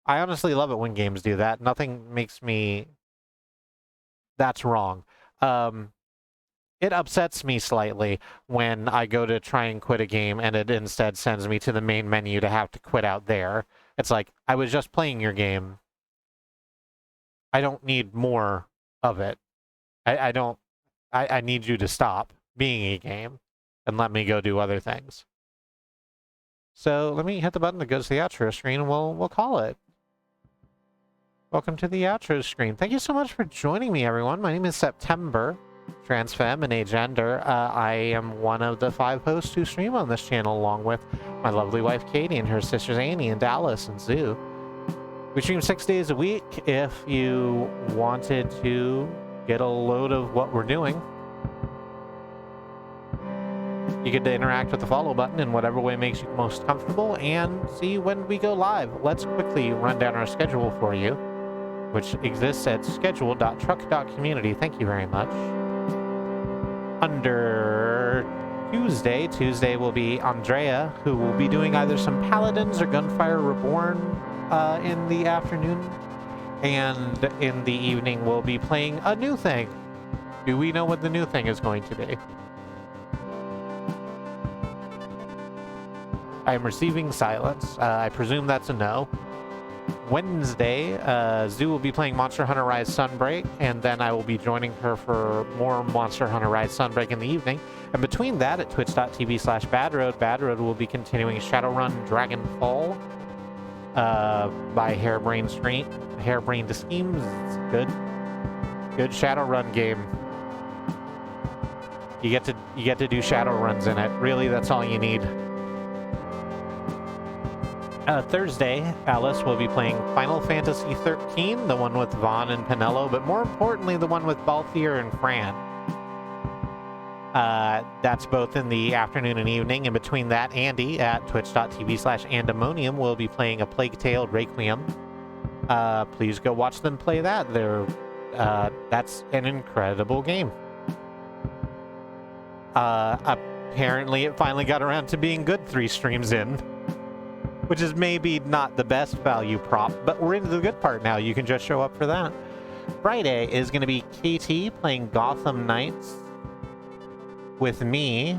I honestly love it when games do that. Nothing makes me... That's wrong. it upsets me slightly when I go to try and quit a game and it instead sends me to the main menu to have to quit out there. It's like, I was just playing your game. I don't need more of it. I need you to stop being a game and let me go do other things. So let me hit the button that goes to the outro screen and we'll call it. Welcome to the outro screen. Thank you so much for joining me, everyone. My name is September, transfem and agender. I am one of the 5 hosts who stream on this channel, along with my lovely wife Katie and her sisters Annie and Dallas and Zoo. We stream 6 days a week. If you wanted to get a load of what we're doing, you get to interact with the follow button in whatever way makes you most comfortable and see when we go live. Let's quickly run down our schedule for you, which exists at schedule.truck.community. Thank you very much. Under Tuesday will be Andrea, who will be doing either some Paladins or Gunfire Reborn in the afternoon. And in the evening, we'll be playing a new thing. Do we know what the new thing is going to be? I am receiving silence. I presume that's a no. Wednesday, Zoo will be playing Monster Hunter Rise Sunbreak, and then I will be joining her for more Monster Hunter Rise Sunbreak in the evening. And between that, at twitch.tv/badroad, Badroad will be continuing Shadowrun Dragonfall by Harebrained Schemes. Good Shadowrun game. You get to do Shadowruns in it. Really, that's all you need. Thursday, Alice will be playing Final Fantasy XIII, the one with Vaughn and Pinello, but more importantly, the one with Balthier and Fran. That's both in the afternoon and evening. In between that, Andy at twitch.tv/andemonium will be playing A Plague Tale Requiem. Please go watch them play that. That's an incredible game. Apparently, it finally got around to being good 3 streams in. Which is maybe not the best value prop, but we're into the good part now. You can just show up for that. Friday is going to be KT playing Gotham Knights with me.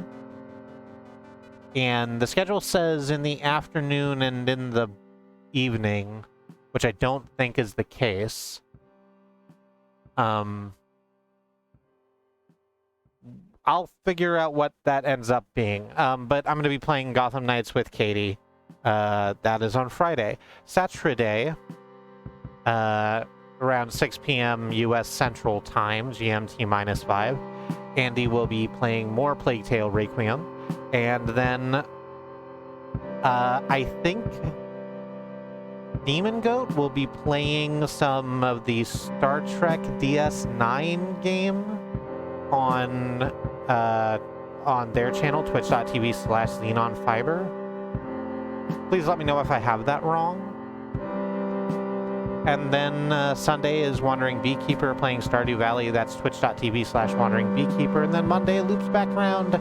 And the schedule says in the afternoon and in the evening, which I don't think is the case. I'll figure out what that ends up being. But I'm going to be playing Gotham Knights with Katie. That is on Friday. Saturday, around 6 p.m. U.S. Central Time, GMT -5, Andy will be playing more Plague Tale Requiem. And then, I think Demon Goat will be playing some of the Star Trek DS9 game on their channel, twitch.tv/xenonfiber. Please let me know if I have that wrong. And then Sunday is Wandering Beekeeper playing Stardew Valley. That's twitch.tv/Wandering Beekeeper. And then Monday loops back around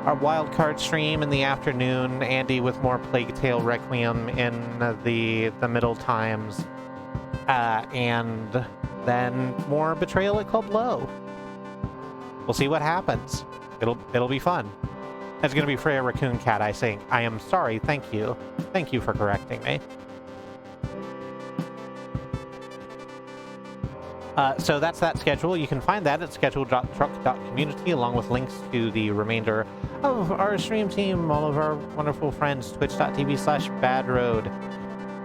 our wildcard stream in the afternoon. Andy with more Plague Tale Requiem in the middle times. And then more Betrayal at Club Low. We'll see what happens. It'll be fun. It's going to be Freya Raccoon Cat, I think. I am sorry. Thank you. Thank you for correcting me. So that's that schedule. You can find that at schedule.truck.community, along with links to the remainder of our stream team, all of our wonderful friends, twitch.tv/badroad,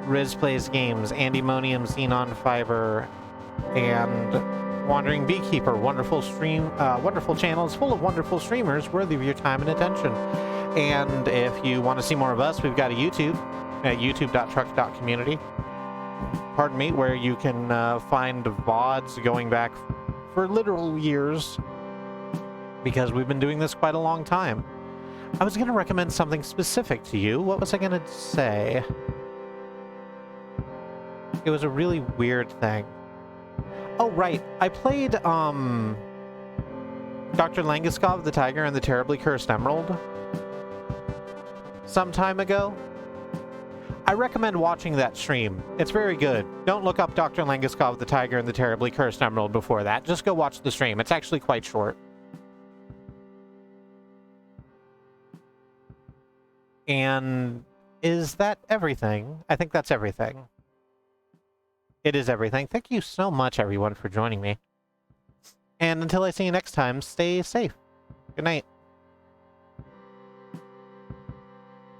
Riz Plays Games, Andemonium, Xenon Fiber, and Wandering Beekeeper. Wonderful channels full of wonderful streamers worthy of your time and attention. And if you want to see more of us, we've got a YouTube at youtube.truck.community. Pardon me, where you can find VODs going back for literal years, because we've been doing this quite a long time. I was going to recommend something specific to you. What was I going to say? It was a really weird thing. Oh, right. I played, Dr. Langeskov, the Tiger and the Terribly Cursed Emerald some time ago. I recommend watching that stream. It's very good. Don't look up Dr. Langeskov, the Tiger and the Terribly Cursed Emerald before that. Just go watch the stream. It's actually quite short. And is that everything? I think that's everything. It is everything. Thank you so much, everyone, for joining me. And until I see you next time, stay safe. Good night.